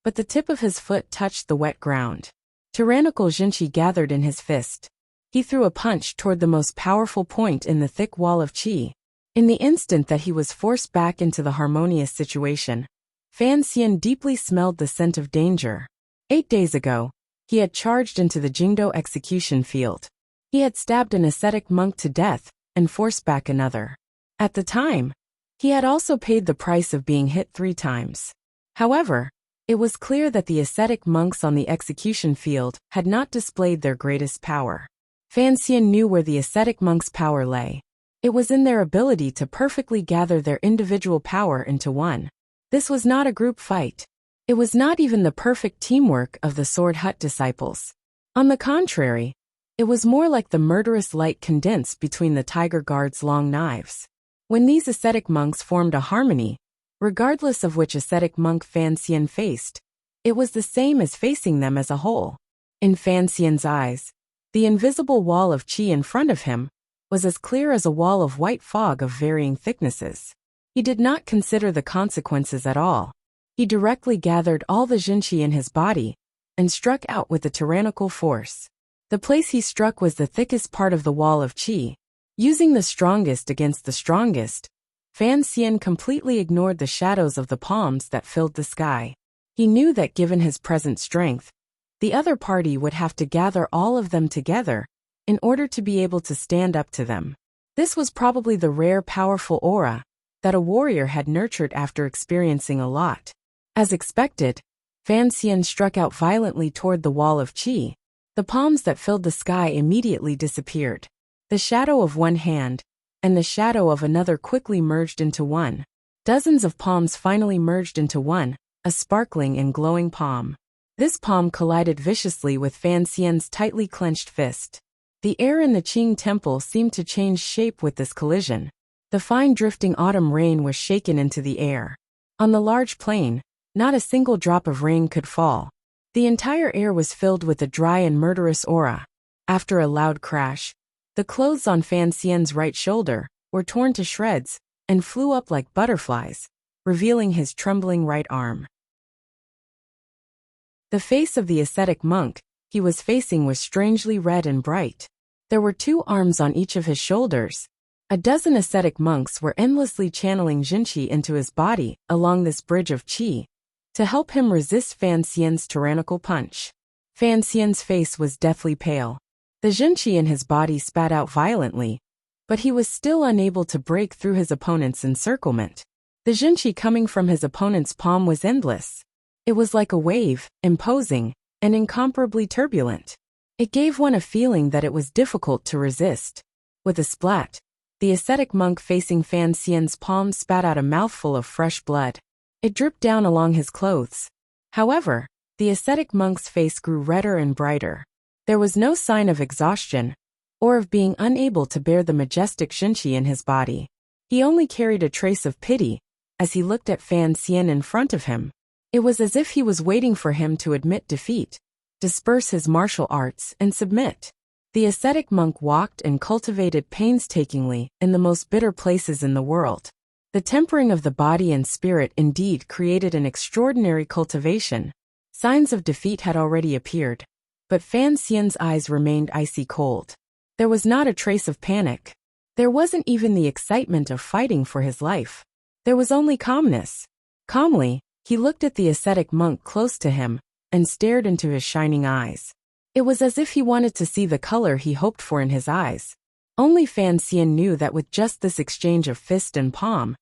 but the tip of his foot touched the wet ground. Tyrannical Jinqi gathered in his fist. He threw a punch toward the most powerful point in the thick wall of qi. In the instant that he was forced back into the harmonious situation, Fan Xian deeply smelled the scent of danger. 8 days ago, he had charged into the Jingdo execution field. He had stabbed an ascetic monk to death and forced back another. At the time, he had also paid the price of being hit 3 times. However, it was clear that the ascetic monks on the execution field had not displayed their greatest power. Fan Xian knew where the ascetic monks' power lay. It was in their ability to perfectly gather their individual power into one. This was not a group fight. It was not even the perfect teamwork of the Sword Hut disciples. On the contrary, it was more like the murderous light condensed between the Tiger Guard's long knives. When these ascetic monks formed a harmony, regardless of which ascetic monk Fan Xian faced, it was the same as facing them as a whole. In Fan Xian's eyes, the invisible wall of qi in front of him was as clear as a wall of white fog of varying thicknesses. He did not consider the consequences at all. He directly gathered all the jinchi in his body and struck out with a tyrannical force. The place he struck was the thickest part of the wall of qi. Using the strongest against the strongest, Fan Xian completely ignored the shadows of the palms that filled the sky. He knew that given his present strength, the other party would have to gather all of them together in order to be able to stand up to them. This was probably the rare powerful aura that a warrior had nurtured after experiencing a lot. As expected, Fan Xian struck out violently toward the wall of qi. The palms that filled the sky immediately disappeared. The shadow of one hand and the shadow of another quickly merged into one. Dozens of palms finally merged into one, a sparkling and glowing palm. This palm collided viciously with Fan Xian's tightly clenched fist. The air in the Qing temple seemed to change shape with this collision. The fine drifting autumn rain was shaken into the air. On the large plain, not a single drop of rain could fall. The entire air was filled with a dry and murderous aura. After a loud crash, the clothes on Fan Xian's right shoulder were torn to shreds and flew up like butterflies, revealing his trembling right arm. The face of the ascetic monk he was facing was strangely red and bright. There were 2 arms on each of his shoulders. A dozen ascetic monks were endlessly channeling jinqi into his body along this bridge of qi to help him resist Fan Xian's tyrannical punch. Fan Xian's face was deathly pale. The jinqi in his body spat out violently, but he was still unable to break through his opponent's encirclement. The jinqi coming from his opponent's palm was endless. It was like a wave, imposing, and incomparably turbulent. It gave one a feeling that it was difficult to resist. With a splat, the ascetic monk facing Fan Xian's palm spat out a mouthful of fresh blood. It dripped down along his clothes. However, the ascetic monk's face grew redder and brighter. There was no sign of exhaustion or of being unable to bear the majestic jinqi in his body. He only carried a trace of pity as he looked at Fan Xian in front of him. It was as if he was waiting for him to admit defeat, disperse his martial arts, and submit. The ascetic monk walked and cultivated painstakingly in the most bitter places in the world. The tempering of the body and spirit indeed created an extraordinary cultivation. Signs of defeat had already appeared, but Fan Xian's eyes remained icy cold. There was not a trace of panic. There wasn't even the excitement of fighting for his life. There was only calmness. Calmly, he looked at the ascetic monk close to him and stared into his shining eyes. It was as if he wanted to see the color he hoped for in his eyes. Only Fan Xian knew that with just this exchange of fist and palm,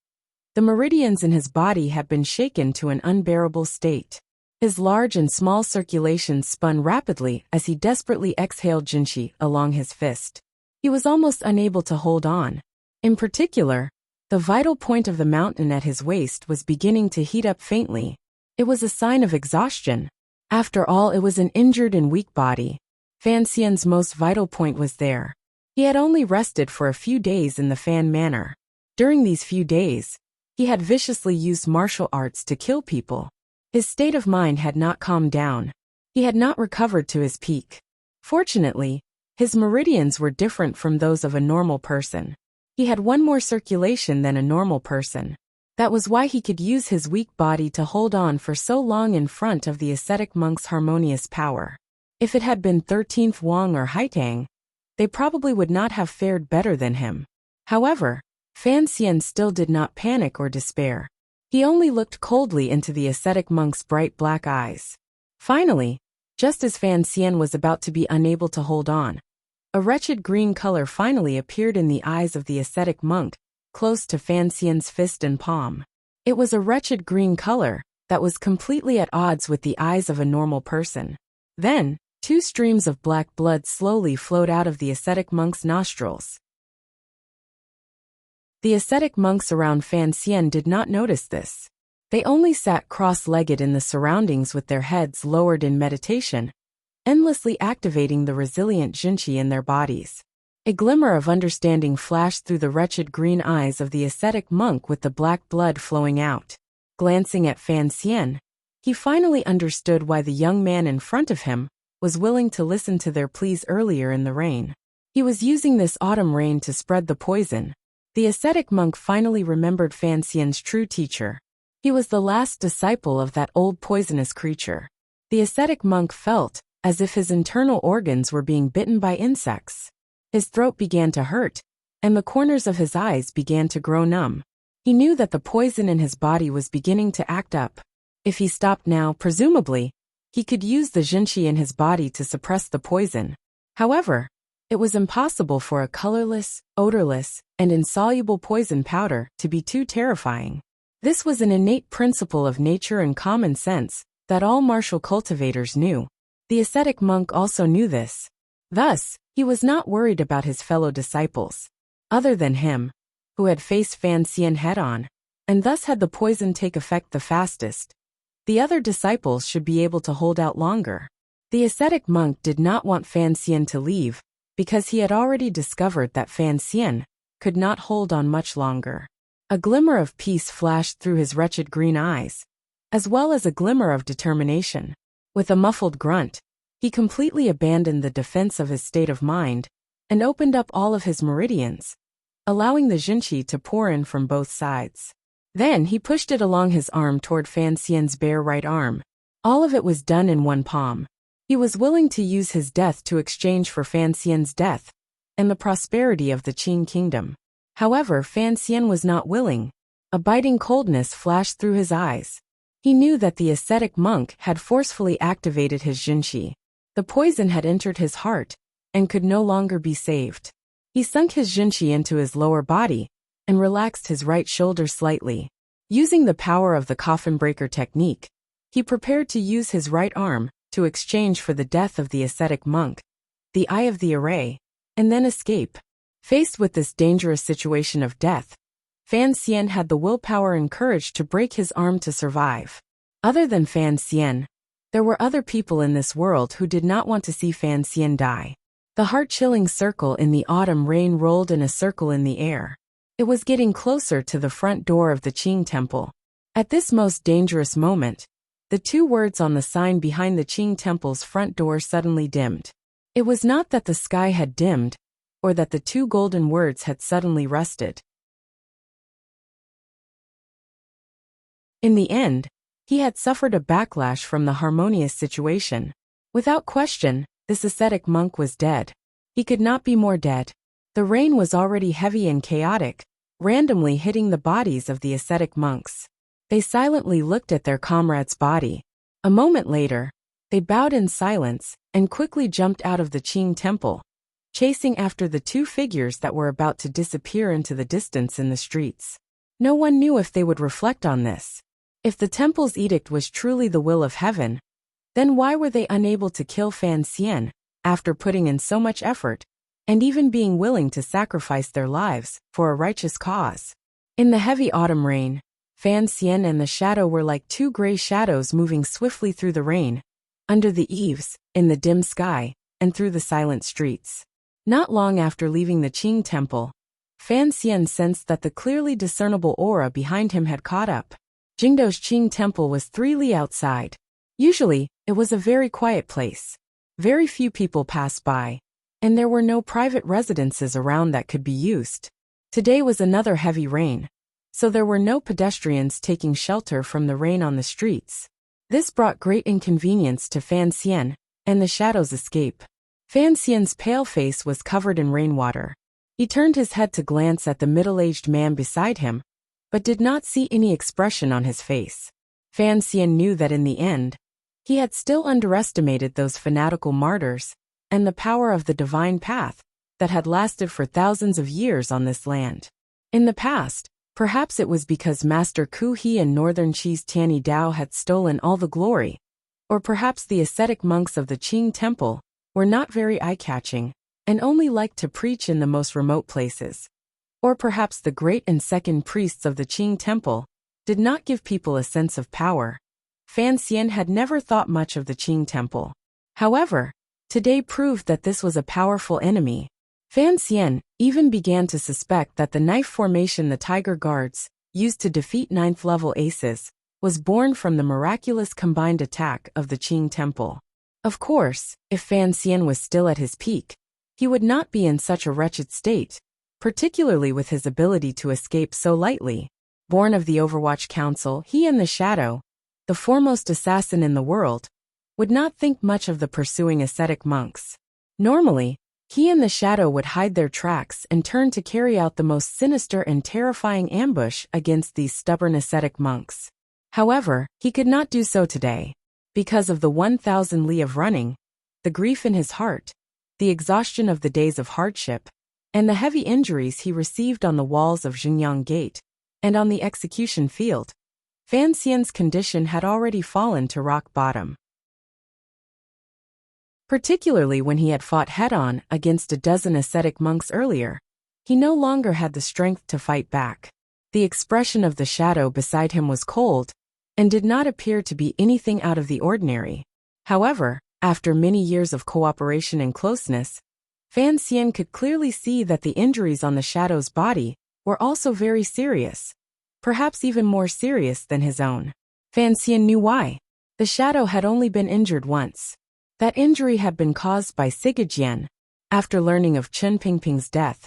the meridians in his body had been shaken to an unbearable state. His large and small circulations spun rapidly as he desperately exhaled jinqi along his fist. He was almost unable to hold on. In particular, the vital point of the mountain at his waist was beginning to heat up faintly. It was a sign of exhaustion. After all, it was an injured and weak body. Fan Xian's most vital point was there. He had only rested for a few days in the Fan Manor. During these few days, he had viciously used martial arts to kill people. His state of mind had not calmed down. He had not recovered to his peak. Fortunately, his meridians were different from those of a normal person. He had one more circulation than a normal person. That was why he could use his weak body to hold on for so long in front of the ascetic monk's harmonious power. If it had been 13th Wang or Haitang, they probably would not have fared better than him. However, Fan Xian still did not panic or despair. He only looked coldly into the ascetic monk's bright black eyes. Finally, just as Fan Xian was about to be unable to hold on, a wretched green color finally appeared in the eyes of the ascetic monk, close to Fan Xian's fist and palm. It was a wretched green color that was completely at odds with the eyes of a normal person. Then, 2 streams of black blood slowly flowed out of the ascetic monk's nostrils. The ascetic monks around Fan Xian did not notice this. They only sat cross-legged in the surroundings with their heads lowered in meditation, endlessly activating the resilient jinqi in their bodies. A glimmer of understanding flashed through the wretched green eyes of the ascetic monk with the black blood flowing out. Glancing at Fan Xian, he finally understood why the young man in front of him was willing to listen to their pleas earlier in the reign. He was using this autumn rain to spread the poison. The ascetic monk finally remembered Fan Xian's true teacher. He was the last disciple of that old poisonous creature. The ascetic monk felt as if his internal organs were being bitten by insects. His throat began to hurt, and the corners of his eyes began to grow numb. He knew that the poison in his body was beginning to act up. If he stopped now, presumably, he could use the jinqi in his body to suppress the poison. However, it was impossible for a colorless, odorless, and insoluble poison powder to be too terrifying. This was an innate principle of nature and common sense that all martial cultivators knew. The ascetic monk also knew this. Thus, he was not worried about his fellow disciples, other than him, who had faced Fan Xian head-on, and thus had the poison take effect the fastest. The other disciples should be able to hold out longer. The ascetic monk did not want Fan Xian to leave, because he had already discovered that Fan Xian could not hold on much longer. A glimmer of peace flashed through his wretched green eyes, as well as a glimmer of determination. With a muffled grunt, he completely abandoned the defense of his state of mind and opened up all of his meridians, allowing the jinqi to pour in from both sides. Then he pushed it along his arm toward Fan Xian's bare right arm. All of it was done in one palm. He was willing to use his death to exchange for Fan Xian's death and the prosperity of the Qing kingdom. However, Fan Xian was not willing. A biting coldness flashed through his eyes. He knew that the ascetic monk had forcefully activated his jinqi. The poison had entered his heart and could no longer be saved. He sunk his jinqi into his lower body and relaxed his right shoulder slightly. Using the power of the coffin breaker technique, he prepared to use his right arm to exchange for the death of the ascetic monk, the eye of the array, and then escape. Faced with this dangerous situation of death, Fan Xian had the willpower and courage to break his arm to survive. Other than Fan Xian, there were other people in this world who did not want to see Fan Xian die. The heart-chilling circle in the autumn rain rolled in a circle in the air. It was getting closer to the front door of the Qing temple. At this most dangerous moment, the two words on the sign behind the Qing temple's front door suddenly dimmed. It was not that the sky had dimmed, or that the two golden words had suddenly rusted. In the end, he had suffered a backlash from the harmonious situation. Without question, this ascetic monk was dead. He could not be more dead. The rain was already heavy and chaotic, randomly hitting the bodies of the ascetic monks. They silently looked at their comrade's body. A moment later, they bowed in silence and quickly jumped out of the Qing temple, chasing after the two figures that were about to disappear into the distance in the streets. No one knew if they would reflect on this. If the temple's edict was truly the will of heaven, then why were they unable to kill Fan Xian after putting in so much effort and even being willing to sacrifice their lives for a righteous cause? In the heavy autumn rain, Fan Xian and the shadow were like two gray shadows moving swiftly through the rain, under the eaves, in the dim sky, and through the silent streets. Not long after leaving the Qing temple, Fan Xian sensed that the clearly discernible aura behind him had caught up. Jingdo's Qing temple was 3 li outside. Usually, it was a very quiet place. Very few people passed by, and there were no private residences around that could be used. Today was another heavy rain, so there were no pedestrians taking shelter from the rain on the streets. This brought great inconvenience to Fan Xian and the shadow's escape. Fan Xian's pale face was covered in rainwater. He turned his head to glance at the middle-aged man beside him, but did not see any expression on his face. Fan Xian knew that in the end, he had still underestimated those fanatical martyrs and the power of the divine path that had lasted for thousands of years on this land. In the past, perhaps it was because Master Ku He and Northern Qi's Tianyi Dao had stolen all the glory, or perhaps the ascetic monks of the Qing temple were not very eye-catching and only liked to preach in the most remote places. Or perhaps the great and second priests of the Qing temple did not give people a sense of power. Fan Xian had never thought much of the Qing temple. However, today proved that this was a powerful enemy. Fan Xian even began to suspect that the knife formation the Tiger Guards used to defeat 9th-level aces was born from the miraculous combined attack of the Qing temple. Of course, if Fan Xian was still at his peak, he would not be in such a wretched state, particularly with his ability to escape so lightly. Born of the Overwatch Council, he and the Shadow, the foremost assassin in the world, would not think much of the pursuing ascetic monks. Normally, he and the Shadow would hide their tracks and turn to carry out the most sinister and terrifying ambush against these stubborn ascetic monks. However, he could not do so today. Because of the 1,000 li of running, the grief in his heart, the exhaustion of the days of hardship, and the heavy injuries he received on the walls of Xingyang Gate and on the execution field, Fan Xian's condition had already fallen to rock bottom. Particularly when he had fought head-on against a dozen ascetic monks earlier, he no longer had the strength to fight back. The expression of the Shadow beside him was cold and did not appear to be anything out of the ordinary. However, after many years of cooperation and closeness, Fan Xian could clearly see that the injuries on the Shadow's body were also very serious, perhaps even more serious than his own. Fan Xian knew why. The Shadow had only been injured once. That injury had been caused by Sigajian. After learning of Chen Pingping's death,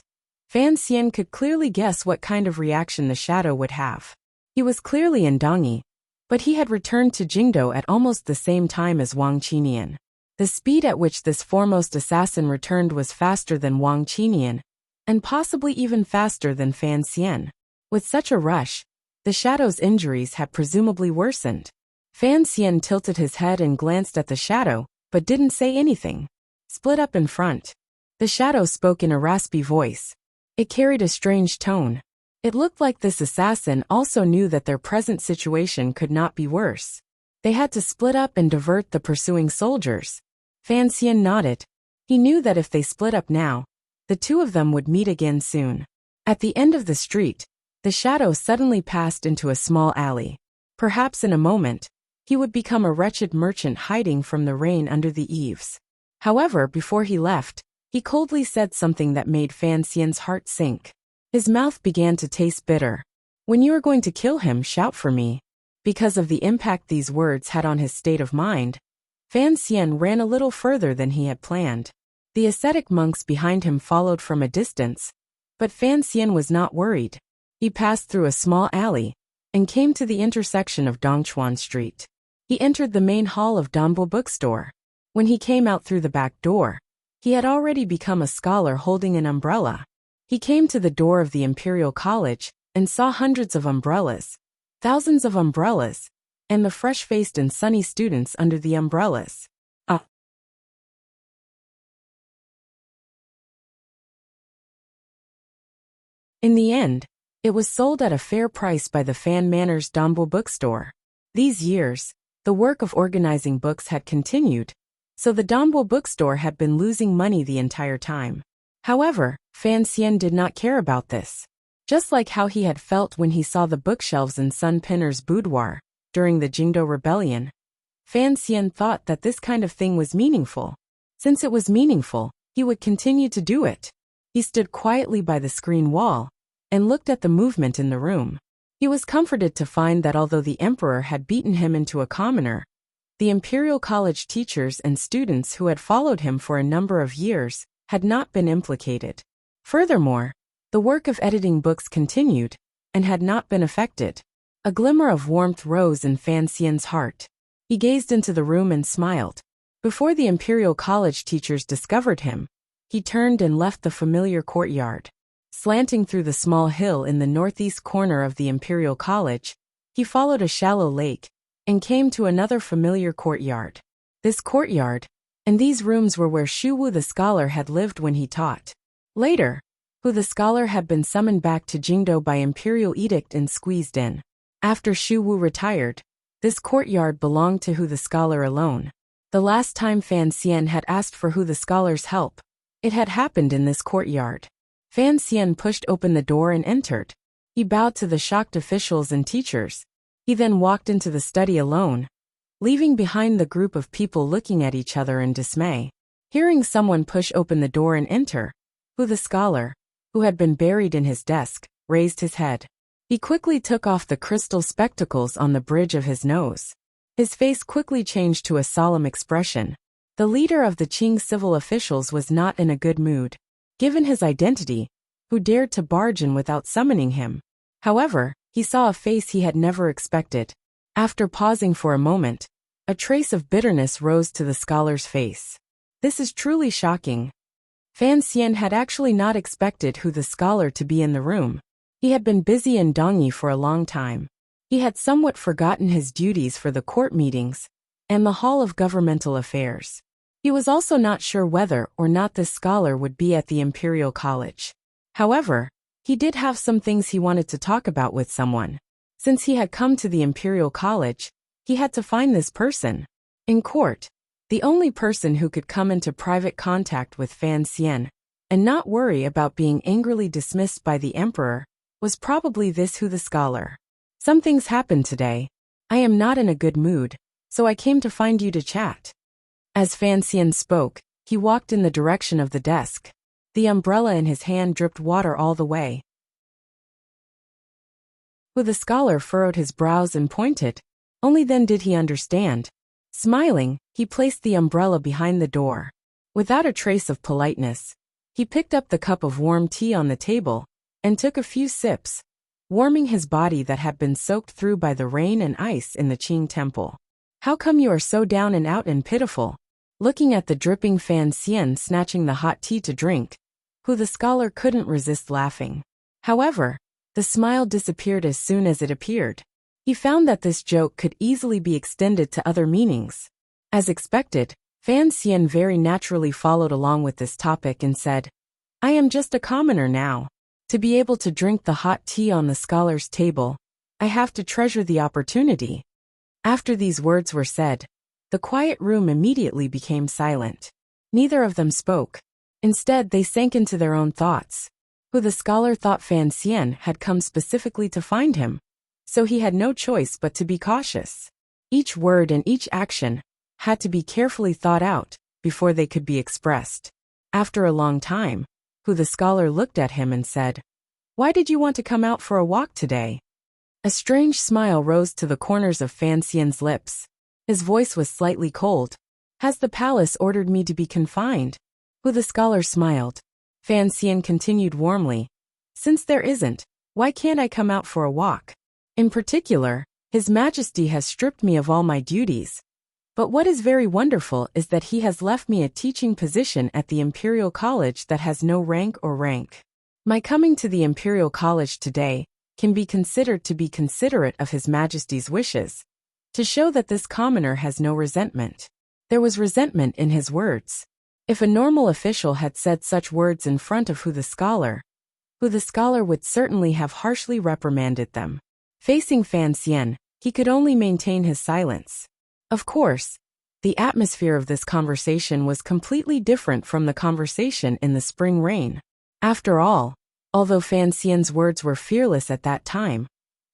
Fan Xian could clearly guess what kind of reaction the Shadow would have. He was clearly in Dongyi, but he had returned to Jingdo at almost the same time as Wang Qinian. The speed at which this foremost assassin returned was faster than Wang Qinian, and possibly even faster than Fan Xian. With such a rush, the Shadow's injuries had presumably worsened. Fan Xian tilted his head and glanced at the Shadow, but didn't say anything. Split up in front. The Shadow spoke in a raspy voice. It carried a strange tone. It looked like this assassin also knew that their present situation could not be worse. They had to split up and divert the pursuing soldiers. Fan Xian nodded. He knew that if they split up now, the two of them would meet again soon. At the end of the street, the Shadow suddenly passed into a small alley. Perhaps in a moment, he would become a wretched merchant hiding from the rain under the eaves. However, before he left, he coldly said something that made Fan Xian's heart sink. His mouth began to taste bitter. When you are going to kill him, shout for me. Because of the impact these words had on his state of mind, Fan Xian ran a little further than he had planned. The ascetic monks behind him followed from a distance, but Fan Xian was not worried. He passed through a small alley and came to the intersection of Dongchuan Street. He entered the main hall of Danbo bookstore. When he came out through the back door, he had already become a scholar holding an umbrella. He came to the door of the Imperial College and saw hundreds of umbrellas, thousands of umbrellas, and the fresh-faced and sunny students under the umbrellas. In the end, it was sold at a fair price by the Fan Manners Danbo bookstore. These years, the work of organizing books had continued, so the Danbo bookstore had been losing money the entire time. However, Fan Xian did not care about this. Just like how he had felt when he saw the bookshelves in Sun Pinner's boudoir during the Jingdo Rebellion, Fan Xian thought that this kind of thing was meaningful. Since it was meaningful, he would continue to do it. He stood quietly by the screen wall and looked at the movement in the room. He was comforted to find that although the emperor had beaten him into a commoner, the Imperial College teachers and students who had followed him for a number of years had not been implicated. Furthermore, the work of editing books continued and had not been affected. A glimmer of warmth rose in Fan Xian's heart. He gazed into the room and smiled. Before the Imperial College teachers discovered him, he turned and left the familiar courtyard. Slanting through the small hill in the northeast corner of the Imperial College, he followed a shallow lake and came to another familiar courtyard. This courtyard and these rooms were where Shu Wu the scholar had lived when he taught. Later, Hu the scholar had been summoned back to Jingdo by imperial edict and squeezed in. After Shu Wu retired, this courtyard belonged to Hu the scholar alone. The last time Fan Xian had asked for Hu the scholar's help, it had happened in this courtyard. Fan Xian pushed open the door and entered. He bowed to the shocked officials and teachers. He then walked into the study alone, leaving behind the group of people looking at each other in dismay. Hearing someone push open the door and enter, Hu the scholar, who had been buried in his desk, raised his head. He quickly took off the crystal spectacles on the bridge of his nose. His face quickly changed to a solemn expression. The leader of the Qing civil officials was not in a good mood. Given his identity, who dared to barge in without summoning him? However, he saw a face he had never expected. After pausing for a moment, a trace of bitterness rose to the scholar's face. This is truly shocking. Fan Xian had actually not expected who the scholar to be in the room. He had been busy in Dongyi for a long time. He had somewhat forgotten his duties for the court meetings and the Hall of Governmental Affairs. He was also not sure whether or not this scholar would be at the Imperial College. However, he did have some things he wanted to talk about with someone. Since he had come to the Imperial College, he had to find this person. In court, the only person who could come into private contact with Fan Xian and not worry about being angrily dismissed by the emperor was probably this who the scholar. Some things happened today. I am not in a good mood, so I came to find you to chat. As Fan Xian spoke, he walked in the direction of the desk. The umbrella in his hand dripped water all the way. The scholar furrowed his brows and pointed. Only then did he understand. Smiling, he placed the umbrella behind the door. Without a trace of politeness, he picked up the cup of warm tea on the table and took a few sips, warming his body that had been soaked through by the rain and ice in the Qing temple. How come you are so down and out and pitiful? Looking at the dripping Fan Xian snatching the hot tea to drink, the scholar couldn't resist laughing. However, the smile disappeared as soon as it appeared. He found that this joke could easily be extended to other meanings. As expected, Fan Xian very naturally followed along with this topic and said, I am just a commoner now. To be able to drink the hot tea on the scholar's table, I have to treasure the opportunity. After these words were said, the quiet room immediately became silent. Neither of them spoke. Instead, they sank into their own thoughts. The scholar thought Fan Xian had come specifically to find him, so he had no choice but to be cautious. Each word and each action had to be carefully thought out before they could be expressed. After a long time, the scholar looked at him and said, Why did you want to come out for a walk today? A strange smile rose to the corners of Fan Xian's lips. His voice was slightly cold. Has the palace ordered me to be confined? The scholar smiled. Fan Xian continued warmly. Since there isn't, why can't I come out for a walk? In particular, His Majesty has stripped me of all my duties. But what is very wonderful is that he has left me a teaching position at the Imperial College that has no rank or rank. My coming to the Imperial College today can be considered to be considerate of His Majesty's wishes, to show that this commoner has no resentment. There was resentment in his words. If a normal official had said such words in front of the scholar would certainly have harshly reprimanded them. Facing Fan Xian, he could only maintain his silence. Of course, the atmosphere of this conversation was completely different from the conversation in the spring rain. After all, although Fan Xian's words were fearless at that time,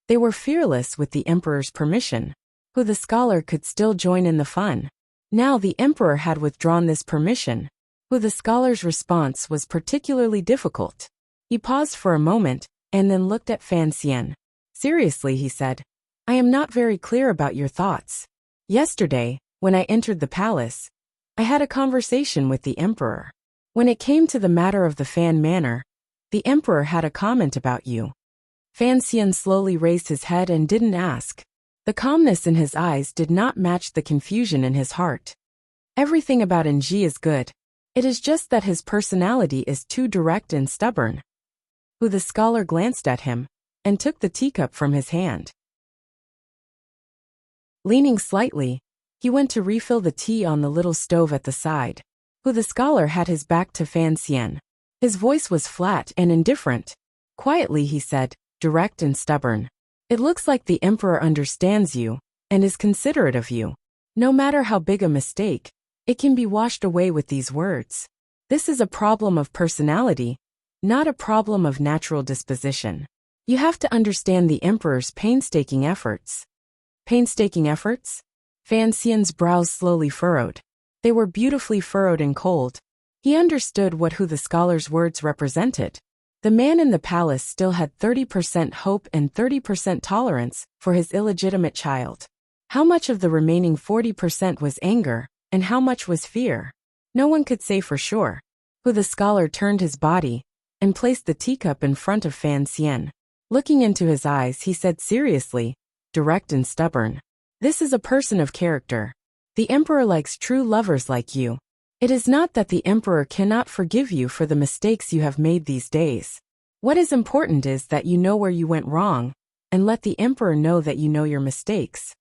they were fearless with the emperor's permission. The scholar could still join in the fun. Now the emperor had withdrawn this permission. The scholar's response was particularly difficult. He paused for a moment, and then looked at Fan Xian. Seriously, he said, I am not very clear about your thoughts. Yesterday, when I entered the palace, I had a conversation with the emperor. When it came to the matter of the Fan Manor, the emperor had a comment about you. Fan Xian slowly raised his head and didn't ask. The calmness in his eyes did not match the confusion in his heart. Everything about Enji is good. It is just that his personality is too direct and stubborn. The scholar glanced at him and took the teacup from his hand. Leaning slightly, he went to refill the tea on the little stove at the side. The scholar had his back to Fan Xian. His voice was flat and indifferent. Quietly he said, direct and stubborn. It looks like the emperor understands you and is considerate of you. No matter how big a mistake, it can be washed away with these words. This is a problem of personality, not a problem of natural disposition. You have to understand the emperor's painstaking efforts. Painstaking efforts? Fan Xian's brows slowly furrowed. They were beautifully furrowed and cold. He understood what the scholar's words represented. The man in the palace still had 30% hope and 30% tolerance for his illegitimate child. How much of the remaining 40% was anger, and how much was fear? No one could say for sure. Who the scholar turned his body and placed the teacup in front of Fan Xian. Looking into his eyes, he said seriously, direct and stubborn, "This is a person of character. The emperor likes true lovers like you. It is not that the emperor cannot forgive you for the mistakes you have made these days. What is important is that you know where you went wrong, and let the emperor know that you know your mistakes."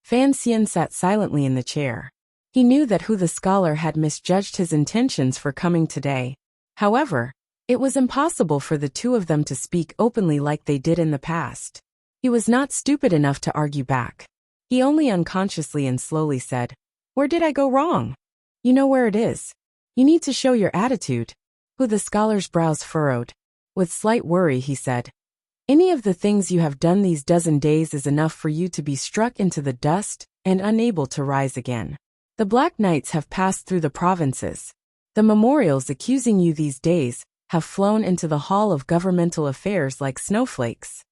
Fan Xian sat silently in the chair. He knew that Hu the scholar had misjudged his intentions for coming today. However, it was impossible for the two of them to speak openly like they did in the past. He was not stupid enough to argue back. He only unconsciously and slowly said, "Where did I go wrong?" "You know where it is. You need to show your attitude." Hu the scholar's brows furrowed. With slight worry, he said, "Any of the things you have done these dozen days is enough for you to be struck into the dust and unable to rise again. The Black Knights have passed through the provinces. The memorials accusing you these days have flown into the Hall of Governmental Affairs like snowflakes.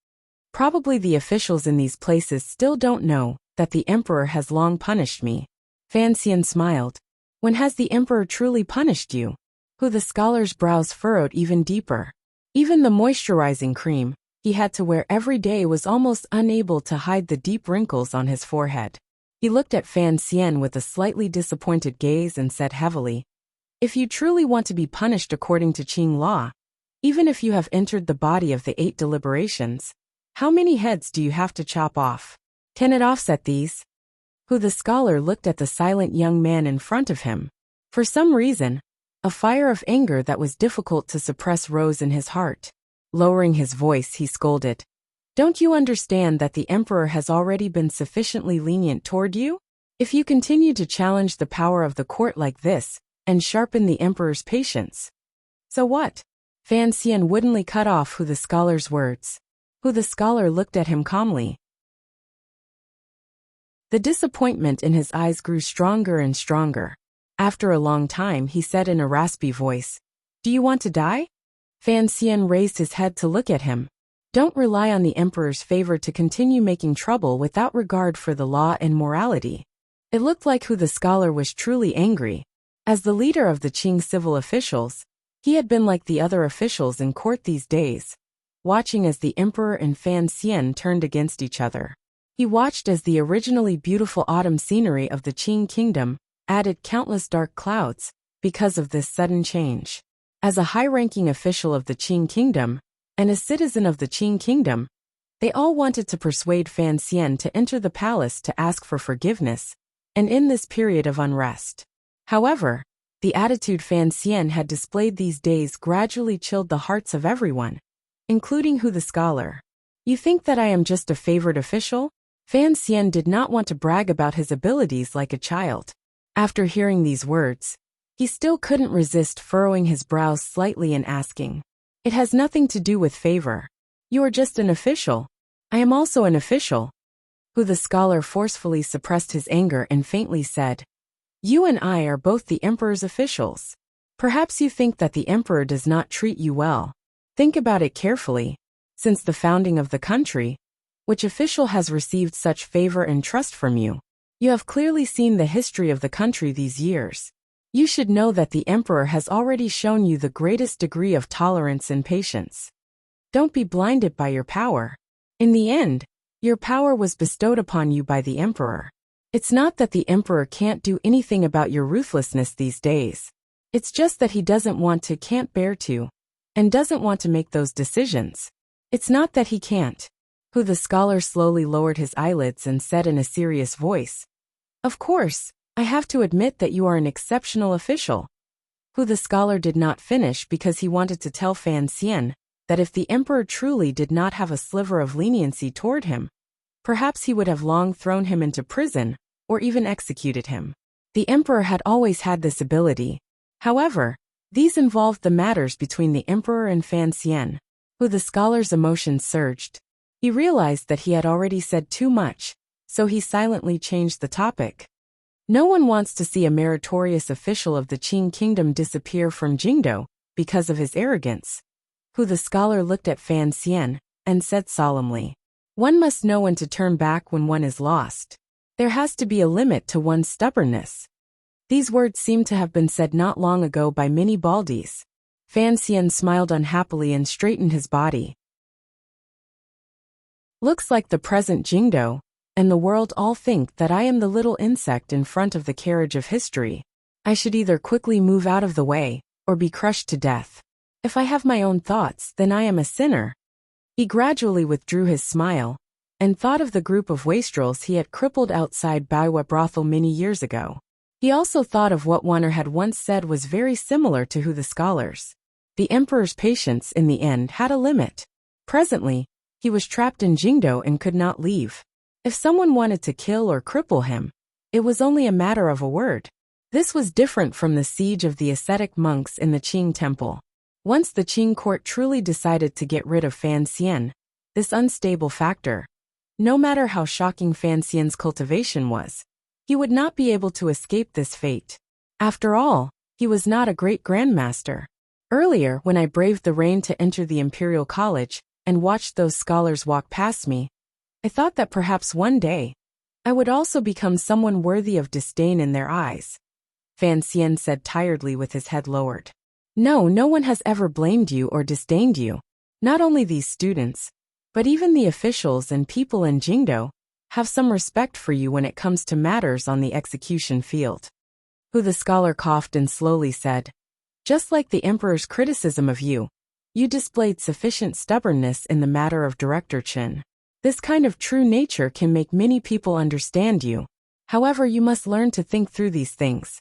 Probably the officials in these places still don't know that the emperor has long punished me." Fan Xian smiled. "When has the emperor truly punished you?" Hu the scholar's brows furrowed even deeper. Even the moisturizing cream he had to wear every day was almost unable to hide the deep wrinkles on his forehead. He looked at Fan Xian with a slightly disappointed gaze and said heavily, "If you truly want to be punished according to Qing law, even if you have entered the body of the 8 deliberations, how many heads do you have to chop off? Can it offset these?" Hu the scholar looked at the silent young man in front of him. For some reason, a fire of anger that was difficult to suppress rose in his heart. Lowering his voice, he scolded, "Don't you understand that the emperor has already been sufficiently lenient toward you? If you continue to challenge the power of the court like this, and sharpen the emperor's patience." "So what?" Fan Xian woodenly cut off Hu the scholar's words. Hu the scholar looked at him calmly. The disappointment in his eyes grew stronger and stronger. After a long time, he said in a raspy voice, "Do you want to die?" Fan Xian raised his head to look at him. "Don't rely on the emperor's favor to continue making trouble without regard for the law and morality." It looked like Hu the scholar was truly angry. As the leader of the Qing civil officials, he had been like the other officials in court these days, watching as the emperor and Fan Xian turned against each other. He watched as the originally beautiful autumn scenery of the Qing kingdom added countless dark clouds because of this sudden change. As a high-ranking official of the Qing kingdom, and a citizen of the Qing kingdom, they all wanted to persuade Fan Xian to enter the palace to ask for forgiveness, and end this period of unrest. However, the attitude Fan Xian had displayed these days gradually chilled the hearts of everyone, including Hu the scholar. "You think that I am just a favored official?" Fan Xian did not want to brag about his abilities like a child. After hearing these words, he still couldn't resist furrowing his brows slightly and asking, "It has nothing to do with favor. You are just an official. I am also an official." Hu the scholar forcefully suppressed his anger and faintly said, "You and I are both the emperor's officials. Perhaps you think that the emperor does not treat you well. Think about it carefully. Since the founding of the country, which official has received such favor and trust from you? You have clearly seen the history of the country these years. You should know that the emperor has already shown you the greatest degree of tolerance and patience. Don't be blinded by your power. In the end, your power was bestowed upon you by the emperor. It's not that the emperor can't do anything about your ruthlessness these days. It's just that he doesn't want to, can't bear to, and doesn't want to make those decisions. It's not that he can't." Hu the scholar slowly lowered his eyelids and said in a serious voice, "Of course, I have to admit that you are an exceptional official." Hu the scholar did not finish because he wanted to tell Fan Xian that if the emperor truly did not have a sliver of leniency toward him, perhaps he would have long thrown him into prison or even executed him. The emperor had always had this ability. However, these involved the matters between the emperor and Fan Xian. Hu the scholar's emotions surged. He realized that he had already said too much, so he silently changed the topic. No one wants to see a meritorious official of the Qing kingdom disappear from Jingdo because of his arrogance. Hu the scholar looked at Fan Xian and said solemnly, "One must know when to turn back when one is lost. There has to be a limit to one's stubbornness." These words seemed to have been said not long ago by many Baldies. Fan Xian smiled unhappily and straightened his body. Looks like the present Jingdo and the world all think that I am the little insect in front of the carriage of history. I should either quickly move out of the way, or be crushed to death. If I have my own thoughts, then I am a sinner. He gradually withdrew his smile, and thought of the group of wastrels he had crippled outside Baiwa brothel many years ago. He also thought of what Wanner had once said was very similar to who the scholars. The emperor's patience in the end had a limit. Presently, he was trapped in Jingdo and could not leave. If someone wanted to kill or cripple him, it was only a matter of a word. This was different from the siege of the ascetic monks in the Qing temple. Once the Qing court truly decided to get rid of Fan Xian, this unstable factor, no matter how shocking Fan Xian's cultivation was, he would not be able to escape this fate. After all, he was not a great grandmaster. Earlier, when I braved the rain to enter the Imperial College and watched those scholars walk past me, I thought that perhaps one day, I would also become someone worthy of disdain in their eyes. Fan Xian said tiredly with his head lowered. No one has ever blamed you or disdained you. Not only these students, but even the officials and people in Jingdo have some respect for you when it comes to matters on the execution field. Hu the scholar coughed and slowly said, just like the emperor's criticism of you, you displayed sufficient stubbornness in the matter of Director Chen. This kind of true nature can make many people understand you. However, you must learn to think through these things.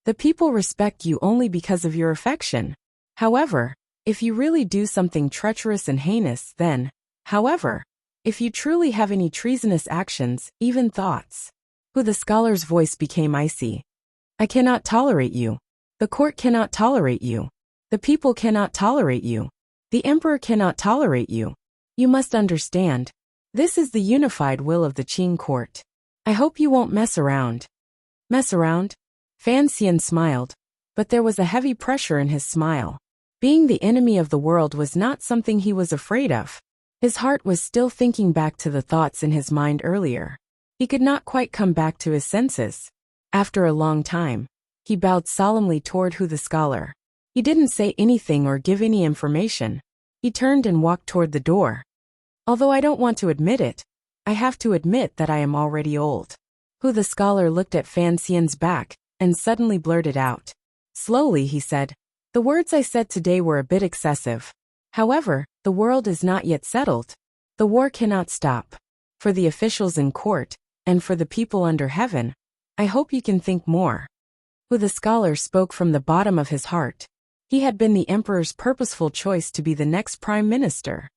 The people respect you only because of your affection. However, if you really do something treacherous and heinous, then, however, if you truly have any treasonous actions, even thoughts. Hu the scholar's voice became icy. I cannot tolerate you. The court cannot tolerate you. The people cannot tolerate you. The emperor cannot tolerate you. You must understand. This is the unified will of the Qing court. I hope you won't mess around. Mess around? Fan Xian smiled, but there was a heavy pressure in his smile. Being the enemy of the world was not something he was afraid of. His heart was still thinking back to the thoughts in his mind earlier. He could not quite come back to his senses. After a long time, he bowed solemnly toward Hu the scholar. He didn't say anything or give any information. He turned and walked toward the door. Although I don't want to admit it, I have to admit that I am already old. Hu the scholar looked at Fan Xian's back and suddenly blurted out. Slowly, he said, the words I said today were a bit excessive. However, the world is not yet settled. The war cannot stop. For the officials in court, and for the people under heaven, I hope you can think more. Hu the scholar spoke from the bottom of his heart. He had been the emperor's purposeful choice to be the next prime minister.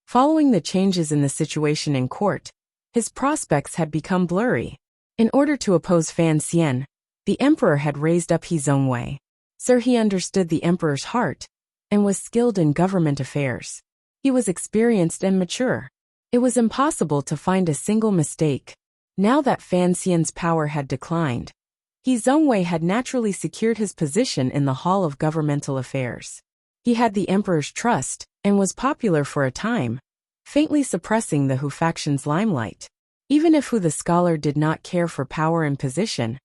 Following the changes in the situation in court, his prospects had become blurry. In order to oppose Fan Xian, the emperor had raised up He Zongwei. Sir, he understood the emperor's heart and was skilled in government affairs. He was experienced and mature. It was impossible to find a single mistake. Now that Fan Xian's power had declined, He Zongwei had naturally secured his position in the Hall of Governmental Affairs. He had the emperor's trust and was popular for a time, faintly suppressing the Hu faction's limelight. Even if Hu the scholar did not care for power and position,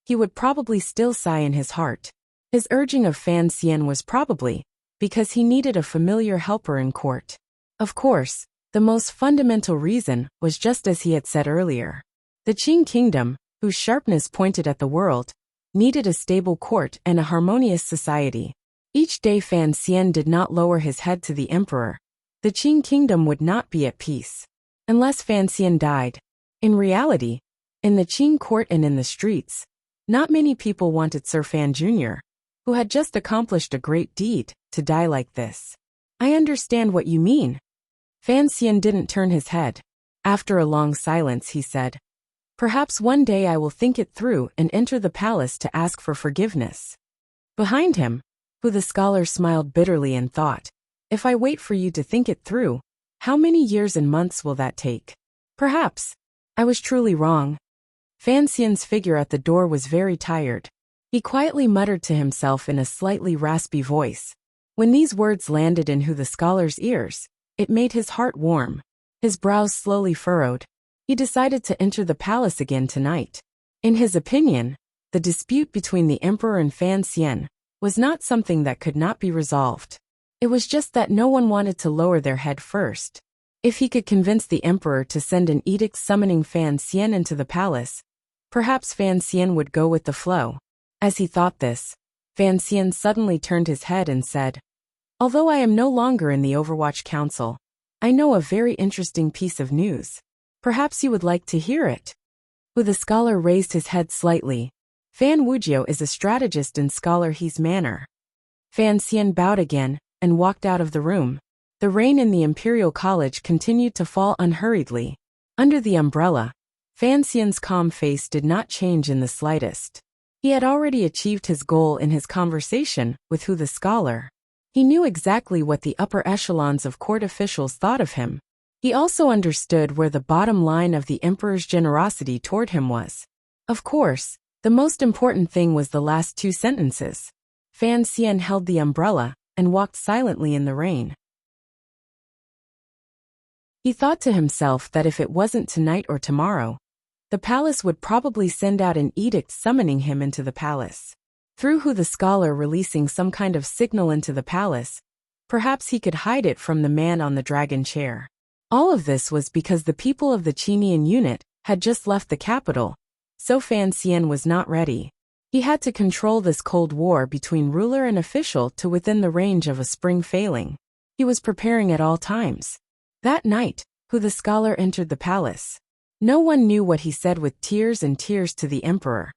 he would probably still sigh in his heart. His urging of Fan Xian was probably because he needed a familiar helper in court. Of course, the most fundamental reason was just as he had said earlier. The Qing kingdom, whose sharpness pointed at the world, needed a stable court and a harmonious society. Each day Fan Xian did not lower his head to the emperor. The Qing kingdom would not be at peace. Unless Fan Xian died. In reality, in the Qing court and in the streets, not many people wanted Sir Fan Jr., who had just accomplished a great deed, to die like this. I understand what you mean. Fan Xian didn't turn his head. After a long silence, he said, perhaps one day I will think it through and enter the palace to ask for forgiveness. Behind him, Hu the scholar smiled bitterly and thought, if I wait for you to think it through, how many years and months will that take? Perhaps I was truly wrong. Fan Xian's figure at the door was very tired. He quietly muttered to himself in a slightly raspy voice. When these words landed in Hu the scholar's ears, it made his heart warm. His brows slowly furrowed. He decided to enter the palace again tonight. In his opinion, the dispute between the emperor and Fan Xian was not something that could not be resolved. It was just that no one wanted to lower their head first. If he could convince the emperor to send an edict summoning Fan Xian into the palace, perhaps Fan Xian would go with the flow. As he thought this, Fan Xian suddenly turned his head and said, "Although I am no longer in the Overwatch Council, I know a very interesting piece of news. Perhaps you would like to hear it." The scholar raised his head slightly. Fan Wujiu is a strategist in Scholar He's manner. Fan Xian bowed again and walked out of the room. The rain in the Imperial College continued to fall unhurriedly. Under the umbrella, Fan Xian's calm face did not change in the slightest. He had already achieved his goal in his conversation with the scholar. He knew exactly what the upper echelons of court officials thought of him. He also understood where the bottom line of the emperor's generosity toward him was. Of course, the most important thing was the last two sentences. Fan Xian held the umbrella and walked silently in the rain. He thought to himself that if it wasn't tonight or tomorrow, the palace would probably send out an edict summoning him into the palace. Through the scholar releasing some kind of signal into the palace, perhaps he could hide it from the man on the dragon chair. All of this was because the people of the Qinian unit had just left the capital, so Fan Xian was not ready. He had to control this cold war between ruler and official to within the range of a spring failing. He was preparing at all times. That night, the scholar entered the palace. No one knew what he said with tears and tears to the emperor,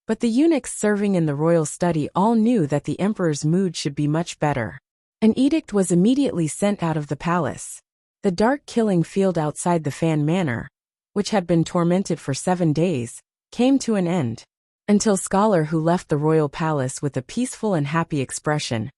but the eunuchs serving in the royal study all knew that the emperor's mood should be much better. An edict was immediately sent out of the palace. The dark killing field outside the Fan Manor, which had been tormented for 7 days, came to an end. Until Scholar who left the royal palace with a peaceful and happy expression,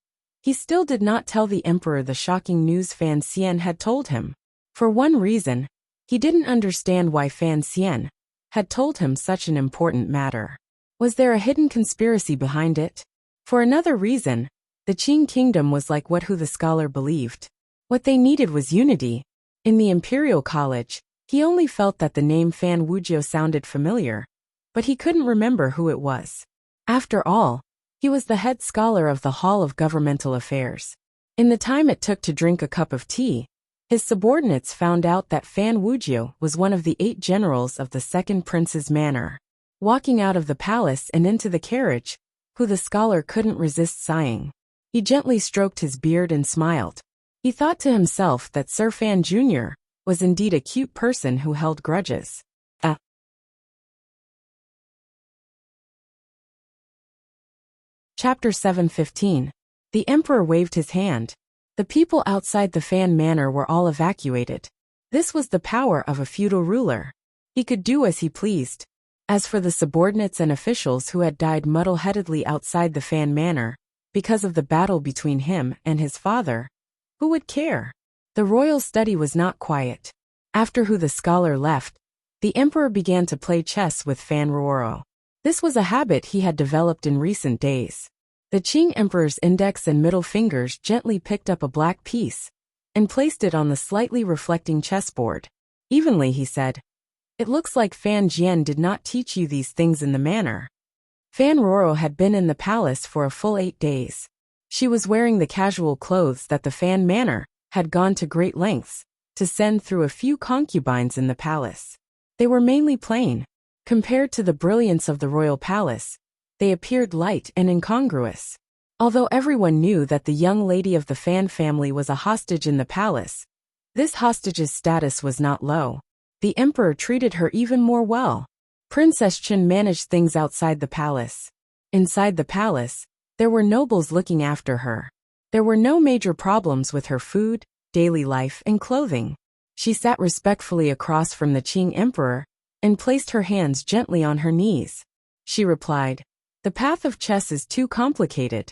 he still did not tell the emperor the shocking news Fan Xian had told him. For one reason, he didn't understand why Fan Xian had told him such an important matter. Was there a hidden conspiracy behind it? For another reason, the Qing kingdom was like what the scholar believed. What they needed was unity. In the Imperial College, he only felt that the name Fan Wujiu sounded familiar, but he couldn't remember who it was. After all, he was the head scholar of the Hall of Governmental Affairs. In the time it took to drink a cup of tea, his subordinates found out that Fan Wujiu was one of the 8 generals of the second prince's manor. Walking out of the palace and into the carriage, the scholar couldn't resist sighing. He gently stroked his beard and smiled. He thought to himself that Sir Fan Jr. was indeed a cute person who held grudges. Chapter 7:15. The emperor waved his hand. The people outside the Fan Manor were all evacuated. This was the power of a feudal ruler. He could do as he pleased. As for the subordinates and officials who had died muddle-headedly outside the Fan Manor, because of the battle between him and his father, who would care? The royal study was not quiet. After the scholar left, the emperor began to play chess with Fan Ruoro. This was a habit he had developed in recent days. The Qing emperor's index and middle fingers gently picked up a black piece and placed it on the slightly reflecting chessboard. Evenly, he said, "It looks like Fan Jian did not teach you these things in the manor." Fan Ruoro had been in the palace for a full 8 days. She was wearing the casual clothes that the Fan Manor had gone to great lengths to send through a few concubines in the palace. They were mainly plain. Compared to the brilliance of the royal palace, they appeared light and incongruous. Although everyone knew that the young lady of the Fan family was a hostage in the palace, this hostage's status was not low. The emperor treated her even more well. Princess Chen managed things outside the palace. Inside the palace, there were nobles looking after her. There were no major problems with her food, daily life, and clothing. She sat respectfully across from the Qing emperor and placed her hands gently on her knees. She replied, "The path of chess is too complicated."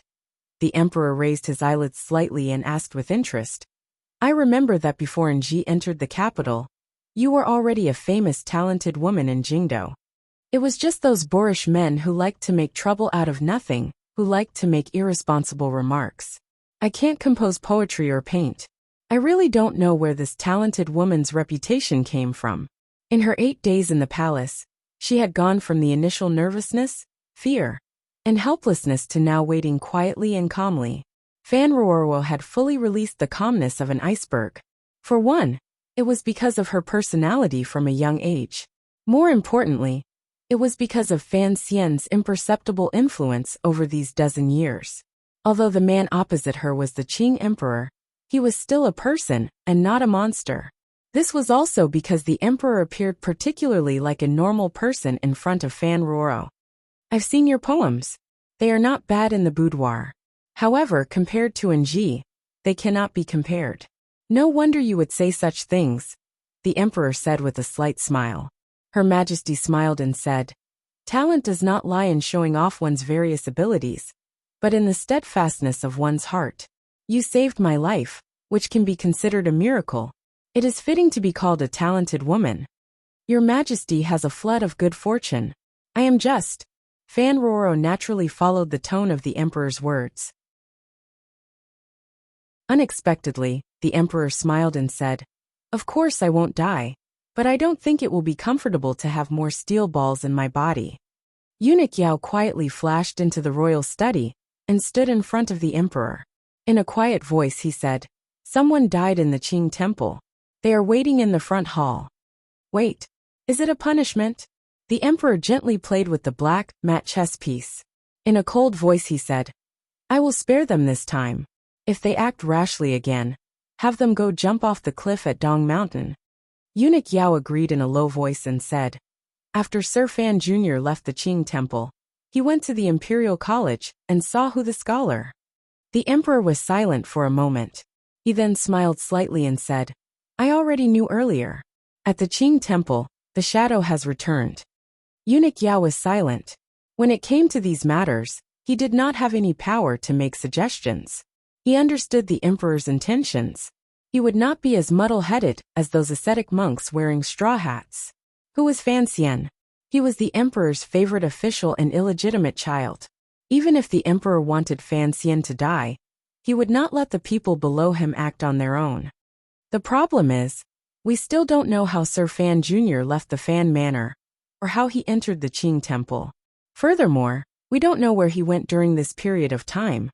The emperor raised his eyelids slightly and asked with interest, "I remember that before Nji entered the capital, you were already a famous talented woman in Jingdo. It was just those boorish men who liked to make trouble out of nothing, who liked to make irresponsible remarks. I can't compose poetry or paint. I really don't know where this talented woman's reputation came from." In her 8 days in the palace, She had gone from the initial nervousness, fear, and helplessness to now waiting quietly and calmly. Fan Ruoro had fully released the calmness of an iceberg. For one, it was because of her personality from a young age. More importantly, it was because of Fan Xian's imperceptible influence over these dozen years. Although the man opposite her was the Qing Emperor, he was still a person and not a monster. This was also because the emperor appeared particularly like a normal person in front of Fan Ruoro. I've seen your poems. They are not bad in the boudoir. However, compared to Enji, they cannot be compared. No wonder you would say such things, the emperor said with a slight smile. Her Majesty smiled and said, talent does not lie in showing off one's various abilities, but in the steadfastness of one's heart. You saved my life, which can be considered a miracle. It is fitting to be called a talented woman. Your Majesty has a flood of good fortune. I am just. Fan Ruoro naturally followed the tone of the emperor's words. Unexpectedly, the emperor smiled and said, of course I won't die, but I don't think it will be comfortable to have more steel balls in my body. Eunuch Yao quietly flashed into the royal study and stood in front of the emperor. In a quiet voice he said, someone died in the Qing temple. They are waiting in the front hall. Wait, is it a punishment? The emperor gently played with the black, matte chess piece. In a cold voice he said, I will spare them this time. If they act rashly again, have them go jump off the cliff at Dong Mountain. Eunuch Yao agreed in a low voice and said, after Sir Fan Jr. left the Qing temple, he went to the Imperial College and saw Hu the scholar. The emperor was silent for a moment. He then smiled slightly and said, I already knew earlier. At the Qing temple, the shadow has returned. Eunuch Yao was silent. When it came to these matters, he did not have any power to make suggestions. He understood the emperor's intentions. He would not be as muddle-headed as those ascetic monks wearing straw hats. Who was Fan Xian? He was the emperor's favorite official and illegitimate child. Even if the emperor wanted Fan Xian to die, he would not let the people below him act on their own. The problem is, we still don't know how Sir Fan Jr. left the Fan Manor, or how he entered the Qing temple. Furthermore, we don't know where he went during this period of time.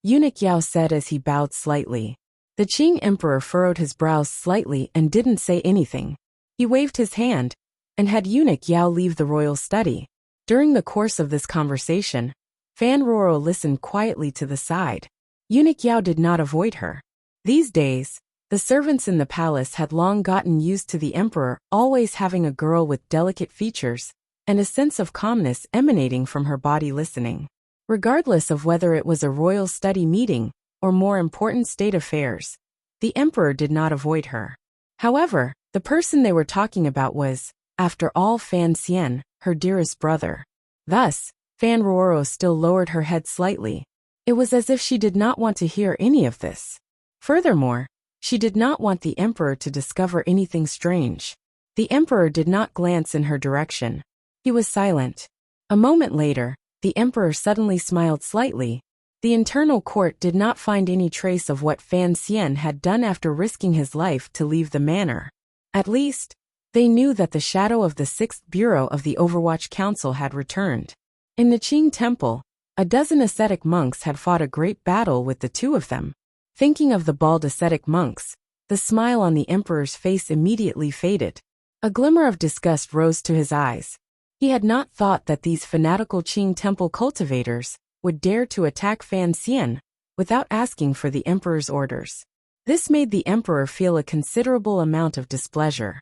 Eunuch Yao said as he bowed slightly. The Qing emperor furrowed his brows slightly and didn't say anything. He waved his hand, and had Eunuch Yao leave the royal study. During the course of this conversation, Fan Ruoro listened quietly to the side. Eunuch Yao did not avoid her. These days, the servants in the palace had long gotten used to the emperor always having a girl with delicate features and a sense of calmness emanating from her body listening. Regardless of whether it was a royal study meeting or more important state affairs, the emperor did not avoid her. However, the person they were talking about was, after all, Fan Xian, her dearest brother. Thus, Fan Ruoro still lowered her head slightly. It was as if she did not want to hear any of this. Furthermore, she did not want the emperor to discover anything strange. The emperor did not glance in her direction. He was silent. A moment later, the emperor suddenly smiled slightly. The internal court did not find any trace of what Fan Xian had done after risking his life to leave the manor. At least, they knew that the shadow of the 6th Bureau of the Overwatch Council had returned. In the Qing temple, a dozen ascetic monks had fought a great battle with the two of them. Thinking of the bald ascetic monks, the smile on the emperor's face immediately faded. A glimmer of disgust rose to his eyes. He had not thought that these fanatical Qing temple cultivators would dare to attack Fan Xian without asking for the emperor's orders. This made the emperor feel a considerable amount of displeasure.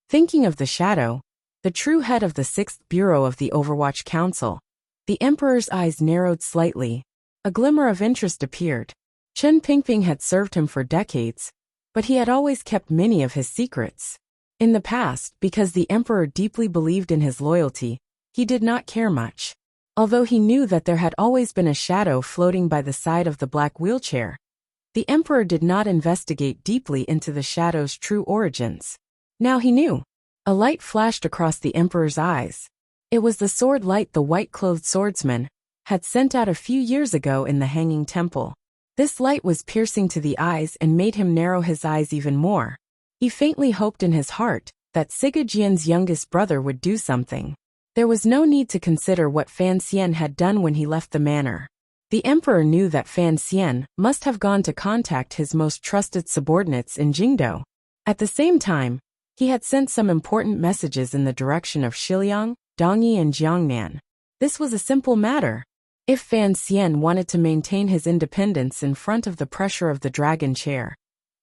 Thinking of the shadow, the true head of the 6th Bureau of the Overwatch Council, the emperor's eyes narrowed slightly. A glimmer of interest appeared. Chen Pingping had served him for decades, but he had always kept many of his secrets. In the past, because the emperor deeply believed in his loyalty, he did not care much. Although he knew that there had always been a shadow floating by the side of the black wheelchair, the emperor did not investigate deeply into the shadow's true origins. Now he knew. A light flashed across the emperor's eyes. It was the sword light the white-clothed swordsman had sent out a few years ago in the Hanging Temple. This light was piercing to the eyes and made him narrow his eyes even more. He faintly hoped in his heart that Sigajian's youngest brother would do something. There was no need to consider what Fan Xian had done when he left the manor. The emperor knew that Fan Xian must have gone to contact his most trusted subordinates in Jingdou. At the same time, he had sent some important messages in the direction of Shiliang, Dongyi and Jiangnan. This was a simple matter. If Fan Xian wanted to maintain his independence in front of the pressure of the dragon chair,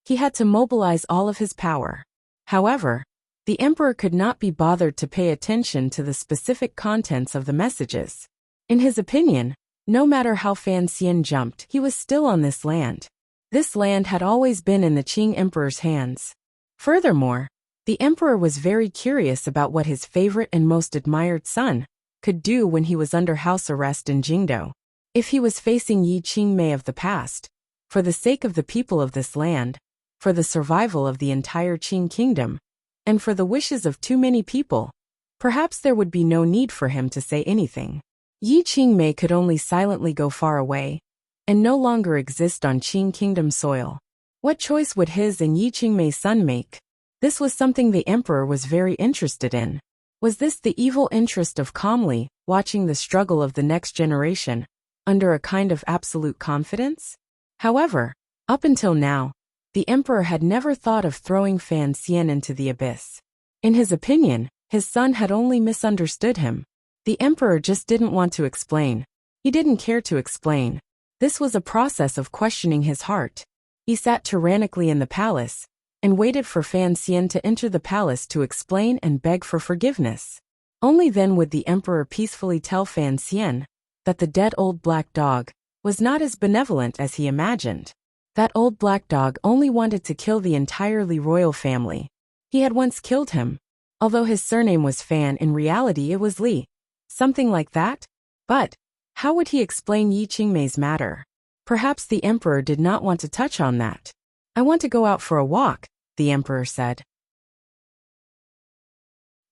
he had to mobilize all of his power. However, the emperor could not be bothered to pay attention to the specific contents of the messages. In his opinion, no matter how Fan Xian jumped, he was still on this land. This land had always been in the Qing emperor's hands. Furthermore, the emperor was very curious about what his favorite and most admired son could do when he was under house arrest in Jingdou. If he was facing Yi Qingmei of the past, for the sake of the people of this land, for the survival of the entire Qing kingdom, and for the wishes of too many people, perhaps there would be no need for him to say anything. Yi Qingmei could only silently go far away, and no longer exist on Qing kingdom soil. What choice would his and Yi Qingmei's son make? This was something the emperor was very interested in. Was this the evil interest of calmly watching the struggle of the next generation, under a kind of absolute confidence? However, up until now, the emperor had never thought of throwing Fan Xian into the abyss. In his opinion, his son had only misunderstood him. The emperor just didn't want to explain. He didn't care to explain. This was a process of questioning his heart. He sat tyrannically in the palace, and waited for Fan Xian to enter the palace to explain and beg for forgiveness. Only then would the emperor peacefully tell Fan Xian that the dead old black dog was not as benevolent as he imagined. That old black dog only wanted to kill the entirely royal family. He had once killed him. Although his surname was Fan, in reality it was Li. Something like that? But how would he explain Yi Qingmei's matter? Perhaps the emperor did not want to touch on that. I want to go out for a walk, the emperor said.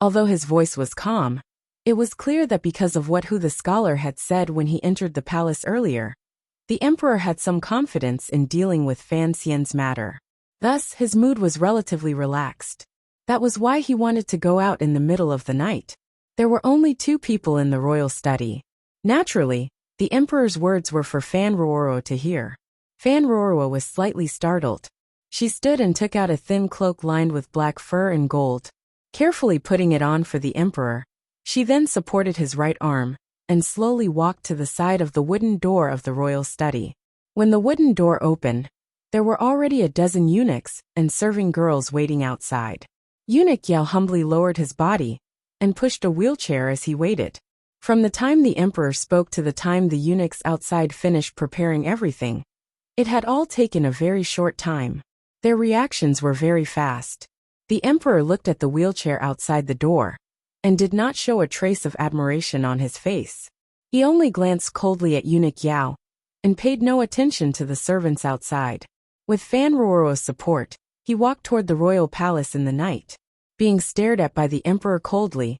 Although his voice was calm, it was clear that because of what Hu the scholar had said when he entered the palace earlier, the emperor had some confidence in dealing with Fan Xian's matter. Thus, his mood was relatively relaxed. That was why he wanted to go out in the middle of the night. There were only 2 people in the royal study. Naturally, the emperor's words were for Fan Ruoro to hear. Fan Ruoro was slightly startled. She stood and took out a thin cloak lined with black fur and gold, carefully putting it on for the emperor. She then supported his right arm, and slowly walked to the side of the wooden door of the royal study. When the wooden door opened, there were already a dozen eunuchs and serving girls waiting outside. Eunuch Yao humbly lowered his body, and pushed a wheelchair as he waited. From the time the emperor spoke to the time the eunuchs outside finished preparing everything, it had all taken a very short time. Their reactions were very fast. The emperor looked at the wheelchair outside the door, and did not show a trace of admiration on his face. He only glanced coldly at Eunuch Yao, and paid no attention to the servants outside. With Fan Ruoro's support, he walked toward the royal palace in the night. Being stared at by the emperor coldly,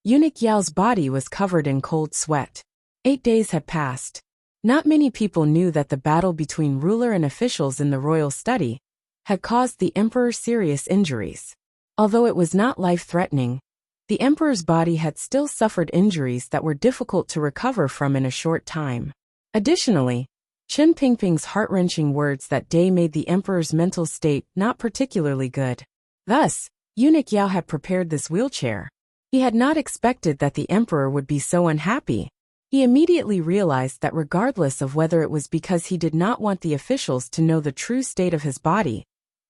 Eunuch Yao's body was covered in cold sweat. 8 days had passed. Not many people knew that the battle between ruler and officials in the royal study had caused the emperor serious injuries. Although it was not life-threatening, the emperor's body had still suffered injuries that were difficult to recover from in a short time. Additionally, Chen Pingping's heart-wrenching words that day made the emperor's mental state not particularly good. Thus, Eunuch Yao had prepared this wheelchair. He had not expected that the emperor would be so unhappy. He immediately realized that regardless of whether it was because he did not want the officials to know the true state of his body,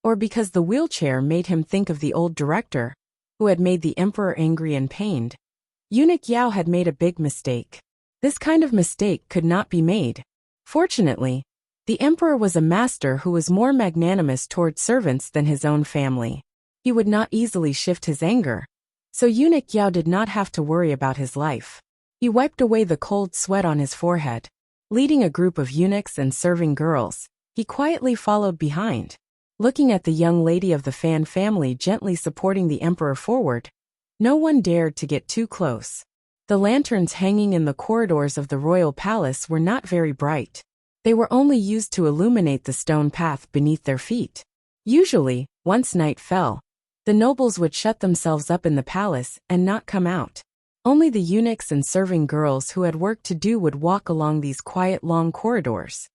or because the wheelchair made him think of the old director, who had made the emperor angry and pained, Eunuch Yao had made a big mistake. This kind of mistake could not be made. Fortunately, the emperor was a master who was more magnanimous toward servants than his own family. He would not easily shift his anger, so Eunuch Yao did not have to worry about his life. He wiped away the cold sweat on his forehead. Leading a group of eunuchs and serving girls, he quietly followed behind. Looking at the young lady of the Fan family gently supporting the emperor forward, no one dared to get too close. The lanterns hanging in the corridors of the royal palace were not very bright. They were only used to illuminate the stone path beneath their feet. Usually, once night fell, The nobles would shut themselves up in the palace and not come out. Only the eunuchs and serving girls who had work to do would walk along these quiet long corridors.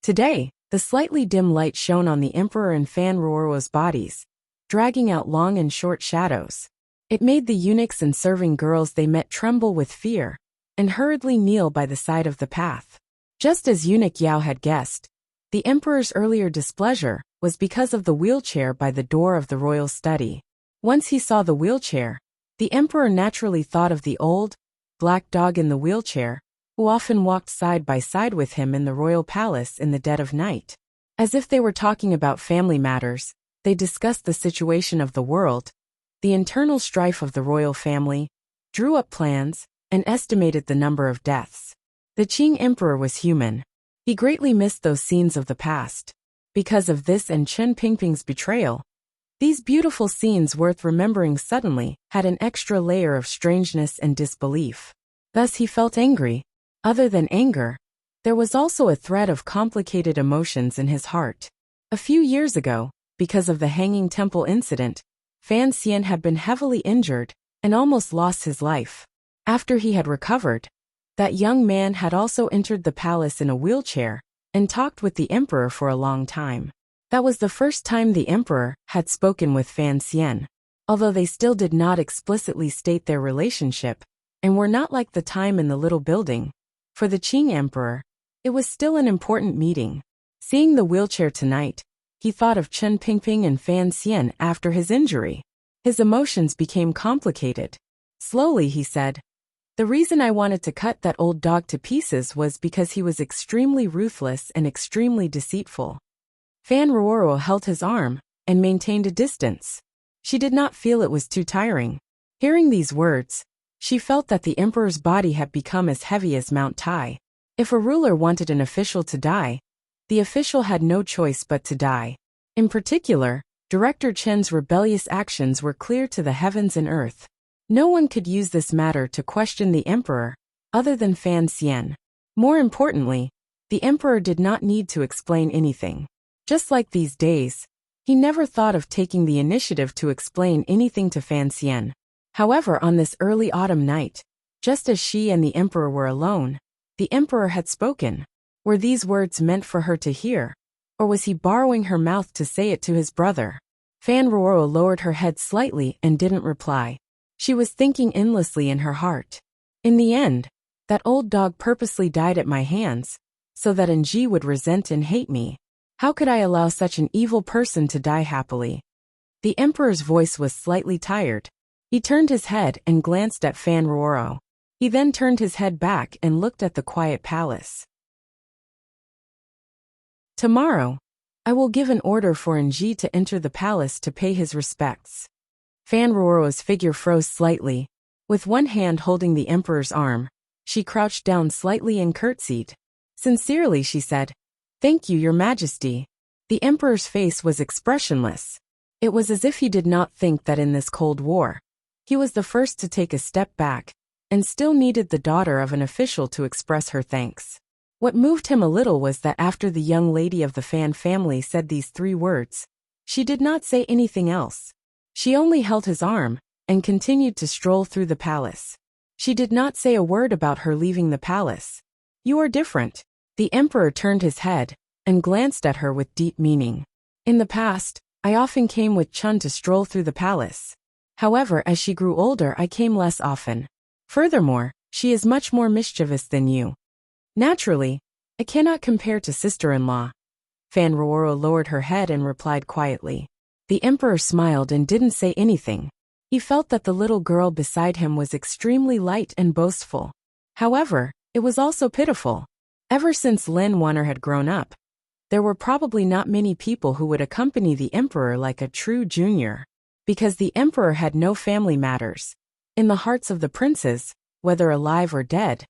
Today, the slightly dim light shone on the emperor and Fan Roro's bodies, dragging out long and short shadows. It made the eunuchs and serving girls they met tremble with fear, and hurriedly kneel by the side of the path. Just as Eunuch Yao had guessed, the emperor's earlier displeasure was because of the wheelchair by the door of the royal study. Once he saw the wheelchair, the emperor naturally thought of the old, black dog in the wheelchair, who often walked side by side with him in the royal palace in the dead of night. As if they were talking about family matters, they discussed the situation of the world, the internal strife of the royal family, drew up plans, and estimated the number of deaths. The Qing emperor was human. He greatly missed those scenes of the past. Because of this and Chen Pingping's betrayal, these beautiful scenes worth remembering suddenly had an extra layer of strangeness and disbelief. Thus he felt angry. Other than anger, there was also a thread of complicated emotions in his heart. A few years ago, because of the hanging temple incident, Fan Xian had been heavily injured and almost lost his life. After he had recovered, that young man had also entered the palace in a wheelchair and talked with the emperor for a long time. That was the first time the emperor had spoken with Fan Xian. Although they still did not explicitly state their relationship, and were not like the time in the little building, for the Qing emperor, it was still an important meeting. Seeing the wheelchair tonight, he thought of Chen Pingping and Fan Xian after his injury. His emotions became complicated. Slowly he said, "The reason I wanted to cut that old dog to pieces was because he was extremely ruthless and extremely deceitful." Fan Roro held his arm and maintained a distance. She did not feel it was too tiring. Hearing these words, she felt that the emperor's body had become as heavy as Mount Tai. If a ruler wanted an official to die, the official had no choice but to die. In particular, Director Chen's rebellious actions were clear to the heavens and earth. No one could use this matter to question the emperor, other than Fan Xian. More importantly, the emperor did not need to explain anything. Just like these days, he never thought of taking the initiative to explain anything to Fan Xian. However, on this early autumn night, just as she and the emperor were alone, the emperor had spoken. Were these words meant for her to hear, or was he borrowing her mouth to say it to his brother? Fan Roro lowered her head slightly and didn't reply. She was thinking endlessly in her heart. In the end, that old dog purposely died at my hands, so that Nji would resent and hate me. How could I allow such an evil person to die happily? The emperor's voice was slightly tired. He turned his head and glanced at Fan Roro. He then turned his head back and looked at the quiet palace. "Tomorrow, I will give an order for Nji to enter the palace to pay his respects." Fan Roro's figure froze slightly. With one hand holding the emperor's arm, she crouched down slightly and curtsied. Sincerely, she said, "Thank you, Your Majesty." The emperor's face was expressionless. It was as if he did not think that in this cold war, he was the first to take a step back, and still needed the daughter of an official to express her thanks. What moved him a little was that after the young lady of the Fan family said these 3 words, she did not say anything else. She only held his arm, and continued to stroll through the palace. She did not say a word about her leaving the palace. "You are different." The emperor turned his head, and glanced at her with deep meaning. "In the past, I often came with Chun to stroll through the palace. However, as she grew older, I came less often. Furthermore, she is much more mischievous than you. Naturally, I cannot compare to sister-in-law." Fan Roro lowered her head and replied quietly. The emperor smiled and didn't say anything. He felt that the little girl beside him was extremely light and boastful. However, it was also pitiful. Ever since Lin Wanner had grown up, there were probably not many people who would accompany the emperor like a true junior. Because the emperor had no family matters. In the hearts of the princes, whether alive or dead,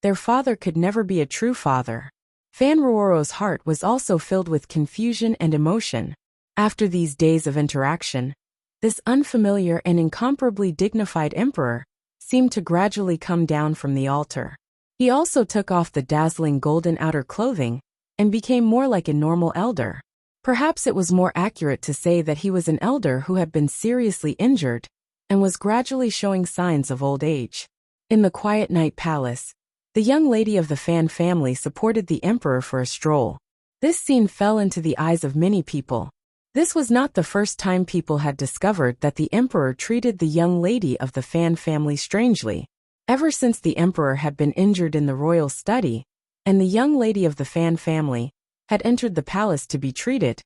their father could never be a true father. Fan Roro's heart was also filled with confusion and emotion. After these days of interaction, this unfamiliar and incomparably dignified emperor seemed to gradually come down from the altar. He also took off the dazzling golden outer clothing and became more like a normal elder. Perhaps it was more accurate to say that he was an elder who had been seriously injured and was gradually showing signs of old age. In the quiet night palace, the young lady of the Fan family supported the emperor for a stroll. This scene fell into the eyes of many people. This was not the first time people had discovered that the emperor treated the young lady of the Fan family strangely. Ever since the emperor had been injured in the royal study, and the young lady of the Fan family had entered the palace to be treated,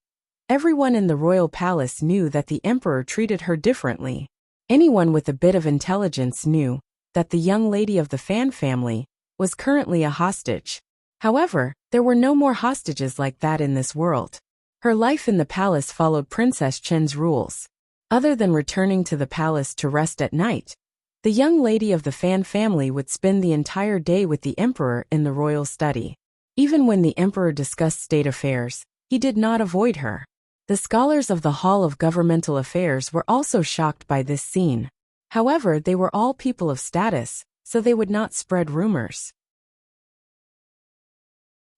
everyone in the royal palace knew that the emperor treated her differently. Anyone with a bit of intelligence knew that the young lady of the Fan family was currently a hostage. However, there were no more hostages like that in this world. Her life in the palace followed Princess Chen's rules. Other than returning to the palace to rest at night, the young lady of the Fan family would spend the entire day with the emperor in the royal study. Even when the emperor discussed state affairs, he did not avoid her. The scholars of the Hall of Governmental Affairs were also shocked by this scene. However, they were all people of status, so they would not spread rumors.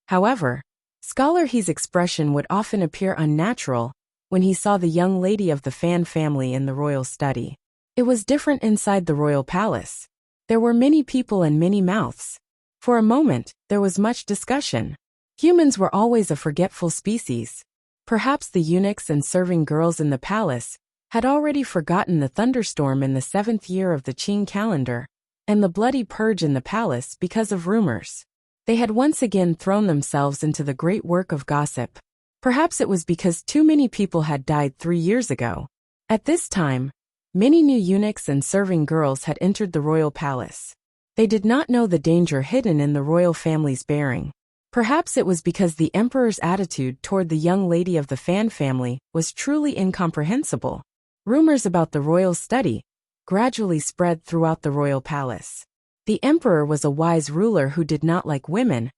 However, Scholar He's expression would often appear unnatural when he saw the young lady of the Fan family in the royal study. It was different inside the royal palace. There were many people and many mouths. For a moment, there was much discussion. Humans were always a forgetful species. Perhaps the eunuchs and serving girls in the palace had already forgotten the thunderstorm in the 7th year of the Qing calendar and the bloody purge in the palace because of rumors. They had once again thrown themselves into the great work of gossip. Perhaps it was because too many people had died 3 years ago. At this time, many new eunuchs and serving girls had entered the royal palace. They did not know the danger hidden in the royal family's bearing. Perhaps it was because the emperor's attitude toward the young lady of the Fan family was truly incomprehensible. Rumors about the royal study gradually spread throughout the royal palace. The emperor was a wise ruler who did not like women,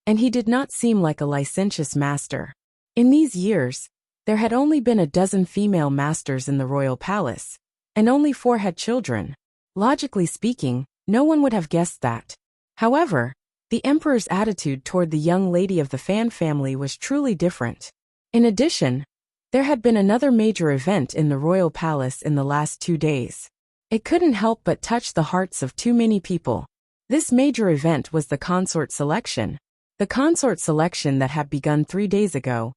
and he did not seem like a licentious master. In these years, there had only been a dozen female masters in the royal palace, and only 4 had children. Logically speaking, no one would have guessed that. However, the emperor's attitude toward the young lady of the Fan family was truly different. In addition, there had been another major event in the royal palace in the last 2 days. It couldn't help but touch the hearts of too many people. This major event was the consort selection. The consort selection that had begun 3 days ago.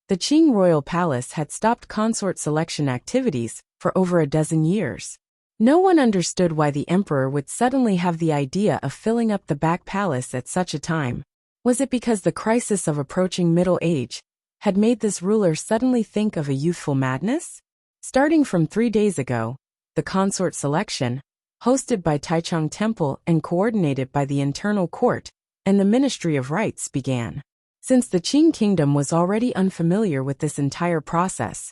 The Qing royal palace had stopped consort selection activities for over a dozen years. No one understood why the emperor would suddenly have the idea of filling up the back palace at such a time. Was it because the crisis of approaching middle age had made this ruler suddenly think of a youthful madness? Starting from 3 days ago, the consort selection, hosted by Taichung Temple and coordinated by the Internal Court and the Ministry of Rites, began. Since the Qing kingdom was already unfamiliar with this entire process,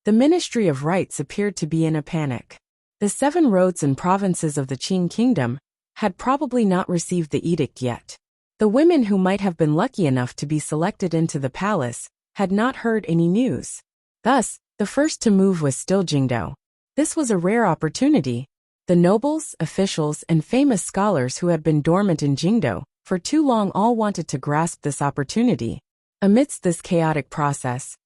the Ministry of Rites appeared to be in a panic. The 7 roads and provinces of the Qing kingdom had probably not received the edict yet. The women who might have been lucky enough to be selected into the palace had not heard any news. Thus, the first to move was still Jingdo. This was a rare opportunity. The nobles, officials, and famous scholars who had been dormant in Jingdo for too long all wanted to grasp this opportunity. Amidst this chaotic process,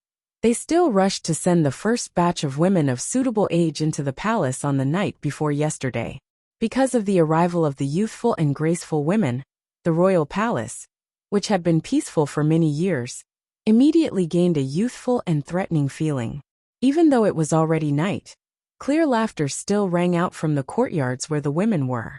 they still rushed to send the first batch of women of suitable age into the palace on the night before yesterday. Because of the arrival of the youthful and graceful women, the royal palace, which had been peaceful for many years, immediately gained a youthful and threatening feeling. Even though it was already night, clear laughter still rang out from the courtyards where the women were.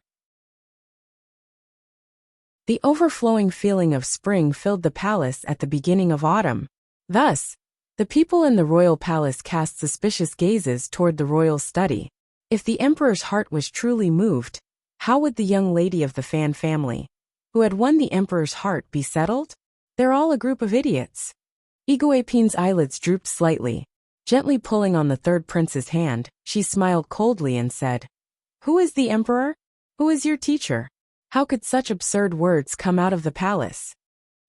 The overflowing feeling of spring filled the palace at the beginning of autumn. Thus, the people in the royal palace cast suspicious gazes toward the royal study. If the emperor's heart was truly moved, how would the young lady of the Fan family, who had won the emperor's heart, be settled? They're all a group of idiots. Iguipin's eyelids drooped slightly. Gently pulling on the 3rd prince's hand, she smiled coldly and said, "Who is the emperor? Who is your teacher? How could such absurd words come out of the palace?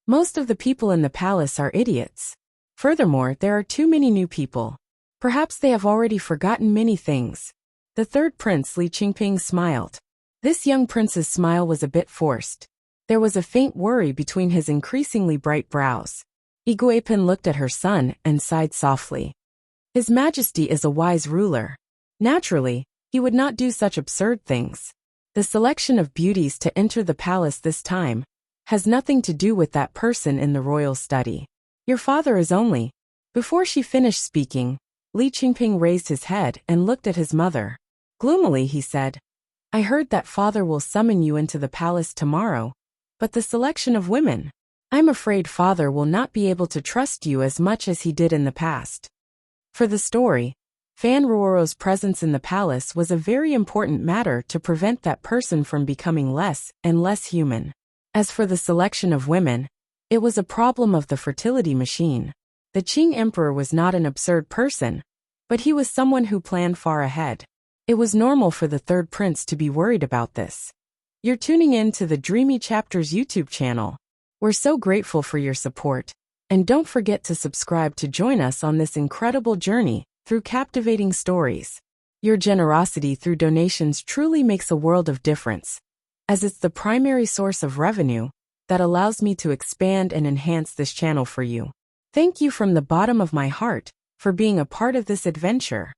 Most of the people in the palace are idiots. Furthermore, there are too many new people. Perhaps they have already forgotten many things." The 3rd prince, Li Qingping, smiled. This young prince's smile was a bit forced. There was a faint worry between his increasingly bright brows. Iguapan looked at her son and sighed softly. His Majesty is a wise ruler. Naturally, he would not do such absurd things. The selection of beauties to enter the palace this time has nothing to do with that person in the royal study. Your father is only. Before she finished speaking, Li Qingping raised his head and looked at his mother. Gloomily he said, I heard that father will summon you into the palace tomorrow, but the selection of women. I'm afraid father will not be able to trust you as much as he did in the past. For the story, Fan Ruoro's presence in the palace was a very important matter to prevent that person from becoming less and less human. As for the selection of women, it was a problem of the fertility machine. The Qing emperor was not an absurd person, but he was someone who planned far ahead. It was normal for the third prince to be worried about this. You're tuning in to the Dreamy Chapters YouTube channel. We're so grateful for your support, and don't forget to subscribe to join us on this incredible journey through captivating stories. Your generosity through donations truly makes a world of difference, as it's the primary source of revenue that allows me to expand and enhance this channel for you. Thank you from the bottom of my heart for being a part of this adventure.